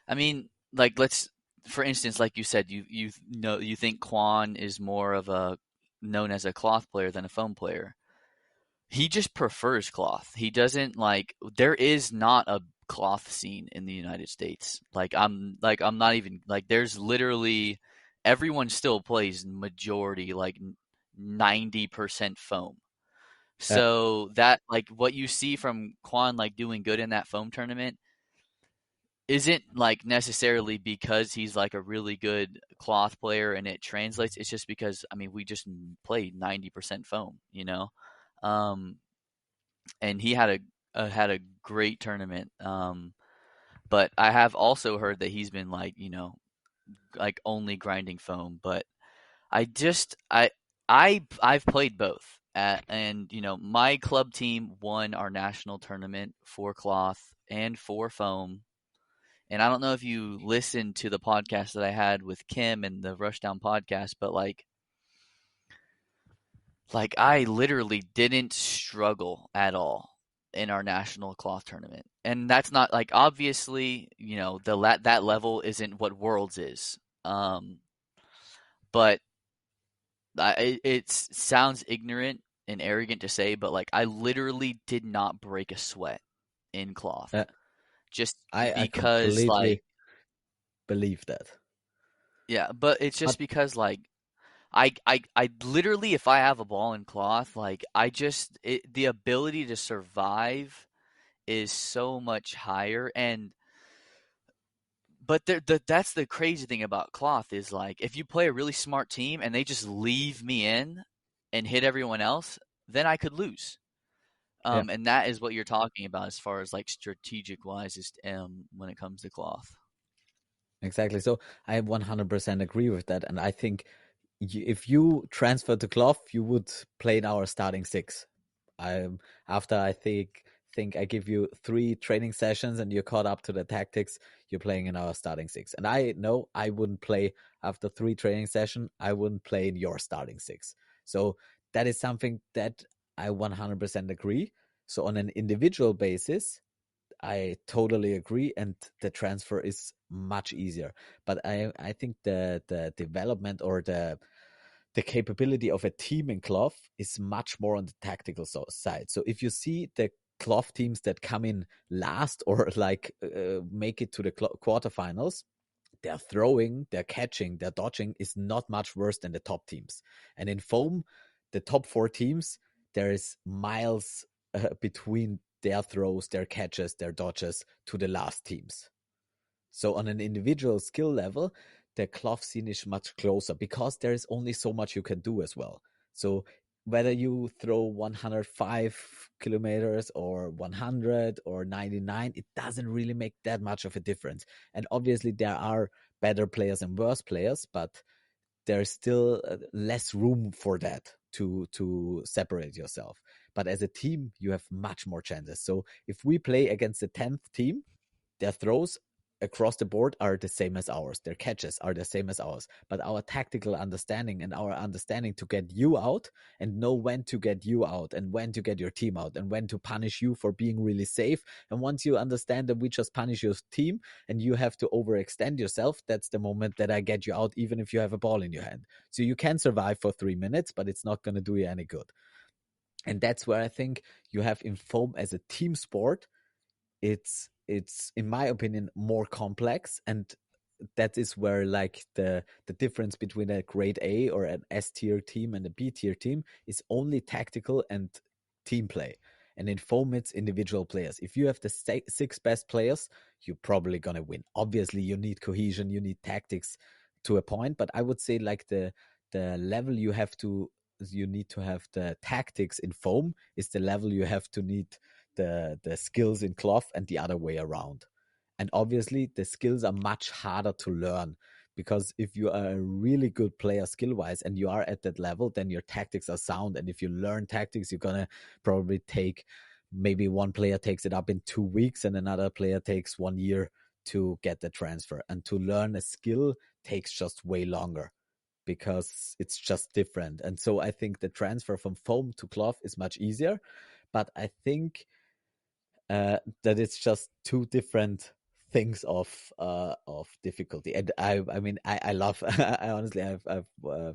I mean, like let's for instance, like you said, you think Quan is more of a known as a cloth player than a foam player. He just prefers cloth. He doesn't like there is not a cloth scene in the United States. I'm not even like there's literally everyone still plays majority like 90% foam. uh, So that like what you see from Quan like doing good in that foam tournament isn't like necessarily because he's like a really good cloth player and it translates. It's just because I mean we just played 90% foam, and he had a great tournament. But I have also heard that he's been like like only grinding foam. But I just I've played both. And my club team won our national tournament for cloth and for foam And I don't know if you listened to the podcast that I had with Kim and the Rushdown podcast, but I literally didn't struggle at all in our national cloth tournament. And that's not like obviously, that level isn't what Worlds is. But it sounds ignorant and arrogant to say, but like I literally did not break a sweat in cloth. Uh, Just I because completely believe that. yeah, but it's But just because I literally, if I have a ball in cloth, the ability to survive is so much higher. And but that's the crazy thing about cloth is like if you play a really smart team and they just leave me in and hit everyone else, then I could lose. yeah, And that is what you're talking about as far as like strategic wise is when it comes to cloth. exactly. So I 100% agree with that. And I think if you transfer to cloth, you would play in our starting six. I after I think I give you 3 training sessions and you're caught up to the tactics, you're playing in our starting six. And I know I wouldn't play after 3 training session. I wouldn't play in your starting six. So that is something that I 100% agree. So on an individual basis, I totally agree, and the transfer is much easier. But I think the development or the capability of a team in cloth is much more on the tactical side. So if you see the cloth teams that come in last or like make it to the quarterfinals, their throwing, their catching, their dodging is not much worse than the top teams. And in foam, the top 4 teams, there is miles between their throws, their catches, their dodges to the last teams. So on an individual skill level, the cloth scene is much closer because there is only so much you can do as well. So whether you throw 105 kilometers or 100 or 99, it doesn't really make that much of a difference. And obviously there are better players and worse players, but there's still less room for that to separate yourself. But as a team, you have much more chances. So if we play against the 10th team, their throws across the board are the same as ours. Their catches are the same as ours. But our tactical understanding and our understanding to get you out and know when to get you out and when to get your team out and when to punish you for being really safe. And once you understand that we just punish your team and you have to overextend yourself, that's the moment that I get you out, even if you have a ball in your hand. So you can survive for 3 minutes, but it's not going to do you any good. And that's where I think you have in foam as a team sport, it's in my opinion more complex, and that is where like the difference between a grade A or an S tier team and a B tier team is only tactical and team play. And in foam it's individual players. If you have the 6 best players, you're probably gonna win. Obviously you need cohesion, you need tactics to a point, but I would say like the level you need to have the tactics in foam is the level you have to need the skills in cloth and the other way around. And obviously the skills are much harder to learn, because if you are a really good player skill wise and you are at that level, then your tactics are sound. And if you learn tactics, you're gonna probably take, maybe one player takes it up in 2 weeks and another player takes 1 year to get the transfer. And to learn a skill takes just way longer because it's just different. And so I think the transfer from foam to cloth is much easier. But I think that it's just 2 different things of difficulty. And I mean I love I honestly I've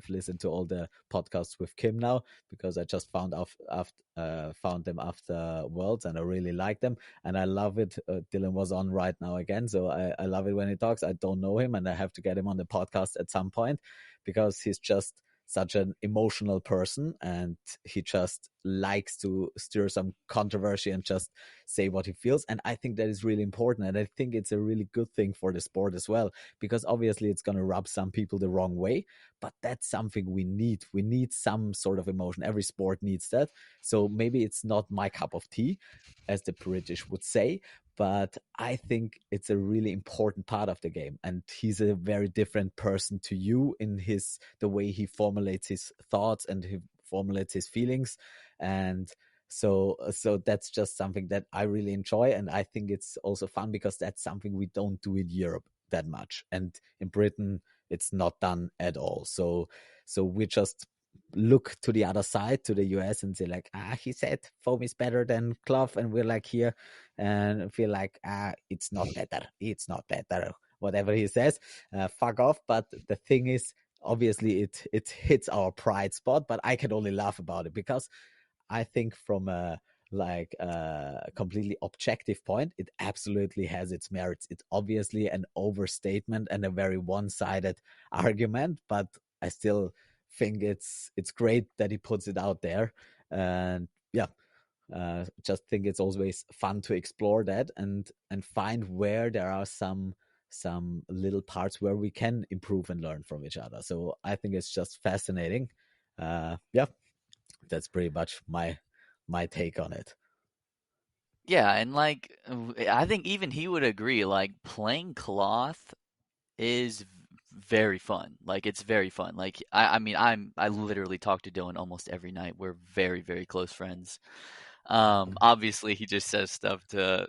listened to all the podcasts with Kim now, because I just found them after Worlds and I really like them and I love it. Dylan was on right now again, so I love it when he talks. I don't know him and I have to get him on the podcast at some point, because he's just such an emotional person and he just likes to stir some controversy and just say what he feels. And I think that is really important. And I think it's a really good thing for the sport as well, because obviously it's going to rub some people the wrong way, but that's something we need. We need some sort of emotion. Every sport needs that. So maybe it's not my cup of tea, as the British would say, but I think it's a really important part of the game. And he's a very different person to you in the way he formulates his thoughts and he formulates his feelings. And So that's just something that I really enjoy, and I think it's also fun because that's something we don't do in Europe that much, and in Britain it's not done at all. So we just look to the other side, to the US, and say like, he said foam is better than cloth, and we're like here and feel like, it's not better, it's not better, whatever he says, fuck off. But the thing is, obviously it hits our pride spot, but I can only laugh about it because I think from a like a completely objective point, it absolutely has its merits. It's obviously an overstatement and a very one-sided argument, but I still think it's great that he puts it out there. And yeah, just think it's always fun to explore that and find where there are some little parts where we can improve and learn from each other. So I think it's just fascinating. Yeah, that's pretty much my take on it. Yeah, and like I think even he would agree, like playing cloth is very fun. Like it's very fun. Like I mean I literally talk to Dylan almost every night. We're very, very close friends. Obviously he just says stuff to,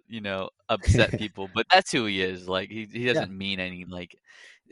upset people, but that's who he is. Like he Yeah, doesn't mean any like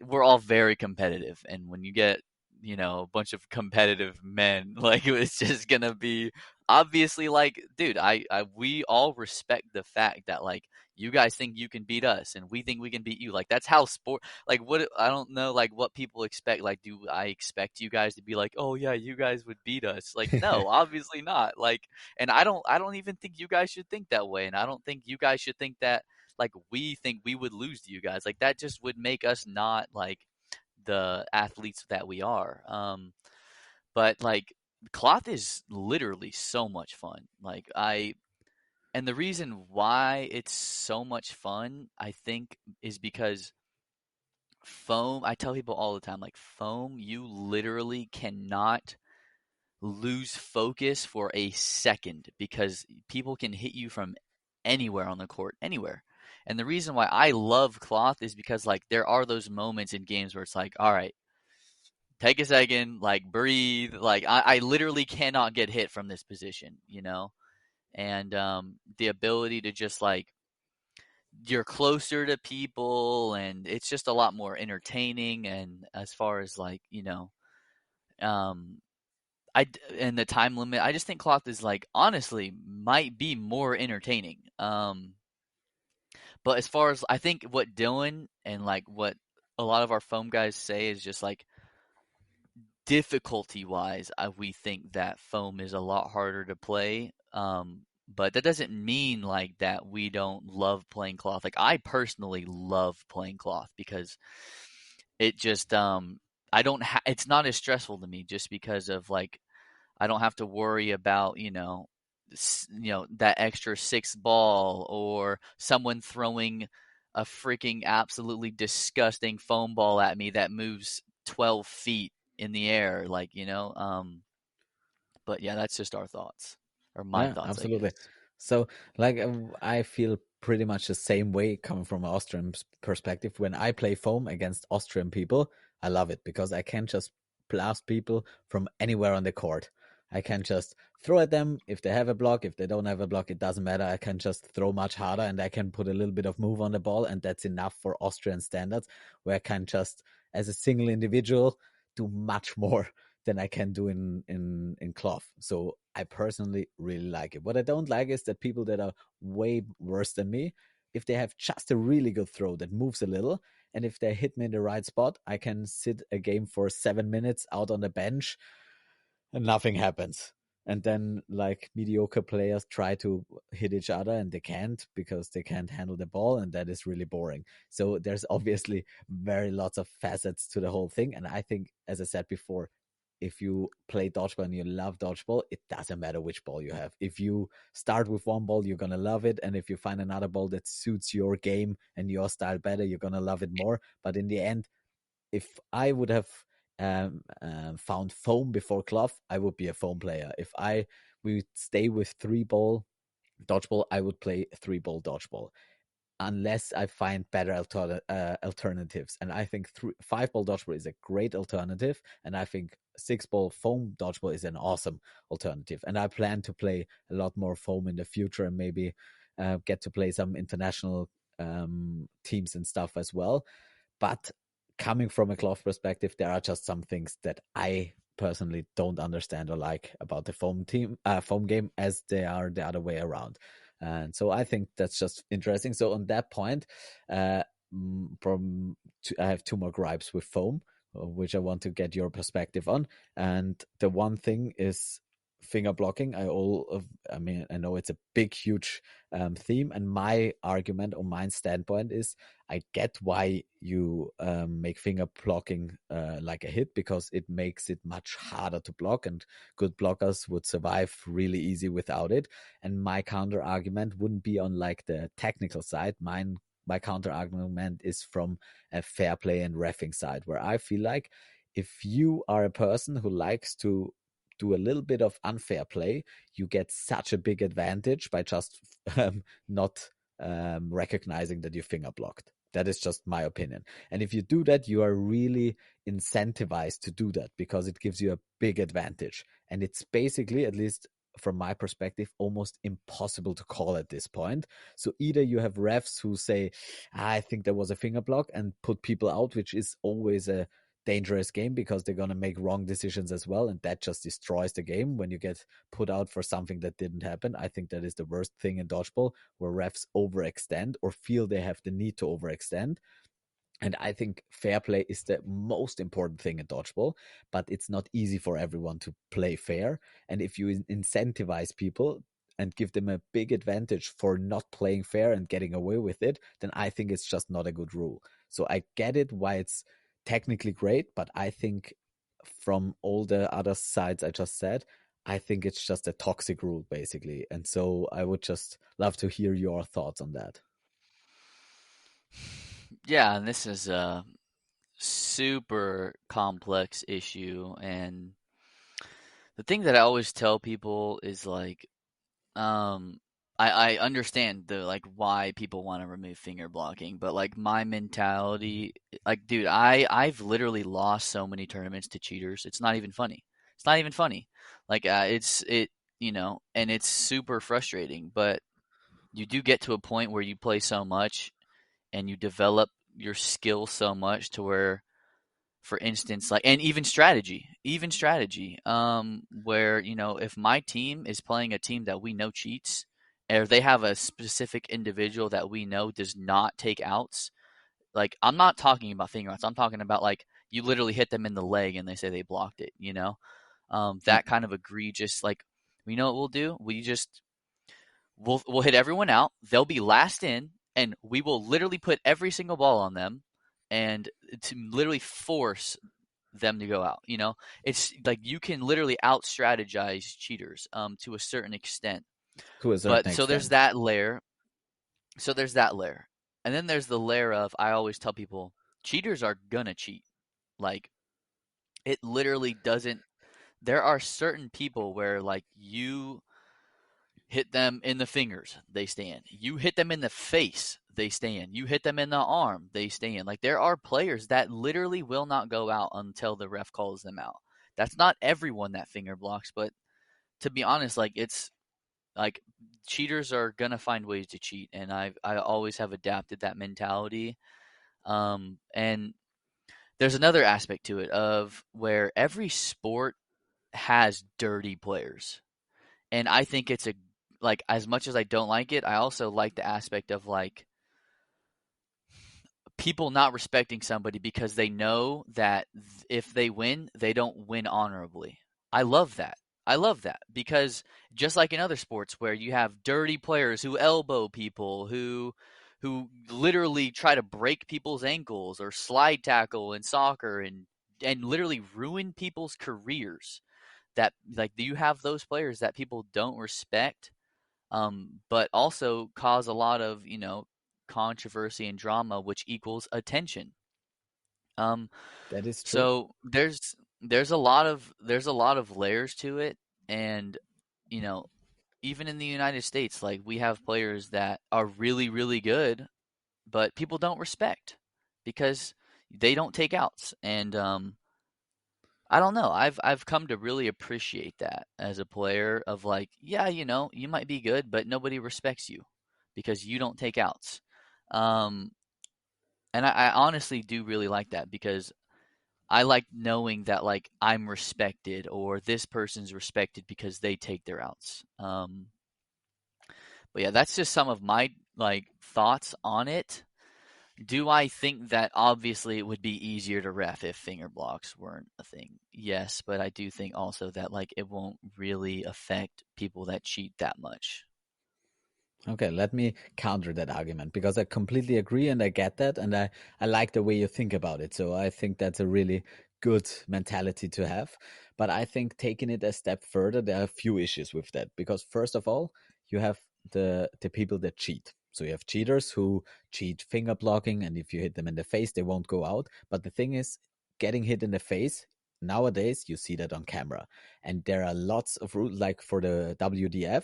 we're all very competitive and when you get, a bunch of competitive men, like it's just gonna be obviously like, dude, I we all respect the fact that like you guys think you can beat us and we think we can beat you. Like that's how sport like what I don't know like what people expect. Like do I expect you guys to be like, "Oh yeah, you guys would beat us." Like no, obviously not. Like and I don't even think you guys should think that way and I don't think you guys should think that like we think we would lose to you guys. Like that just would make us not like the athletes that we are. But like cloth is literally so much fun. And the reason why it's so much fun, I think, is because foam, I tell people all the time, like foam, you literally cannot lose focus for a second because people can hit you from anywhere on the court, anywhere. And the reason why I love cloth is because like there are those moments in games where it's like, all right, take a second, like breathe. Like I literally cannot get hit from this position. And the ability to just like you're closer to people and it's just a lot more entertaining and as far as like um and the time limit, I just think cloth is like honestly might be more entertaining. But as far as I think what Dylan and like what a lot of our foam guys say is just like difficulty wise, we think that foam is a lot harder to play. But that doesn't mean like that we don't love playing cloth. Like I personally love playing cloth because it just I don't it's not as stressful to me just because of like I don't have to worry about, that extra sixth ball or someone throwing a freaking absolutely disgusting foam ball at me that moves 12 feet in the air, but yeah, that's just our thoughts or my Yeah, thoughts, I absolutely. guess. So, like, I feel pretty much the same way coming from an Austrian perspective. When I play foam against Austrian people, I love it because I can just blast people from anywhere on the court. I can just throw at them if they have a block. If they don't have a block, it doesn't matter. I can just throw much harder and I can put a little bit of move on the ball, and that's enough for Austrian standards, where I can just, as a single individual, do much more than I can do in cloth. So I personally really like it. What I don't like is that people that are way worse than me, if they have just a really good throw that moves a little, and if they hit me in the right spot, I can sit a game for 7 minutes out on the bench and nothing happens. And then like mediocre players try to hit each other and they can't because they can't handle the ball, and that is really boring. So there's obviously very lots of facets to the whole thing. And I think, as I said before, if you play dodgeball and you love dodgeball, it doesn't matter which ball you have. If you start with one ball, you're gonna love it, and if you find another ball that suits your game and your style better, you're gonna love it more. But in the end, if I would have found foam before cloth, I would be a foam player. If I would stay with three ball dodgeball, I would play three ball dodgeball unless I find better alternatives. And I think five ball dodgeball is a great alternative, and I think six ball foam dodgeball is an awesome alternative. And I plan to play a lot more foam in the future and maybe get to play some international teams and stuff as well. But coming from a cloth perspective, there are just some things that I personally don't understand or like about the foam game as they are the other way around. And so I think that's just interesting. So on that point, uh, I have two more gripes with foam, which I want to get your perspective on. And the one thing is finger blocking. I mean, I know it's a big, huge theme, and my argument or my standpoint is I get why you make finger blocking like a hit, because it makes it much harder to block, and good blockers would survive really easy without it. And my counter argument wouldn't be on like the technical side. My counter argument is from a fair play and reffing side, where I feel like if you are a person who likes to do a little bit of unfair play, you get such a big advantage by just not recognizing that you finger blocked. That is just my opinion. And if you do that, you are really incentivized to do that because it gives you a big advantage. And it's basically, at least from my perspective, almost impossible to call at this point. So either you have refs who say, I think there was a finger block, and put people out, which is always a dangerous game because they're going to make wrong decisions as well. And that just destroys the game when you get put out for something that didn't happen. I think that is the worst thing in dodgeball, where refs overextend or feel they have the need to overextend. And I think fair play is the most important thing in dodgeball, but it's not easy for everyone to play fair. And if you incentivize people and give them a big advantage for not playing fair and getting away with it, then I think it's just not a good rule. So I get it why it's technically great, but I think from all the other sides I just said, I think it's just a toxic rule basically. And so I would just love to hear your thoughts on that. Yeah, and this is a super complex issue. And the thing that I always tell people is like, um, I understand the like why people want to remove finger blocking, but like my mentality, like, dude, I've literally lost so many tournaments to cheaters. It's not even funny. It's not even funny. Like, and it's super frustrating. But you do get to a point where you play so much and you develop your skill so much to where, for instance, like, and even strategy, where, if my team is playing a team that we know cheats, or they have a specific individual that we know does not take outs, like, I'm not talking about finger outs, I'm talking about like you literally hit them in the leg and they say they blocked it, that kind of egregious, like, we know what we'll do, we'll hit everyone out. They'll be last in, and we will literally put every single ball on them, and to literally force them to go out. It's like you can literally out strategize cheaters to a certain extent. To a certain But so there's extent. that layer. So there's that layer, and then there's the layer of, I always tell people, cheaters are gonna cheat. Like, it literally doesn't. There are certain people where, like, you hit them in the fingers, they stand. You hit them in the face, they stand. You hit them in the arm, they stand. Like, there are players that literally will not go out until the ref calls them out. That's not everyone that finger blocks, but to be honest, like, it's like cheaters are gonna find ways to cheat, and I always have adapted that mentality. And there's another aspect to it of where every sport has dirty players. And I think it's a, like, as much as I don't like it, I also like the aspect of like people not respecting somebody because they know that if they win, they don't win honorably. I love that. I love that because just like in other sports where you have dirty players who elbow people, who literally try to break people's ankles or slide tackle in soccer, and literally ruin people's careers, that, like, do you have those players that people don't respect, but also cause a lot of, controversy and drama, which equals attention. Um, That is true. so there's a lot of layers to it, and you know, even in the United States, like, we have players that are really, really good, but people don't respect because they don't take outs, and I don't know. I've come to really appreciate that as a player of like, yeah, you might be good, but nobody respects you because you don't take outs. Um, and I honestly do really like that because I like knowing that like I'm respected or this person's respected because they take their outs. But yeah, that's just some of my like thoughts on it. Do I think that obviously it would be easier to ref if finger blocks weren't a thing? Yes, but I do think also that like it won't really affect people that cheat that much. Okay, let me counter that argument because I completely agree and I get that and I like the way you think about it. So I think that's a really good mentality to have. But I think taking it a step further, there are a few issues with that. Because first of all, you have the people that cheat. So you have cheaters who cheat finger blocking, and if you hit them in the face, they won't go out. But the thing is, getting hit in the face, nowadays you see that on camera. And there are lots of rules, like for the WDF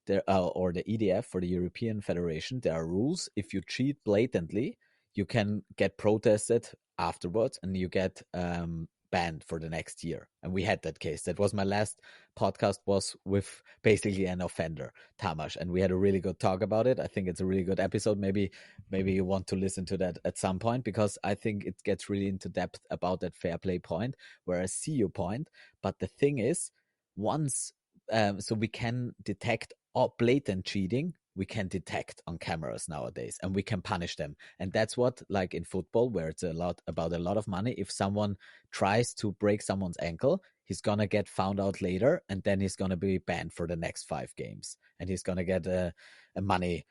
there or the EDF for the European Federation, there are rules. If you cheat blatantly, you can get protested afterwards, and you get banned for the next year. And we had that case. That was my last podcast was with basically an offender, Tamash, and we had a really good talk about it. I think it's a really good episode. Maybe you want to listen to that at some point because I think it gets really into depth about that fair play point, where I see your point. But the thing is, once so we can detect blatant cheating, we can detect on cameras nowadays, and we can punish them. And that's what, like in football, where it's a lot about a lot of money, if someone tries to break someone's ankle, he's gonna get found out later, and then he's gonna be banned for the next 5 games, and he's gonna get a money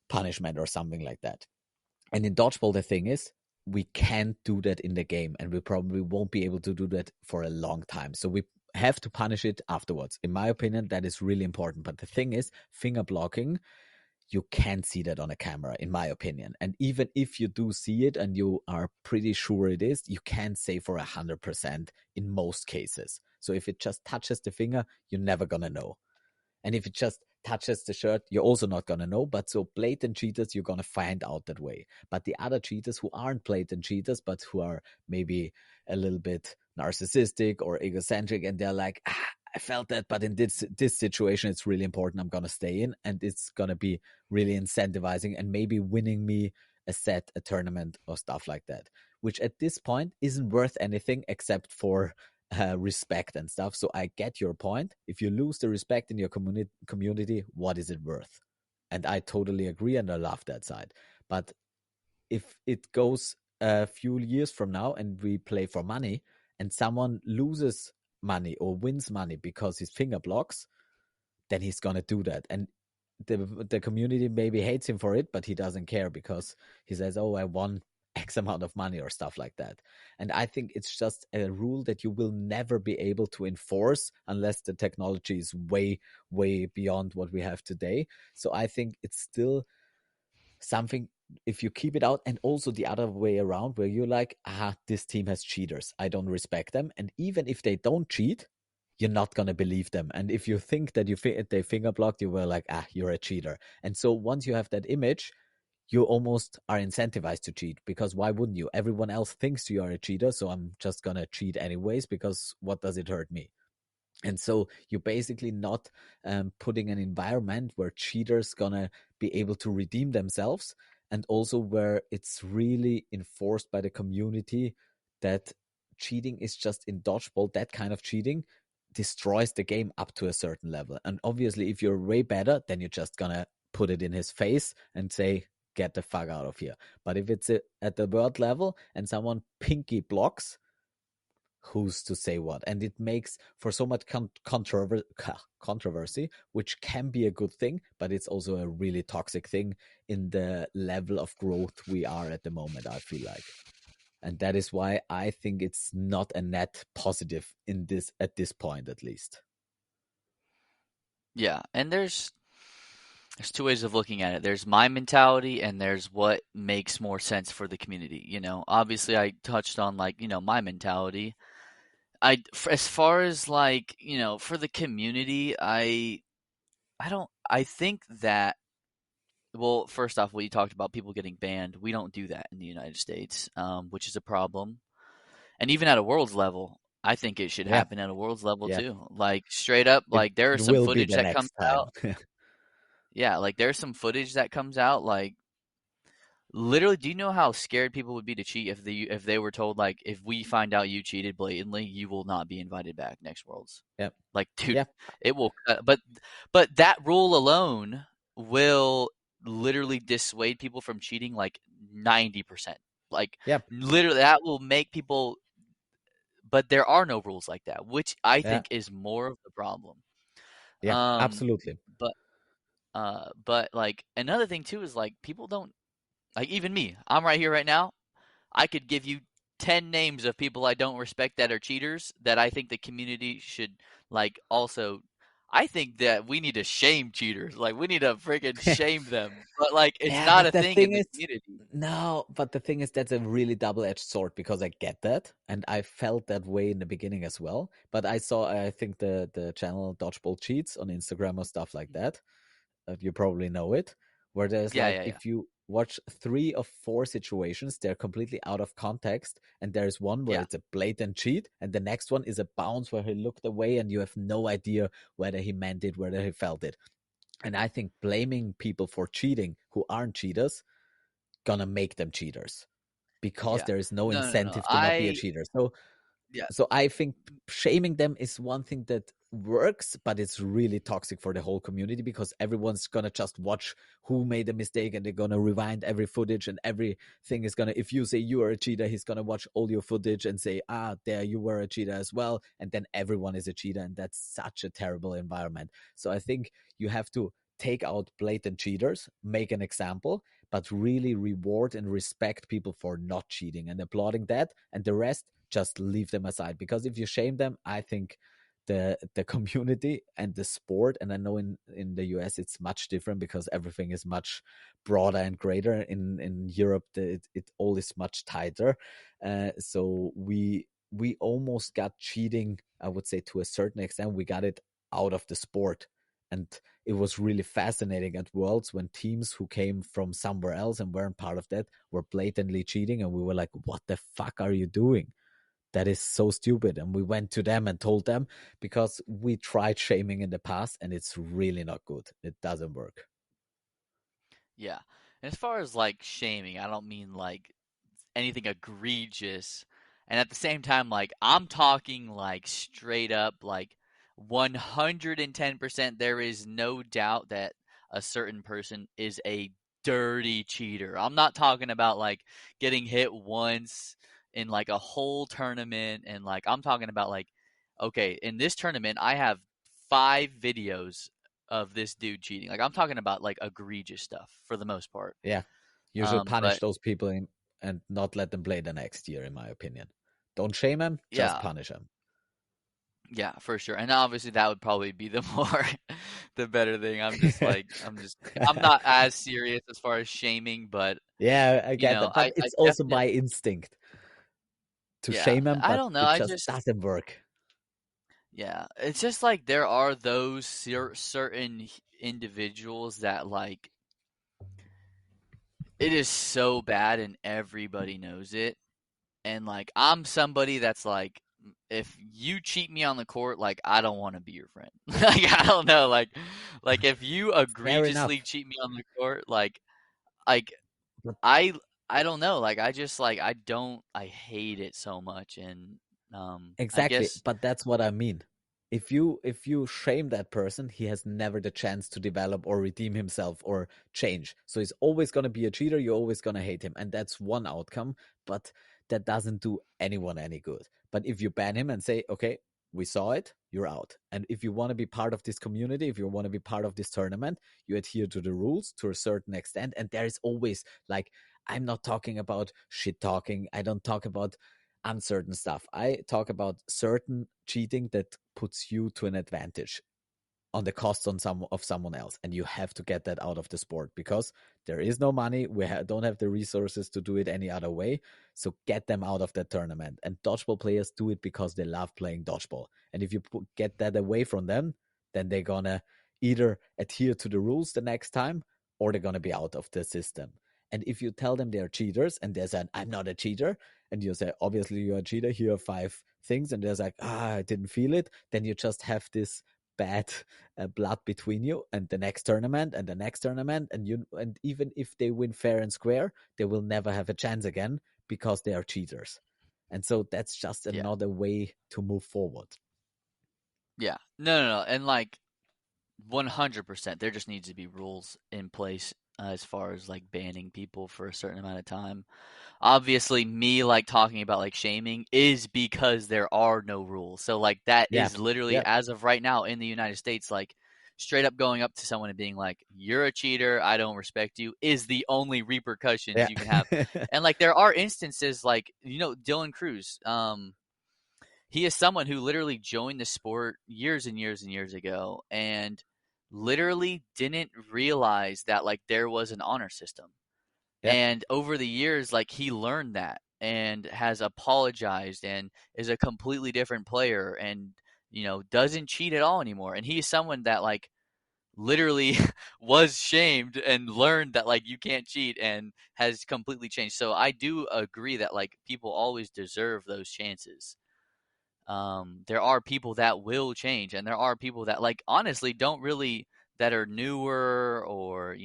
punishment or something like that. And in dodgeball, the thing is, we can't do that in the game, and we probably won't be able to do that for a long time. So we have to punish it afterwards. In my opinion, that is really important. But the thing is, finger blocking, you can't see that on a camera, in my opinion. And even if you do see it and you are pretty sure it is, you can't say for 100% in most cases. So if it just touches the finger, you're never gonna know. And if it just touches the shirt, you're also not going to know. But so blatant cheaters, you're going to find out that way. But the other cheaters who aren't blatant cheaters, but who are maybe a little bit narcissistic or egocentric, and they're like, I felt that, but in this situation, it's really important. I'm going to stay in, and it's going to be really incentivizing and maybe winning me a set, a tournament, or stuff like that, which at this point isn't worth anything except for respect and stuff. So I get your point. If you lose the respect in your community, what is it worth? And I totally agree, and I love that side. But if it goes a few years from now and we play for money, and someone loses money or wins money because his finger blocks, then he's gonna do that. And the community maybe hates him for it, but he doesn't care because he says, "Oh, I won X amount of money" or stuff like that. And I think it's just a rule that you will never be able to enforce unless the technology is way, way beyond what we have today. So I think it's still something if you keep it out, and also the other way around where you're like, this team has cheaters, I don't respect them. And even if they don't cheat, you're not going to believe them. And if you think that they finger blocked, you were like, you're a cheater. And so once you have that image, you almost are incentivized to cheat, because why wouldn't you? Everyone else thinks you are a cheater, so I'm just going to cheat anyways, because what does it hurt me? And so you're basically not putting an environment where cheaters gonna be able to redeem themselves, and also where it's really enforced by the community that cheating is just in dodgeball. That kind of cheating destroys the game up to a certain level. And obviously, if you're way better, then you're just gonna put it in his face and say, "Get the fuck out of here." But if it's at the world level and someone pinky blocks, who's to say what? And it makes for so much controversy, which can be a good thing, but it's also a really toxic thing in the level of growth we are at the moment, I feel like. And that is why I think it's not a net positive in this at this point, at least. Yeah, and there's two ways of looking at it. There's my mentality and there's what makes more sense for the community. Obviously I touched on like, my mentality. As far as like, for the community, I think that, well, first off, what you talked about people getting banned, we don't do that in the United States, which is a problem. And even at a world's level, I think it should Yeah, happen at a world's level yeah. too. Like straight up, It like there it is some will be footage the that comes next time. out. Yeah, like there's some footage that comes out. Like literally, do you know how scared people would be to cheat if they were told like if we find out you cheated blatantly, you will not be invited back next Worlds. Yeah, Like, dude, yeah, it will. But that rule alone will literally dissuade people from cheating like 90%. Like yeah, literally, that will make people. But there are no rules like that, which I yeah, think is more of the problem. yeah. Um, Absolutely. but but like another thing too is like people don't like even me. I'm right here right now. I could give you 10 names of people I don't respect that are cheaters that I think the community should like also I think that we need to shame cheaters. Like we need to freaking shame them. But like it's Yeah, not but a the thing in thing the is, community. no, but the thing is, that's a really double-edged sword because I get that, and I felt that way in the beginning as well. But I saw, I think the channel Dodgeball Cheats on Instagram or stuff like that. You probably know it, where there's Yeah, like yeah, yeah. if you watch 3 or 4 situations, they're completely out of context, and there's one where Yeah. it's a blatant cheat, and the next one is a bounce where he looked away, and you have no idea whether he meant it, whether he felt it. And I think blaming people for cheating who aren't cheaters gonna make them cheaters because Yeah. there is no No, no, no. incentive to not be a cheater. So Yeah. so I think shaming them is one thing that works, but it's really toxic for the whole community because everyone's gonna just watch who made a mistake and they're gonna rewind every footage and everything is gonna. If you say you are a cheater, he's gonna watch all your footage and say, "Ah, there you were a cheater as well," and then everyone is a cheater, and that's such a terrible environment. So I think you have to take out blatant cheaters, make an example, but really reward and respect people for not cheating and applauding that, and the rest just leave them aside. Because if you shame them, I think the community and the sport, and I know in the US it's much different because everything is much broader and greater. In Europe, it all is much tighter. So we almost got cheating, I would say, to a certain extent. We got it out of the sport. And it was really fascinating at Worlds when teams who came from somewhere else and weren't part of that were blatantly cheating. And we were like, what the fuck are you doing? That is so stupid. And we went to them and told them because we tried shaming in the past and it's really not good. It doesn't work. Yeah. And as far as like shaming, I don't mean like anything egregious. And at the same time, like I'm talking like straight up, like 110% there is no doubt that a certain person is a dirty cheater. I'm not talking about like getting hit once in like a whole tournament and like I'm talking about like okay, in this tournament I have 5 videos of this dude cheating. Like I'm talking about like egregious stuff for the most part. Yeah. You should punish But those people and not let them play the next year, in my opinion. Don't shame them, just yeah, punish them. yeah, for sure. And obviously that would probably be the more the better thing. I'm not as serious as far as shaming, but Yeah, I you get know, that. But I it's also definitely my instinct to yeah, shame them, I but don't know. it I just just doesn't work. yeah, it's just like there are those certain individuals that like it is so bad and everybody knows it. And like I'm somebody that's like if you cheat me on the court, like I don't want to be your friend. Like I don't know, like if you Fair egregiously enough. cheat me on the court, like But I I don't know, like I just like I hate it so much and I exactly, guess but that's what I mean. If you shame that person, he has never the chance to develop or redeem himself or change. So he's always going to be a cheater, you're always going to hate him. And that's one outcome, but that doesn't do anyone any good. But if you ban him and say, "Okay, we saw it, you're out." And if you want to be part of this community, if you want to be part of this tournament, you adhere to the rules to a certain extent, and there is always like I'm not talking about shit talking. I don't talk about uncertain stuff. I talk about certain cheating that puts you to an advantage on the cost on some of someone else, and you have to get that out of the sport because there is no money. We don't have the resources to do it any other way. So get them out of that tournament. And dodgeball players do it because they love playing dodgeball. And if you get that away from them, then they're gonna either adhere to the rules the next time or they're gonna be out of the system. And if you tell them they're cheaters and they say, "I'm not a cheater," and you say, "Obviously you're a cheater. Here are things, and there's like, I didn't feel it, then you just have this bad blood between you, and the next tournament and the next tournament, and even if they win fair and square, they will never have a chance again because they are cheaters. And so that's just Yeah. another way to move forward. Yeah. No. And like 100%, there just needs to be rules in place as far as like banning people for a certain amount of time. Obviously, me like talking about like shaming is because there are no rules. So like that Yeah, is literally yeah, as of right now in the United States, like straight up going up to someone and being like, "You're a cheater. I don't respect you," is the only repercussions yeah. you can have. And like there are instances like Dylan Cruz. He is someone who literally joined the sport years and years and years ago and literally didn't realize that like there was an honor system. Yeah, And over the years, like he learned that and has apologized and is a completely different player and doesn't cheat at all anymore. And he's someone that like literally was shamed and learned that like you can't cheat and has completely changed. So I do agree that like people always deserve those chances. There are people that will change, and there are people that like honestly don't really that are newer or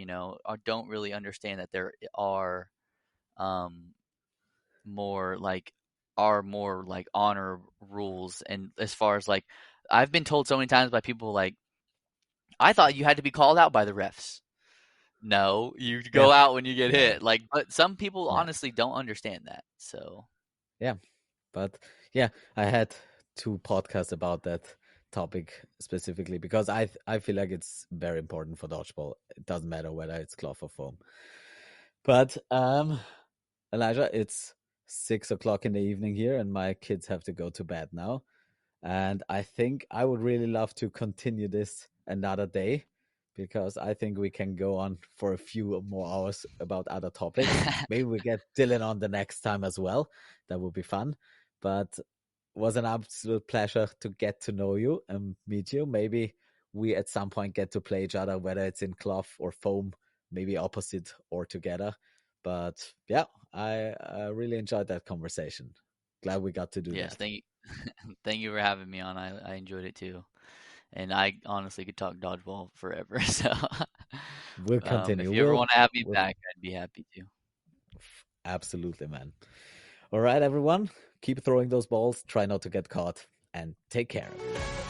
or don't really understand that there are um more like more like honor rules. And as far as like I've been told so many times by people like, I thought you had to be called out by the refs. No, you yeah. go out when you get No, hit. Like, but some people yeah, honestly don't understand that. So yeah. But yeah, I had two podcasts about that topic specifically because I feel like it's very important for dodgeball. It doesn't matter whether it's cloth or foam. But Elijah, it's 6 o'clock in the evening here, and my kids have to go to bed now. And I think I would really love to continue this another day because I think we can go on for a few more hours about other topics. Maybe we get Dylan on the next time as well. That would be fun. But it was an absolute pleasure to get to know you and meet you. Maybe we at some point get to play each other, whether it's in cloth or foam, maybe opposite or together. But yeah, I really enjoyed that conversation. Glad we got to do yeah, that. thank you, thank you for having me on. I enjoyed it too. And I honestly could talk dodgeball forever. So, We'll if continue. you ever want to have me We'll back, I'd be happy to. absolutely, man. All right, everyone. Keep throwing those balls. Try not to get caught. And take care, everyone.